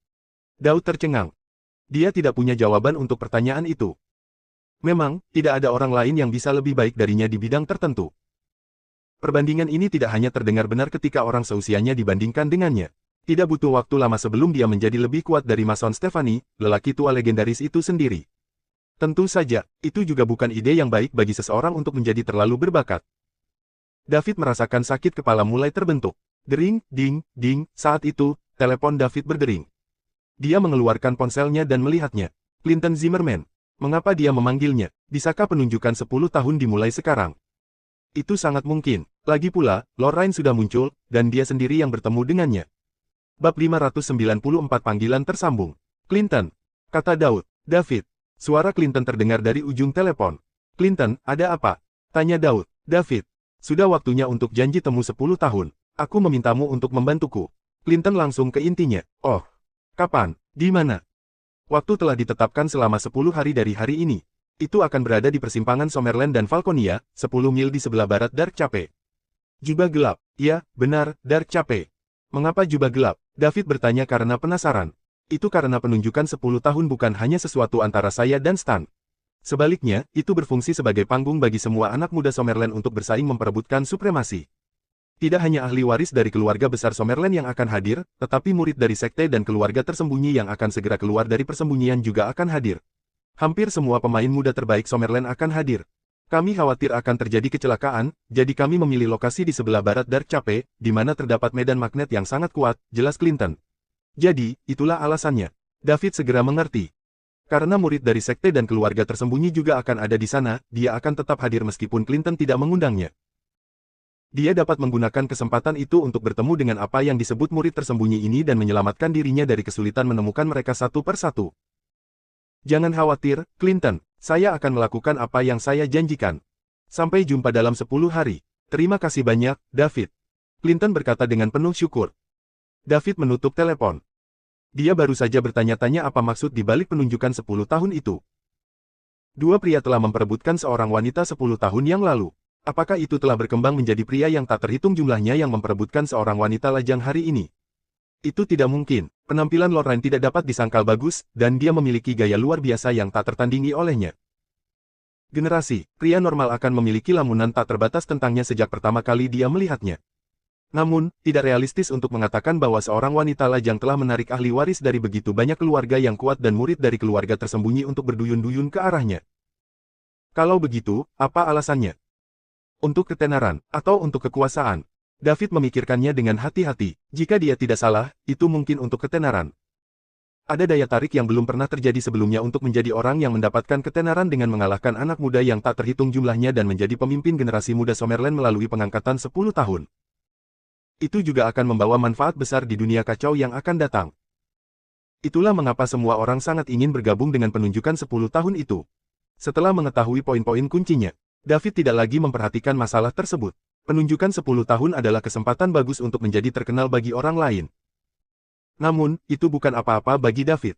Daud tercengang. Dia tidak punya jawaban untuk pertanyaan itu. Memang, tidak ada orang lain yang bisa lebih baik darinya di bidang tertentu. Perbandingan ini tidak hanya terdengar benar ketika orang seusianya dibandingkan dengannya. Tidak butuh waktu lama sebelum dia menjadi lebih kuat dari Mason Stephanie, lelaki tua legendaris itu sendiri. Tentu saja, itu juga bukan ide yang baik bagi seseorang untuk menjadi terlalu berbakat. David merasakan sakit kepala mulai terbentuk. Dering, ding, ding, saat itu, telepon David berdering. Dia mengeluarkan ponselnya dan melihatnya. Clinton Zimmerman. Mengapa dia memanggilnya? Bisakah penunjukan 10 tahun dimulai sekarang? Itu sangat mungkin. Lagi pula, Lorraine sudah muncul, dan dia sendiri yang bertemu dengannya. Bab 594 panggilan tersambung. Clinton, kata Daud. David. Suara Clinton terdengar dari ujung telepon. Clinton, ada apa? Tanya Daud. David. Sudah waktunya untuk janji temu 10 tahun. Aku memintamu untuk membantuku. Clinton langsung ke intinya. Oh. Kapan? Di mana? Waktu telah ditetapkan selama 10 hari dari hari ini. Itu akan berada di persimpangan Summerland dan Falconia, 10 mil di sebelah barat Dark Cape. Jubah gelap. Ya, benar, Dark Cape. Mengapa jubah gelap? David bertanya karena penasaran. Itu karena penunjukan 10 tahun bukan hanya sesuatu antara saya dan Stan. Sebaliknya, itu berfungsi sebagai panggung bagi semua anak muda Summerland untuk bersaing memperebutkan supremasi. Tidak hanya ahli waris dari keluarga besar Summerland yang akan hadir, tetapi murid dari sekte dan keluarga tersembunyi yang akan segera keluar dari persembunyian juga akan hadir. Hampir semua pemain muda terbaik Summerland akan hadir. Kami khawatir akan terjadi kecelakaan, jadi kami memilih lokasi di sebelah barat Dark Cape, di mana terdapat medan magnet yang sangat kuat, jelas Clinton. Jadi, itulah alasannya. David segera mengerti. Karena murid dari sekte dan keluarga tersembunyi juga akan ada di sana, dia akan tetap hadir meskipun Clinton tidak mengundangnya. Dia dapat menggunakan kesempatan itu untuk bertemu dengan apa yang disebut murid tersembunyi ini dan menyelamatkan dirinya dari kesulitan menemukan mereka satu persatu. Jangan khawatir, Clinton. Saya akan melakukan apa yang saya janjikan. Sampai jumpa dalam 10 hari. Terima kasih banyak, David. Clinton berkata dengan penuh syukur. David menutup telepon. Dia baru saja bertanya-tanya apa maksud di balik penunjukan 10 tahun itu. Dua pria telah memperebutkan seorang wanita 10 tahun yang lalu. Apakah itu telah berkembang menjadi pria yang tak terhitung jumlahnya yang memperebutkan seorang wanita lajang hari ini? Itu tidak mungkin. Penampilan Lorraine tidak dapat disangkal bagus, dan dia memiliki gaya luar biasa yang tak tertandingi olehnya. Generasi, pria normal akan memiliki lamunan tak terbatas tentangnya sejak pertama kali dia melihatnya. Namun, tidak realistis untuk mengatakan bahwa seorang wanita lajang telah menarik ahli waris dari begitu banyak keluarga yang kuat dan murid dari keluarga tersembunyi untuk berduyun-duyun ke arahnya. Kalau begitu, apa alasannya? Untuk ketenaran, atau untuk kekuasaan? David memikirkannya dengan hati-hati. Jika dia tidak salah, itu mungkin untuk ketenaran. Ada daya tarik yang belum pernah terjadi sebelumnya untuk menjadi orang yang mendapatkan ketenaran dengan mengalahkan anak muda yang tak terhitung jumlahnya dan menjadi pemimpin generasi muda Summerland melalui pengangkatan 10 tahun. Itu juga akan membawa manfaat besar di dunia kacau yang akan datang. Itulah mengapa semua orang sangat ingin bergabung dengan penunjukan 10 tahun itu. Setelah mengetahui poin-poin kuncinya, David tidak lagi memperhatikan masalah tersebut. Penunjukan 10 tahun adalah kesempatan bagus untuk menjadi terkenal bagi orang lain. Namun, itu bukan apa-apa bagi David.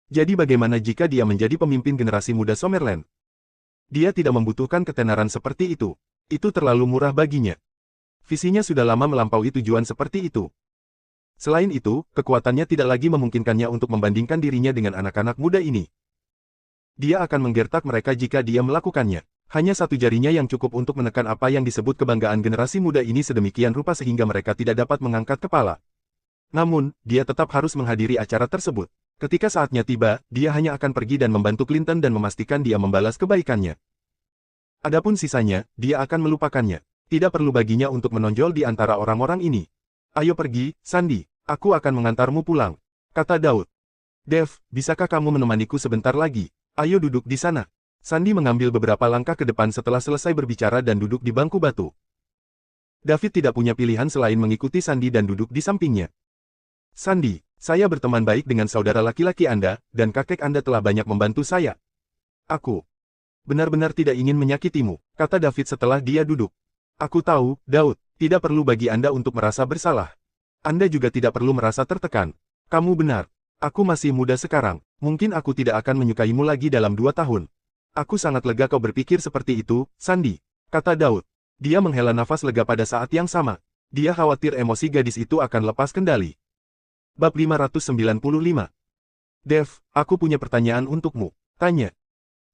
Jadi bagaimana jika dia menjadi pemimpin generasi muda Summerland? Dia tidak membutuhkan ketenaran seperti itu. Itu terlalu murah baginya. Visinya sudah lama melampaui tujuan seperti itu. Selain itu, kekuatannya tidak lagi memungkinkannya untuk membandingkan dirinya dengan anak-anak muda ini. Dia akan menggertak mereka jika dia melakukannya. Hanya satu jarinya yang cukup untuk menekan apa yang disebut kebanggaan generasi muda ini sedemikian rupa sehingga mereka tidak dapat mengangkat kepala. Namun, dia tetap harus menghadiri acara tersebut. Ketika saatnya tiba, dia hanya akan pergi dan membantu Clinton dan memastikan dia membalas kebaikannya. Adapun sisanya, dia akan melupakannya. Tidak perlu baginya untuk menonjol di antara orang-orang ini. Ayo pergi, Sandy. Aku akan mengantarmu pulang, kata Daud. Dev, bisakah kamu menemaniku sebentar lagi? Ayo duduk di sana. Sandy mengambil beberapa langkah ke depan setelah selesai berbicara dan duduk di bangku batu. David tidak punya pilihan selain mengikuti Sandy dan duduk di sampingnya. Sandy, saya berteman baik dengan saudara laki-laki Anda, dan kakek Anda telah banyak membantu saya. Aku benar-benar tidak ingin menyakitimu, kata David setelah dia duduk. Aku tahu, Daud, tidak perlu bagi Anda untuk merasa bersalah. Anda juga tidak perlu merasa tertekan. Kamu benar. Aku masih muda sekarang, mungkin aku tidak akan menyukaimu lagi dalam 2 tahun. Aku sangat lega kau berpikir seperti itu, Sandy, kata Daud. Dia menghela nafas lega pada saat yang sama. Dia khawatir emosi gadis itu akan lepas kendali. Bab 595. Dev, aku punya pertanyaan untukmu. Tanya.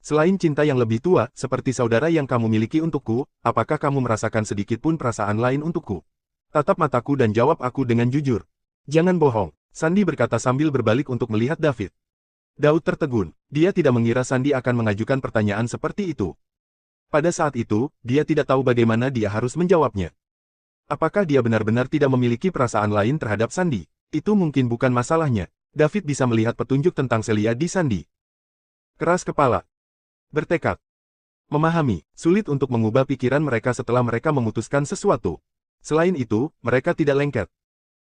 Selain cinta yang lebih tua, seperti saudara yang kamu miliki untukku, apakah kamu merasakan sedikit pun perasaan lain untukku? Tatap mataku dan jawab aku dengan jujur. Jangan bohong, Sandy berkata sambil berbalik untuk melihat David. Daud tertegun. Dia tidak mengira Sandy akan mengajukan pertanyaan seperti itu. Pada saat itu, dia tidak tahu bagaimana dia harus menjawabnya. Apakah dia benar-benar tidak memiliki perasaan lain terhadap Sandy? Itu mungkin bukan masalahnya. David bisa melihat petunjuk tentang Celia di Sandy. Keras kepala. Bertekad. Memahami, sulit untuk mengubah pikiran mereka setelah mereka memutuskan sesuatu. Selain itu, mereka tidak lengket.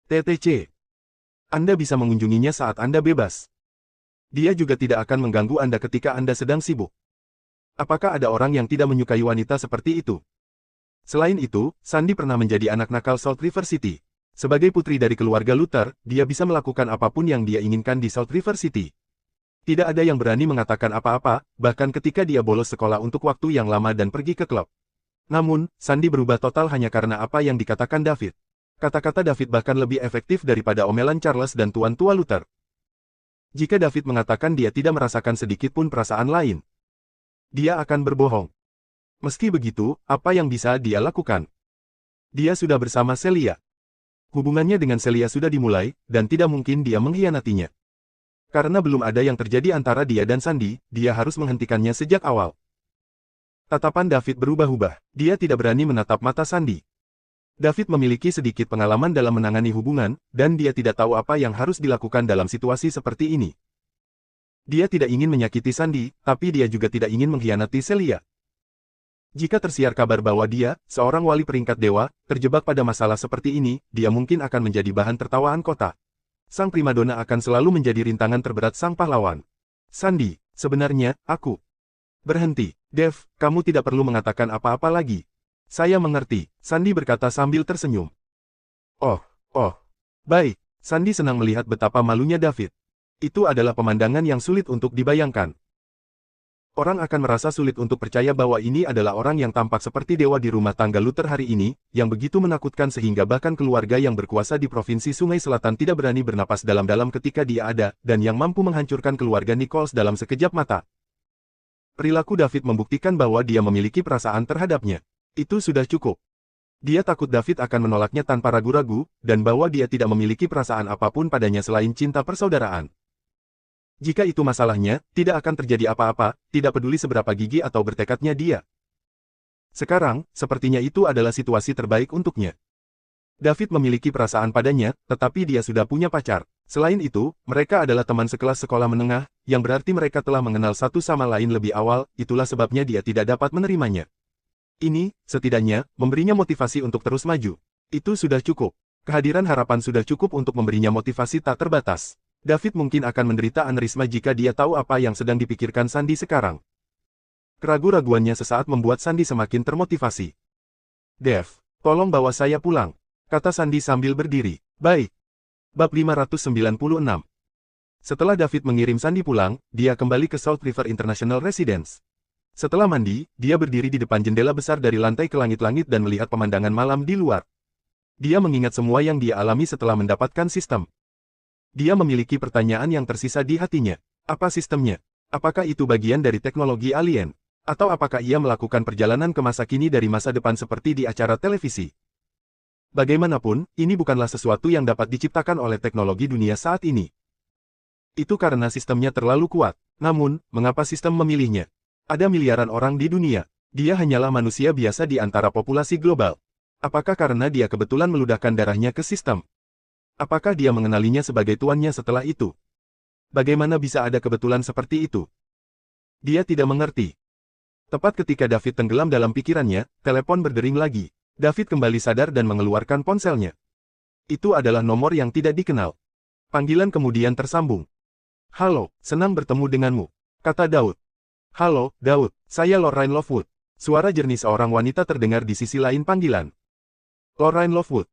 TTC. Anda bisa mengunjunginya saat Anda bebas. Dia juga tidak akan mengganggu Anda ketika Anda sedang sibuk. Apakah ada orang yang tidak menyukai wanita seperti itu? Selain itu, Sandy pernah menjadi anak nakal Salt River City. Sebagai putri dari keluarga Luther, dia bisa melakukan apapun yang dia inginkan di Salt River City. Tidak ada yang berani mengatakan apa-apa, bahkan ketika dia bolos sekolah untuk waktu yang lama dan pergi ke klub. Namun, Sandy berubah total hanya karena apa yang dikatakan David. Kata-kata David bahkan lebih efektif daripada omelan Charles dan Tuan Tua Luther. Jika David mengatakan dia tidak merasakan sedikit pun perasaan lain, dia akan berbohong. Meski begitu, apa yang bisa dia lakukan? Dia sudah bersama Celia. Hubungannya dengan Celia sudah dimulai, dan tidak mungkin dia mengkhianatinya. Karena belum ada yang terjadi antara dia dan Sandy, dia harus menghentikannya sejak awal. Tatapan David berubah-ubah. Dia tidak berani menatap mata Sandy. David memiliki sedikit pengalaman dalam menangani hubungan, dan dia tidak tahu apa yang harus dilakukan dalam situasi seperti ini. Dia tidak ingin menyakiti Sandy, tapi dia juga tidak ingin mengkhianati Celia. Jika tersiar kabar bahwa dia, seorang wali peringkat dewa, terjebak pada masalah seperti ini, dia mungkin akan menjadi bahan tertawaan kota. Sang primadona akan selalu menjadi rintangan terberat sang pahlawan. Sandy, sebenarnya, aku. Berhenti, Dev, kamu tidak perlu mengatakan apa-apa lagi. Saya mengerti, Sandy berkata sambil tersenyum. Oh, baik. Sandy senang melihat betapa malunya David. Itu adalah pemandangan yang sulit untuk dibayangkan. Orang akan merasa sulit untuk percaya bahwa ini adalah orang yang tampak seperti dewa di rumah tangga Luther hari ini, yang begitu menakutkan sehingga bahkan keluarga yang berkuasa di Provinsi Sungai Selatan tidak berani bernapas dalam-dalam ketika dia ada, dan yang mampu menghancurkan keluarga Nichols dalam sekejap mata. Perilaku David membuktikan bahwa dia memiliki perasaan terhadapnya. Itu sudah cukup. Dia takut David akan menolaknya tanpa ragu-ragu, dan bahwa dia tidak memiliki perasaan apapun padanya selain cinta persaudaraan. Jika itu masalahnya, tidak akan terjadi apa-apa, tidak peduli seberapa gigih atau bertekadnya dia. Sekarang, sepertinya itu adalah situasi terbaik untuknya. David memiliki perasaan padanya, tetapi dia sudah punya pacar. Selain itu, mereka adalah teman sekelas sekolah menengah, yang berarti mereka telah mengenal satu sama lain lebih awal, itulah sebabnya dia tidak dapat menerimanya. Ini, setidaknya, memberinya motivasi untuk terus maju. Itu sudah cukup. Kehadiran harapan sudah cukup untuk memberinya motivasi tak terbatas. David mungkin akan menderita aneurisma jika dia tahu apa yang sedang dipikirkan Sandy sekarang. Keraguan-raguannya sesaat membuat Sandy semakin termotivasi. Dev, tolong bawa saya pulang, kata Sandy sambil berdiri. Baik. Bab 596. Setelah David mengirim Sandy pulang, dia kembali ke Salt River International Residence. Setelah mandi, dia berdiri di depan jendela besar dari lantai ke langit-langit dan melihat pemandangan malam di luar. Dia mengingat semua yang dia alami setelah mendapatkan sistem. Dia memiliki pertanyaan yang tersisa di hatinya. Apa sistemnya? Apakah itu bagian dari teknologi alien? Atau apakah ia melakukan perjalanan ke masa kini dari masa depan seperti di acara televisi? Bagaimanapun, ini bukanlah sesuatu yang dapat diciptakan oleh teknologi dunia saat ini. Itu karena sistemnya terlalu kuat. Namun, mengapa sistem memilihnya? Ada miliaran orang di dunia. Dia hanyalah manusia biasa di antara populasi global. Apakah karena dia kebetulan meludahkan darahnya ke sistem? Apakah dia mengenalinya sebagai tuannya setelah itu? Bagaimana bisa ada kebetulan seperti itu? Dia tidak mengerti. Tepat ketika David tenggelam dalam pikirannya, telepon berdering lagi. David kembali sadar dan mengeluarkan ponselnya. Itu adalah nomor yang tidak dikenal. Panggilan kemudian tersambung. Halo, senang bertemu denganmu, kata Daud. Halo, Daud, saya Lorraine Lovewood. Suara jernih seorang wanita terdengar di sisi lain panggilan. Lorraine Lovewood.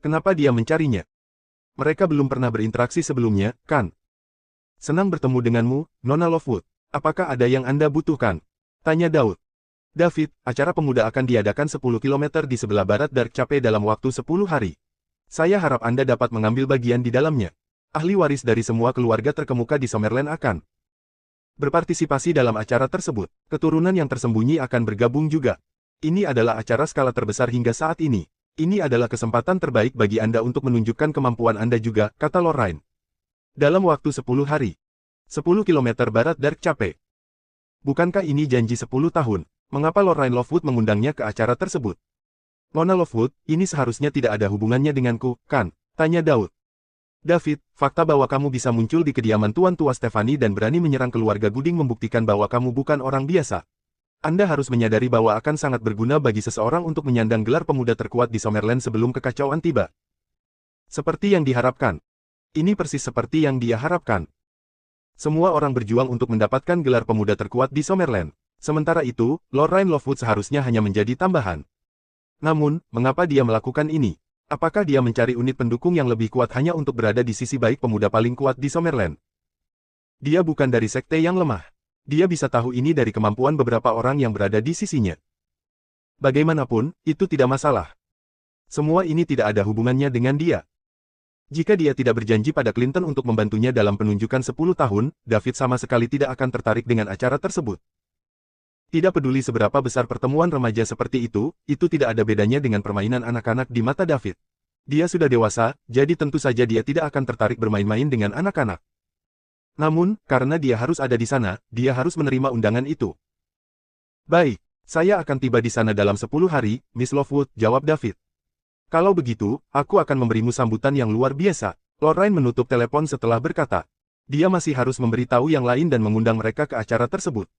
Kenapa dia mencarinya? Mereka belum pernah berinteraksi sebelumnya, kan? Senang bertemu denganmu, Nona Lovewood. Apakah ada yang Anda butuhkan? Tanya Daud. David, acara pemuda akan diadakan 10 km di sebelah barat Dark Chapel dalam waktu 10 hari. Saya harap Anda dapat mengambil bagian di dalamnya. Ahli waris dari semua keluarga terkemuka di Summerland akan berpartisipasi dalam acara tersebut. Keturunan yang tersembunyi akan bergabung juga. Ini adalah acara skala terbesar hingga saat ini. Ini adalah kesempatan terbaik bagi Anda untuk menunjukkan kemampuan Anda juga, kata Lorraine. Dalam waktu 10 hari. 10 km barat Dark Chapel. Bukankah ini janji 10 tahun? Mengapa Lorraine Lovewood mengundangnya ke acara tersebut? Nona Lovewood, ini seharusnya tidak ada hubungannya denganku, kan? Tanya Daud. David, fakta bahwa kamu bisa muncul di kediaman Tuan Tua Stefani dan berani menyerang keluarga Gooding membuktikan bahwa kamu bukan orang biasa. Anda harus menyadari bahwa akan sangat berguna bagi seseorang untuk menyandang gelar pemuda terkuat di Summerland sebelum kekacauan tiba. Seperti yang diharapkan. Ini persis seperti yang dia harapkan. Semua orang berjuang untuk mendapatkan gelar pemuda terkuat di Summerland. Sementara itu, Lorraine Lovewood seharusnya hanya menjadi tambahan. Namun, mengapa dia melakukan ini? Apakah dia mencari unit pendukung yang lebih kuat hanya untuk berada di sisi baik pemuda paling kuat di Summerland? Dia bukan dari sekte yang lemah. Dia bisa tahu ini dari kemampuan beberapa orang yang berada di sisinya. Bagaimanapun, itu tidak masalah. Semua ini tidak ada hubungannya dengan dia. Jika dia tidak berjanji pada Clinton untuk membantunya dalam penunjukan 10 tahun, David sama sekali tidak akan tertarik dengan acara tersebut. Tidak peduli seberapa besar pertemuan remaja seperti itu tidak ada bedanya dengan permainan anak-anak di mata David. Dia sudah dewasa, jadi tentu saja dia tidak akan tertarik bermain-main dengan anak-anak. Namun, karena dia harus ada di sana, dia harus menerima undangan itu. Baik, saya akan tiba di sana dalam 10 hari, Miss Lovewood, jawab David. Kalau begitu, aku akan memberimu sambutan yang luar biasa. Lorraine menutup telepon setelah berkata. Dia masih harus memberitahu yang lain dan mengundang mereka ke acara tersebut.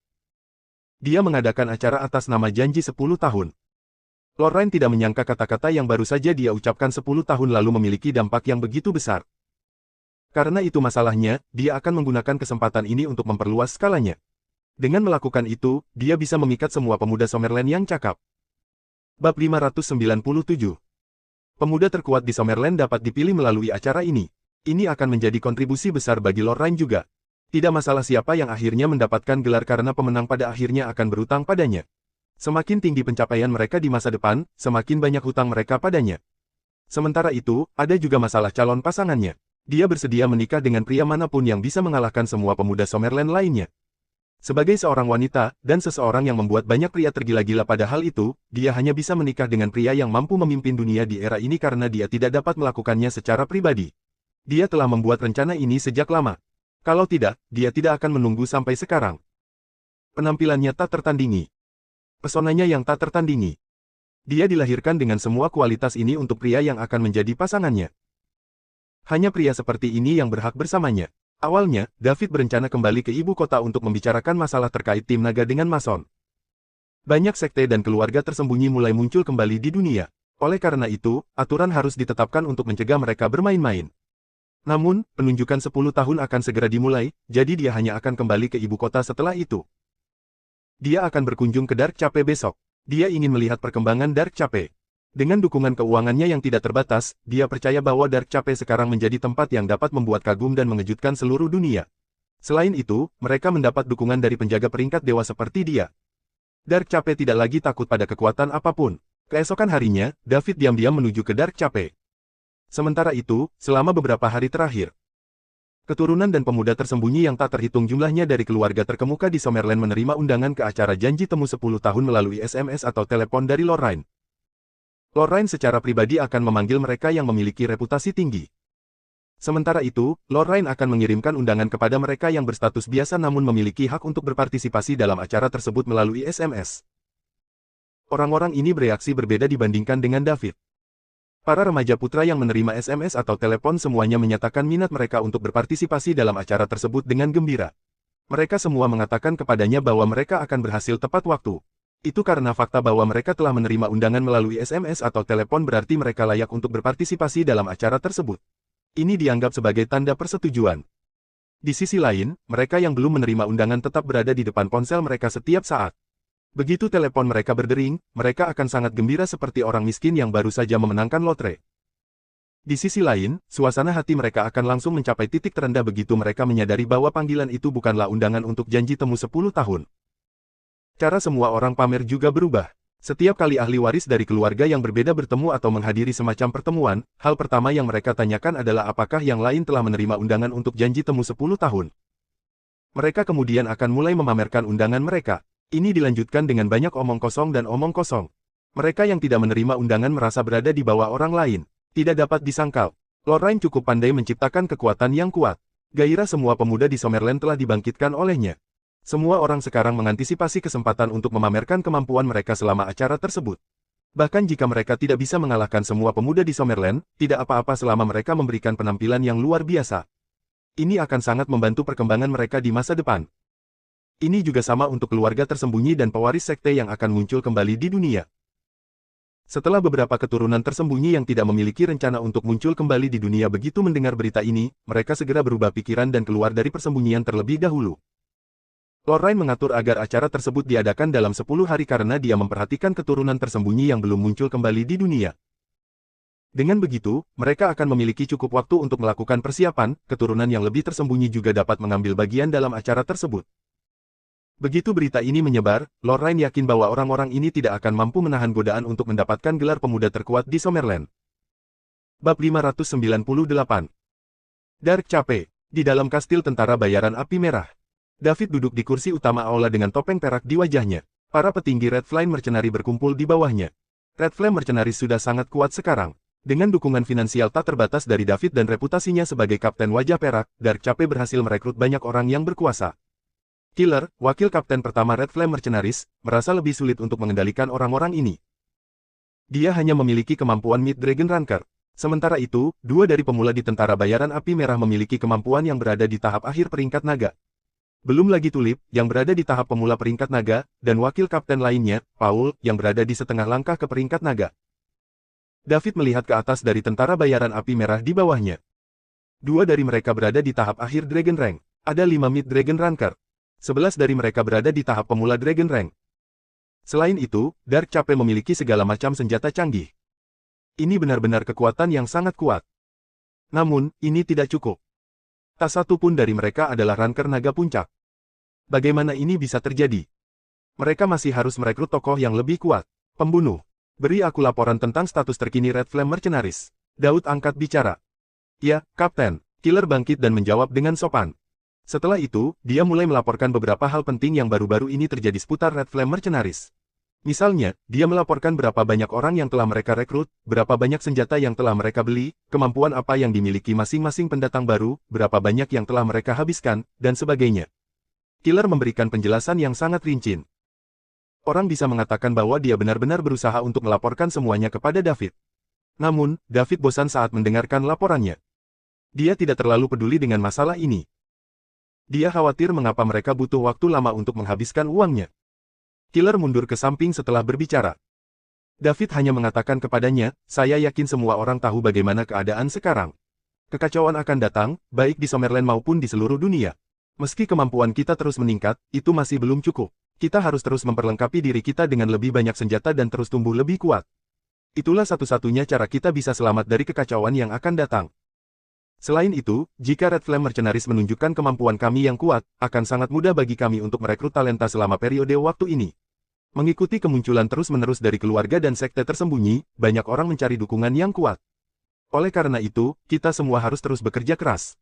Dia mengadakan acara atas nama janji 10 tahun. Lorraine tidak menyangka kata-kata yang baru saja dia ucapkan 10 tahun lalu memiliki dampak yang begitu besar. Karena itu masalahnya, dia akan menggunakan kesempatan ini untuk memperluas skalanya. Dengan melakukan itu, dia bisa memikat semua pemuda Summerland yang cakap. Bab 597. Pemuda terkuat di Summerland dapat dipilih melalui acara ini. Ini akan menjadi kontribusi besar bagi Lorraine juga. Tidak masalah siapa yang akhirnya mendapatkan gelar karena pemenang pada akhirnya akan berutang padanya. Semakin tinggi pencapaian mereka di masa depan, semakin banyak hutang mereka padanya. Sementara itu, ada juga masalah calon pasangannya. Dia bersedia menikah dengan pria manapun yang bisa mengalahkan semua pemuda Summerland lainnya. Sebagai seorang wanita, dan seseorang yang membuat banyak pria tergila-gila pada hal itu, dia hanya bisa menikah dengan pria yang mampu memimpin dunia di era ini karena dia tidak dapat melakukannya secara pribadi. Dia telah membuat rencana ini sejak lama. Kalau tidak, dia tidak akan menunggu sampai sekarang. Penampilannya tak tertandingi. Pesonanya yang tak tertandingi. Dia dilahirkan dengan semua kualitas ini untuk pria yang akan menjadi pasangannya. Hanya pria seperti ini yang berhak bersamanya. Awalnya, David berencana kembali ke ibu kota untuk membicarakan masalah terkait tim naga dengan Mason. Banyak sekte dan keluarga tersembunyi mulai muncul kembali di dunia. Oleh karena itu, aturan harus ditetapkan untuk mencegah mereka bermain-main. Namun, penunjukan 10 tahun akan segera dimulai, jadi dia hanya akan kembali ke ibu kota setelah itu. Dia akan berkunjung ke Dark Cape besok. Dia ingin melihat perkembangan Dark Cape. Dengan dukungan keuangannya yang tidak terbatas, dia percaya bahwa Dark Cape sekarang menjadi tempat yang dapat membuat kagum dan mengejutkan seluruh dunia. Selain itu, mereka mendapat dukungan dari penjaga peringkat dewa seperti dia. Dark Cape tidak lagi takut pada kekuatan apapun. Keesokan harinya, David diam-diam menuju ke Dark Cape. Sementara itu, selama beberapa hari terakhir, keturunan dan pemuda tersembunyi yang tak terhitung jumlahnya dari keluarga terkemuka di Summerland menerima undangan ke acara janji temu 10 tahun melalui SMS atau telepon dari Lorraine. Lorraine secara pribadi akan memanggil mereka yang memiliki reputasi tinggi. Sementara itu, Lorraine akan mengirimkan undangan kepada mereka yang berstatus biasa namun memiliki hak untuk berpartisipasi dalam acara tersebut melalui SMS. Orang-orang ini bereaksi berbeda dibandingkan dengan David. Para remaja putra yang menerima SMS atau telepon semuanya menyatakan minat mereka untuk berpartisipasi dalam acara tersebut dengan gembira. Mereka semua mengatakan kepadanya bahwa mereka akan berhasil tepat waktu. Itu karena fakta bahwa mereka telah menerima undangan melalui SMS atau telepon berarti mereka layak untuk berpartisipasi dalam acara tersebut. Ini dianggap sebagai tanda persetujuan. Di sisi lain, mereka yang belum menerima undangan tetap berada di depan ponsel mereka setiap saat. Begitu telepon mereka berdering, mereka akan sangat gembira seperti orang miskin yang baru saja memenangkan lotre. Di sisi lain, suasana hati mereka akan langsung mencapai titik terendah begitu mereka menyadari bahwa panggilan itu bukanlah undangan untuk janji temu 10 tahun. Cara semua orang pamer juga berubah. Setiap kali ahli waris dari keluarga yang berbeda bertemu atau menghadiri semacam pertemuan, hal pertama yang mereka tanyakan adalah apakah yang lain telah menerima undangan untuk janji temu 10 tahun. Mereka kemudian akan mulai memamerkan undangan mereka. Ini dilanjutkan dengan banyak omong kosong dan omong kosong. Mereka yang tidak menerima undangan merasa berada di bawah orang lain. Tidak dapat disangkal. Lorraine cukup pandai menciptakan kekuatan yang kuat. Gairah semua pemuda di Summerland telah dibangkitkan olehnya. Semua orang sekarang mengantisipasi kesempatan untuk memamerkan kemampuan mereka selama acara tersebut. Bahkan jika mereka tidak bisa mengalahkan semua pemuda di Summerland, tidak apa-apa selama mereka memberikan penampilan yang luar biasa. Ini akan sangat membantu perkembangan mereka di masa depan. Ini juga sama untuk keluarga tersembunyi dan pewaris sekte yang akan muncul kembali di dunia. Setelah beberapa keturunan tersembunyi yang tidak memiliki rencana untuk muncul kembali di dunia begitu mendengar berita ini, mereka segera berubah pikiran dan keluar dari persembunyian terlebih dahulu. Lorraine mengatur agar acara tersebut diadakan dalam 10 hari karena dia memperhatikan keturunan tersembunyi yang belum muncul kembali di dunia. Dengan begitu, mereka akan memiliki cukup waktu untuk melakukan persiapan, keturunan yang lebih tersembunyi juga dapat mengambil bagian dalam acara tersebut. Begitu berita ini menyebar, Lorraine yakin bahwa orang-orang ini tidak akan mampu menahan godaan untuk mendapatkan gelar pemuda terkuat di Summerland. Bab 598 Dark Cape. Di dalam kastil tentara bayaran api merah. David duduk di kursi utama aula dengan topeng perak di wajahnya. Para petinggi Red Flame Mercenary berkumpul di bawahnya. Red Flame Mercenary sudah sangat kuat sekarang. Dengan dukungan finansial tak terbatas dari David dan reputasinya sebagai kapten wajah perak, Dark Cape berhasil merekrut banyak orang yang berkuasa. Killer, wakil kapten pertama Red Flame Mercenaries, merasa lebih sulit untuk mengendalikan orang-orang ini. Dia hanya memiliki kemampuan Mid Dragon Ranker. Sementara itu, dua dari pemula di tentara bayaran api merah memiliki kemampuan yang berada di tahap akhir peringkat naga. Belum lagi Tulip, yang berada di tahap pemula peringkat naga, dan wakil kapten lainnya, Paul, yang berada di setengah langkah ke peringkat naga. David melihat ke atas dari tentara bayaran api merah di bawahnya. Dua dari mereka berada di tahap akhir Dragon Rank. Ada 5 Mid Dragon Ranker. 11 dari mereka berada di tahap pemula Dragon Rank. Selain itu, Dark Cape memiliki segala macam senjata canggih. Ini benar-benar kekuatan yang sangat kuat. Namun, ini tidak cukup. Tak satu pun dari mereka adalah ranker naga puncak. Bagaimana ini bisa terjadi? Mereka masih harus merekrut tokoh yang lebih kuat. Pembunuh. Beri aku laporan tentang status terkini Red Flame Mercenaries. Daud angkat bicara. Ya, Kapten. Killer bangkit dan menjawab dengan sopan. Setelah itu, dia mulai melaporkan beberapa hal penting yang baru-baru ini terjadi seputar Red Flame Mercenaries. Misalnya, dia melaporkan berapa banyak orang yang telah mereka rekrut, berapa banyak senjata yang telah mereka beli, kemampuan apa yang dimiliki masing-masing pendatang baru, berapa banyak yang telah mereka habiskan, dan sebagainya. Killer memberikan penjelasan yang sangat rinci. Orang bisa mengatakan bahwa dia benar-benar berusaha untuk melaporkan semuanya kepada David. Namun, David bosan saat mendengarkan laporannya. Dia tidak terlalu peduli dengan masalah ini. Dia khawatir mengapa mereka butuh waktu lama untuk menghabiskan uangnya. Killer mundur ke samping setelah berbicara. David hanya mengatakan kepadanya, saya yakin semua orang tahu bagaimana keadaan sekarang. Kekacauan akan datang, baik di Summerland maupun di seluruh dunia. Meski kemampuan kita terus meningkat, itu masih belum cukup. Kita harus terus memperlengkapi diri kita dengan lebih banyak senjata dan terus tumbuh lebih kuat. Itulah satu-satunya cara kita bisa selamat dari kekacauan yang akan datang. Selain itu, jika Red Flame Mercenaries menunjukkan kemampuan kami yang kuat, akan sangat mudah bagi kami untuk merekrut talenta selama periode waktu ini. Mengikuti kemunculan terus-menerus dari keluarga dan sekte tersembunyi, banyak orang mencari dukungan yang kuat. Oleh karena itu, kita semua harus terus bekerja keras.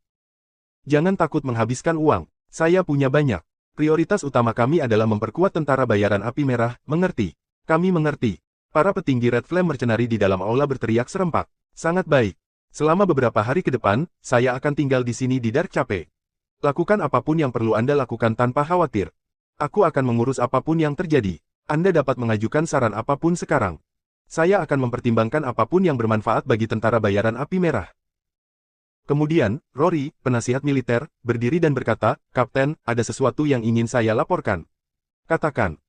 Jangan takut menghabiskan uang. Saya punya banyak. Prioritas utama kami adalah memperkuat tentara bayaran api merah, mengerti? Kami mengerti. Para petinggi Red Flame Mercenary di dalam aula berteriak serempak. Sangat baik. Selama beberapa hari ke depan, saya akan tinggal di sini di Dark Cape. Lakukan apapun yang perlu Anda lakukan tanpa khawatir. Aku akan mengurus apapun yang terjadi. Anda dapat mengajukan saran apapun sekarang. Saya akan mempertimbangkan apapun yang bermanfaat bagi tentara bayaran api merah. Kemudian, Rory, penasihat militer, berdiri dan berkata, Kapten, ada sesuatu yang ingin saya laporkan. Katakan.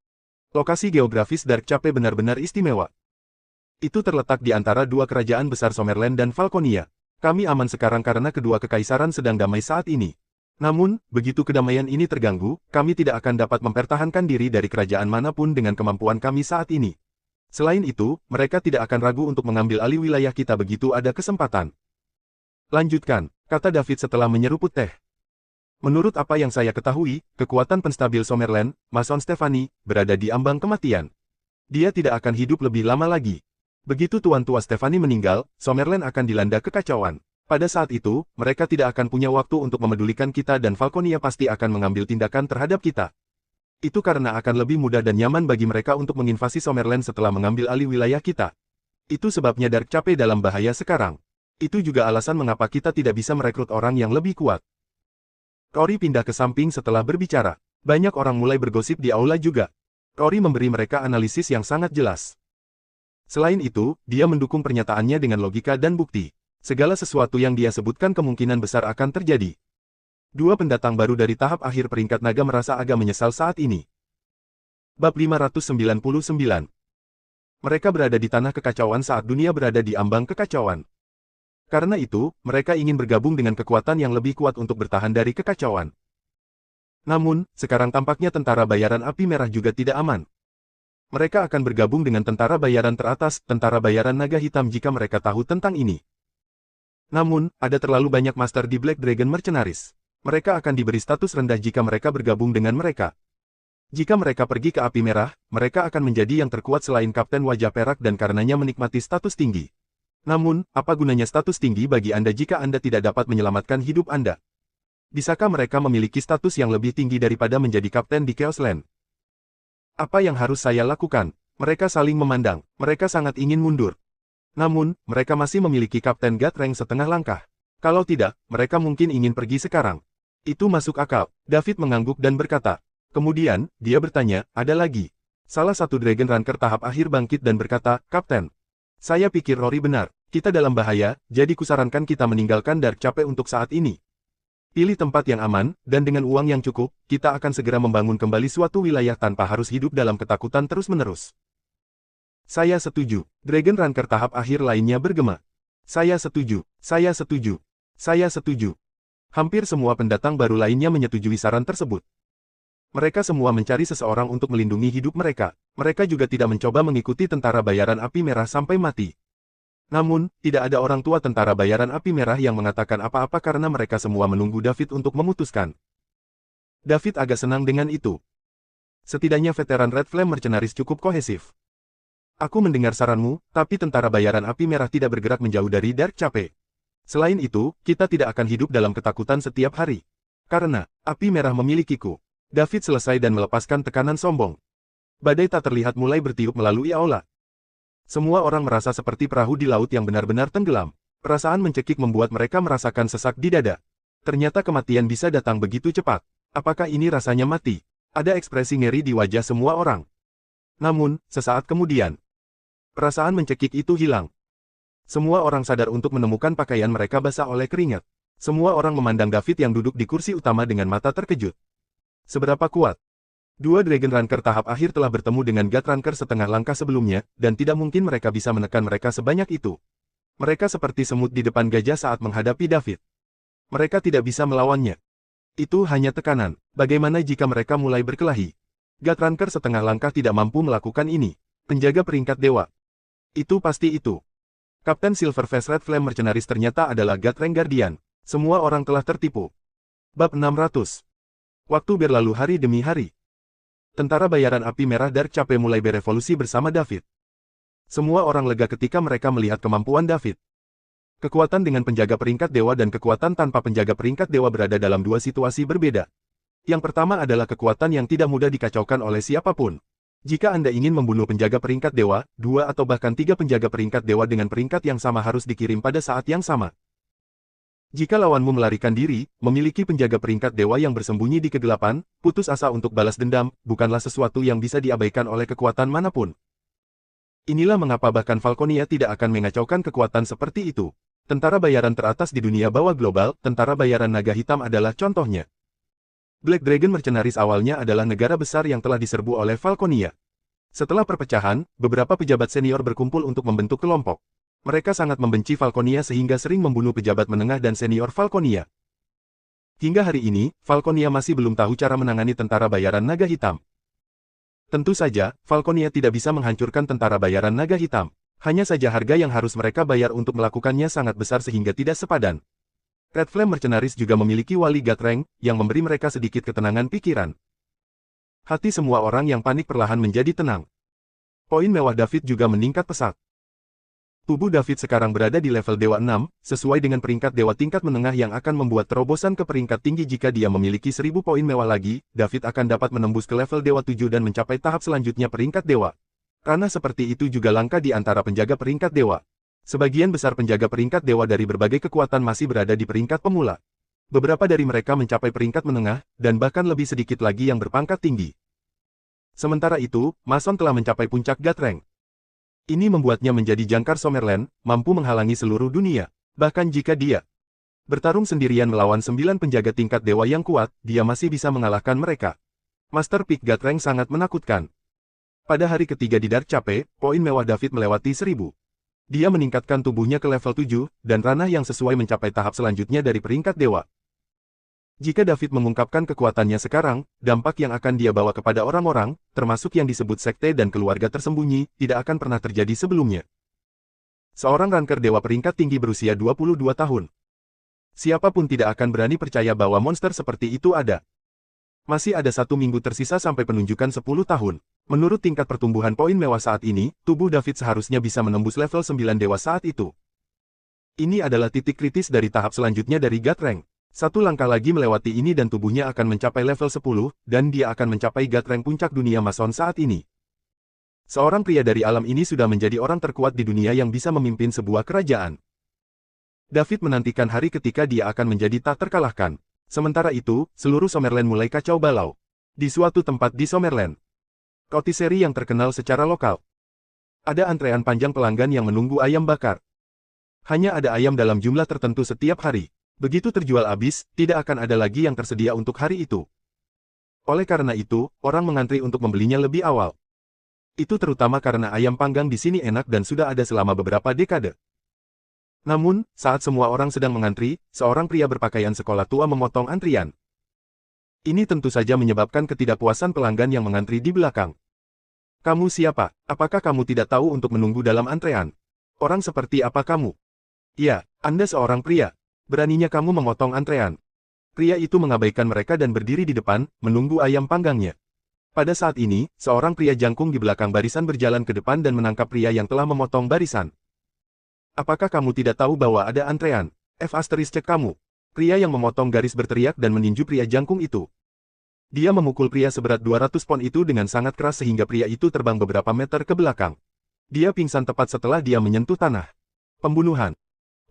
Lokasi geografis Dark Cape benar-benar istimewa. Itu terletak di antara dua kerajaan besar Summerland dan Falconia. Kami aman sekarang karena kedua kekaisaran sedang damai saat ini. Namun, begitu kedamaian ini terganggu, kami tidak akan dapat mempertahankan diri dari kerajaan manapun dengan kemampuan kami saat ini. Selain itu, mereka tidak akan ragu untuk mengambil alih wilayah kita begitu ada kesempatan. Lanjutkan, kata David setelah menyeruput teh. Menurut apa yang saya ketahui, kekuatan penstabil Summerland, Mason Stephanie, berada di ambang kematian. Dia tidak akan hidup lebih lama lagi. Begitu Tuan Tua Stephanie meninggal, Summerland akan dilanda kekacauan. Pada saat itu, mereka tidak akan punya waktu untuk memedulikan kita dan Falconia pasti akan mengambil tindakan terhadap kita. Itu karena akan lebih mudah dan nyaman bagi mereka untuk menginvasi Summerland setelah mengambil alih wilayah kita. Itu sebabnya Dark Cape dalam bahaya sekarang. Itu juga alasan mengapa kita tidak bisa merekrut orang yang lebih kuat. Rory pindah ke samping setelah berbicara. Banyak orang mulai bergosip di aula juga. Rory memberi mereka analisis yang sangat jelas. Selain itu, dia mendukung pernyataannya dengan logika dan bukti. Segala sesuatu yang dia sebutkan kemungkinan besar akan terjadi. Dua pendatang baru dari tahap akhir peringkat naga merasa agak menyesal saat ini. Bab 599. Mereka berada di tanah kekacauan saat dunia berada di ambang kekacauan. Karena itu, mereka ingin bergabung dengan kekuatan yang lebih kuat untuk bertahan dari kekacauan. Namun, sekarang tampaknya tentara bayaran api merah juga tidak aman. Mereka akan bergabung dengan tentara bayaran teratas, tentara bayaran naga hitam jika mereka tahu tentang ini. Namun, ada terlalu banyak master di Black Dragon Mercenaries. Mereka akan diberi status rendah jika mereka bergabung dengan mereka. Jika mereka pergi ke api merah, mereka akan menjadi yang terkuat selain Kapten Wajah Perak dan karenanya menikmati status tinggi. Namun, apa gunanya status tinggi bagi Anda jika Anda tidak dapat menyelamatkan hidup Anda? Bisakah mereka memiliki status yang lebih tinggi daripada menjadi kapten di Chaos Land? Apa yang harus saya lakukan? Mereka saling memandang, mereka sangat ingin mundur. Namun, mereka masih memiliki Kapten God rank setengah langkah. Kalau tidak, mereka mungkin ingin pergi sekarang. Itu masuk akal. David mengangguk dan berkata. Kemudian, dia bertanya, ada lagi. Salah satu Dragon Ranker tahap akhir bangkit dan berkata, Kapten. Saya pikir Rory benar. Kita dalam bahaya, jadi kusarankan kita meninggalkan Dark Cape untuk saat ini. Pilih tempat yang aman, dan dengan uang yang cukup, kita akan segera membangun kembali suatu wilayah tanpa harus hidup dalam ketakutan terus-menerus. Saya setuju. Dragon Ranker tahap akhir lainnya bergema. Saya setuju. Saya setuju. Saya setuju. Hampir semua pendatang baru lainnya menyetujui saran tersebut. Mereka semua mencari seseorang untuk melindungi hidup mereka. Mereka juga tidak mencoba mengikuti tentara bayaran api merah sampai mati. Namun, tidak ada orang tua tentara bayaran api merah yang mengatakan apa-apa karena mereka semua menunggu David untuk memutuskan. David agak senang dengan itu. Setidaknya veteran Red Flame Mercenaries cukup kohesif. Aku mendengar saranmu, tapi tentara bayaran api merah tidak bergerak menjauh dari Dark Cape. Selain itu, kita tidak akan hidup dalam ketakutan setiap hari. Karena, api merah memilikiku. David selesai dan melepaskan tekanan sombong. Badai tak terlihat mulai bertiup melalui aula. Semua orang merasa seperti perahu di laut yang benar-benar tenggelam. Perasaan mencekik membuat mereka merasakan sesak di dada. Ternyata kematian bisa datang begitu cepat. Apakah ini rasanya mati? Ada ekspresi ngeri di wajah semua orang. Namun, sesaat kemudian, perasaan mencekik itu hilang. Semua orang sadar untuk menemukan pakaian mereka basah oleh keringat. Semua orang memandang David yang duduk di kursi utama dengan mata terkejut. Seberapa kuat? Dua Dragon Ranker tahap akhir telah bertemu dengan God Ranker setengah langkah sebelumnya, dan tidak mungkin mereka bisa menekan mereka sebanyak itu. Mereka seperti semut di depan gajah saat menghadapi David. Mereka tidak bisa melawannya. Itu hanya tekanan. Bagaimana jika mereka mulai berkelahi? God Ranker setengah langkah tidak mampu melakukan ini. Penjaga peringkat dewa. Itu pasti itu. Kapten Silverface Red Flame Mercenaries ternyata adalah God Rank Guardian. Semua orang telah tertipu. Bab 600. Waktu berlalu hari demi hari. Tentara bayaran api merah Dark Cape mulai berevolusi bersama David. Semua orang lega ketika mereka melihat kemampuan David. Kekuatan dengan penjaga peringkat dewa dan kekuatan tanpa penjaga peringkat dewa berada dalam dua situasi berbeda. Yang pertama adalah kekuatan yang tidak mudah dikacaukan oleh siapapun. Jika Anda ingin membunuh penjaga peringkat dewa, dua atau bahkan tiga penjaga peringkat dewa dengan peringkat yang sama harus dikirim pada saat yang sama. Jika lawanmu melarikan diri, memiliki penjaga peringkat dewa yang bersembunyi di kegelapan, putus asa untuk balas dendam, bukanlah sesuatu yang bisa diabaikan oleh kekuatan manapun. Inilah mengapa bahkan Falconia tidak akan mengacaukan kekuatan seperti itu. Tentara bayaran teratas di dunia bawah global, tentara bayaran naga hitam adalah contohnya. Black Dragon Mercenaries awalnya adalah negara besar yang telah diserbu oleh Falconia. Setelah perpecahan, beberapa pejabat senior berkumpul untuk membentuk kelompok. Mereka sangat membenci Falconia sehingga sering membunuh pejabat menengah dan senior Falconia. Hingga hari ini, Falconia masih belum tahu cara menangani tentara bayaran naga hitam. Tentu saja, Falconia tidak bisa menghancurkan tentara bayaran naga hitam. Hanya saja harga yang harus mereka bayar untuk melakukannya sangat besar sehingga tidak sepadan. Red Flame Mercenaries juga memiliki wali God Rank, yang memberi mereka sedikit ketenangan pikiran. Hati semua orang yang panik perlahan menjadi tenang. Poin mewah David juga meningkat pesat. Tubuh David sekarang berada di level Dewa 6, sesuai dengan peringkat Dewa tingkat menengah yang akan membuat terobosan ke peringkat tinggi jika dia memiliki 1000 poin mewah lagi, David akan dapat menembus ke level Dewa 7 dan mencapai tahap selanjutnya peringkat Dewa. Ranah seperti itu juga langka di antara penjaga peringkat Dewa. Sebagian besar penjaga peringkat Dewa dari berbagai kekuatan masih berada di peringkat pemula. Beberapa dari mereka mencapai peringkat menengah, dan bahkan lebih sedikit lagi yang berpangkat tinggi. Sementara itu, Mason telah mencapai puncak God Rank. Ini membuatnya menjadi jangkar Summerland, mampu menghalangi seluruh dunia. Bahkan jika dia bertarung sendirian melawan 9 penjaga tingkat dewa yang kuat, dia masih bisa mengalahkan mereka. Master Peak God Rank sangat menakutkan. Pada hari ketiga di Dark Cape, poin mewah David melewati 1000. Dia meningkatkan tubuhnya ke level 7, dan ranah yang sesuai mencapai tahap selanjutnya dari peringkat dewa. Jika David mengungkapkan kekuatannya sekarang, dampak yang akan dia bawa kepada orang-orang, termasuk yang disebut sekte dan keluarga tersembunyi, tidak akan pernah terjadi sebelumnya. Seorang ranker dewa peringkat tinggi berusia 22 tahun. Siapapun tidak akan berani percaya bahwa monster seperti itu ada. Masih ada 1 minggu tersisa sampai penunjukan 10 tahun. Menurut tingkat pertumbuhan poin mewah saat ini, tubuh David seharusnya bisa menembus level 9 dewa saat itu. Ini adalah titik kritis dari tahap selanjutnya dari God Rank. Satu langkah lagi melewati ini dan tubuhnya akan mencapai level 10, dan dia akan mencapai God Rank puncak dunia Mason saat ini. Seorang pria dari alam ini sudah menjadi orang terkuat di dunia yang bisa memimpin sebuah kerajaan. David menantikan hari ketika dia akan menjadi tak terkalahkan. Sementara itu, seluruh Summerland mulai kacau balau. Di suatu tempat di Summerland, rotisserie yang terkenal secara lokal. Ada antrean panjang pelanggan yang menunggu ayam bakar. Hanya ada ayam dalam jumlah tertentu setiap hari. Begitu terjual habis, tidak akan ada lagi yang tersedia untuk hari itu. Oleh karena itu, orang mengantri untuk membelinya lebih awal. Itu terutama karena ayam panggang di sini enak dan sudah ada selama beberapa dekade. Namun, saat semua orang sedang mengantri, seorang pria berpakaian sekolah tua memotong antrian. Ini tentu saja menyebabkan ketidakpuasan pelanggan yang mengantri di belakang. Kamu siapa? Apakah kamu tidak tahu untuk menunggu dalam antrean? Orang seperti apa kamu? Ya, Anda seorang pria. Beraninya kamu memotong antrean. Pria itu mengabaikan mereka dan berdiri di depan, menunggu ayam panggangnya. Pada saat ini, seorang pria jangkung di belakang barisan berjalan ke depan dan menangkap pria yang telah memotong barisan. Apakah kamu tidak tahu bahwa ada antrean? Cek kamu. Pria yang memotong garis berteriak dan meninju pria jangkung itu. Dia memukul pria seberat 200 pon itu dengan sangat keras sehingga pria itu terbang beberapa meter ke belakang. Dia pingsan tepat setelah dia menyentuh tanah. Pembunuhan.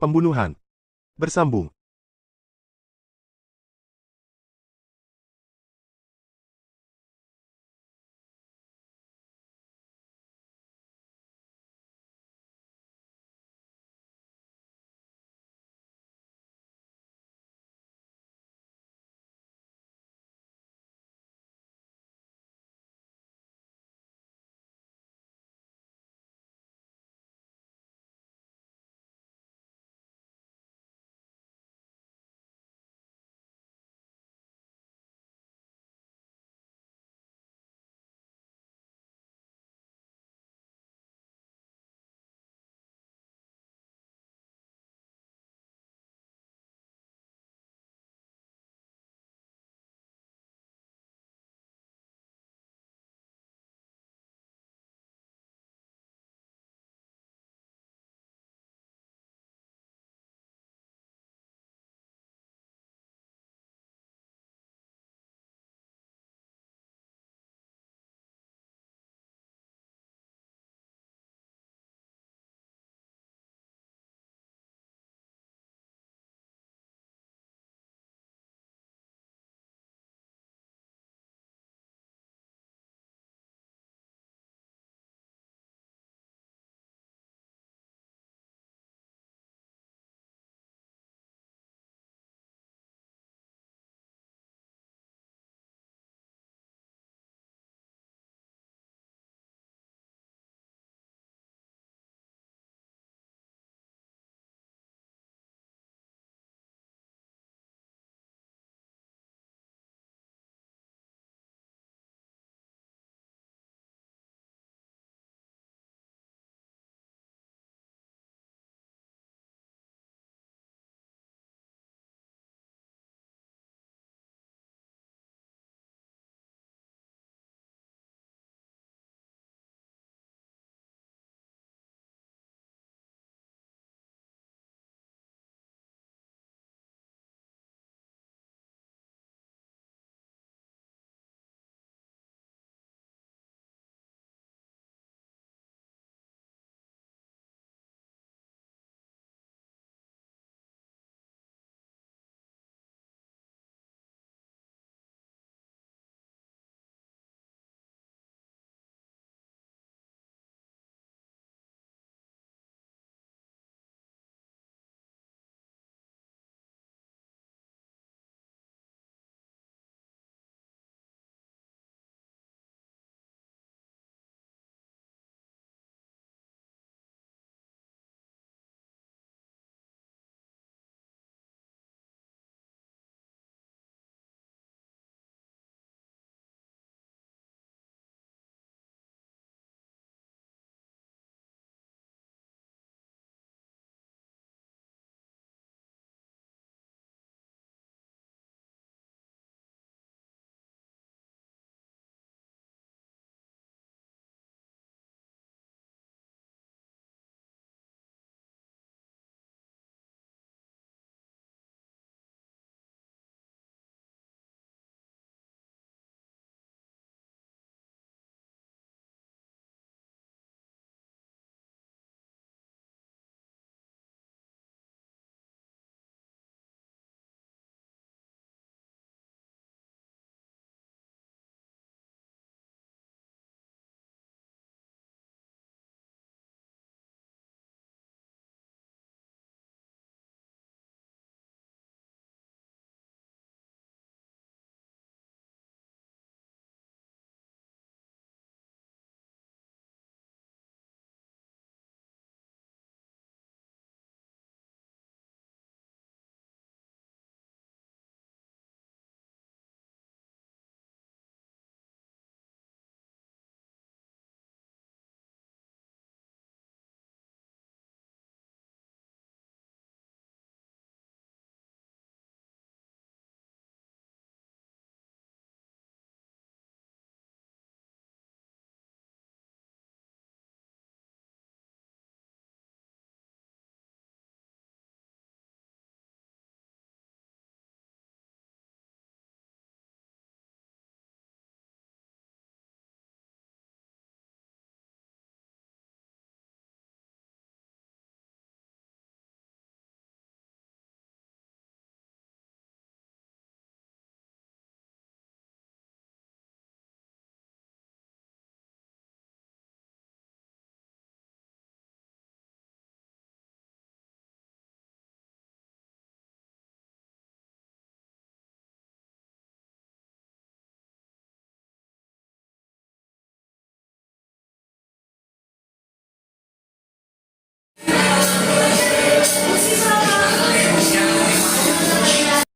Pembunuhan. Bersambung.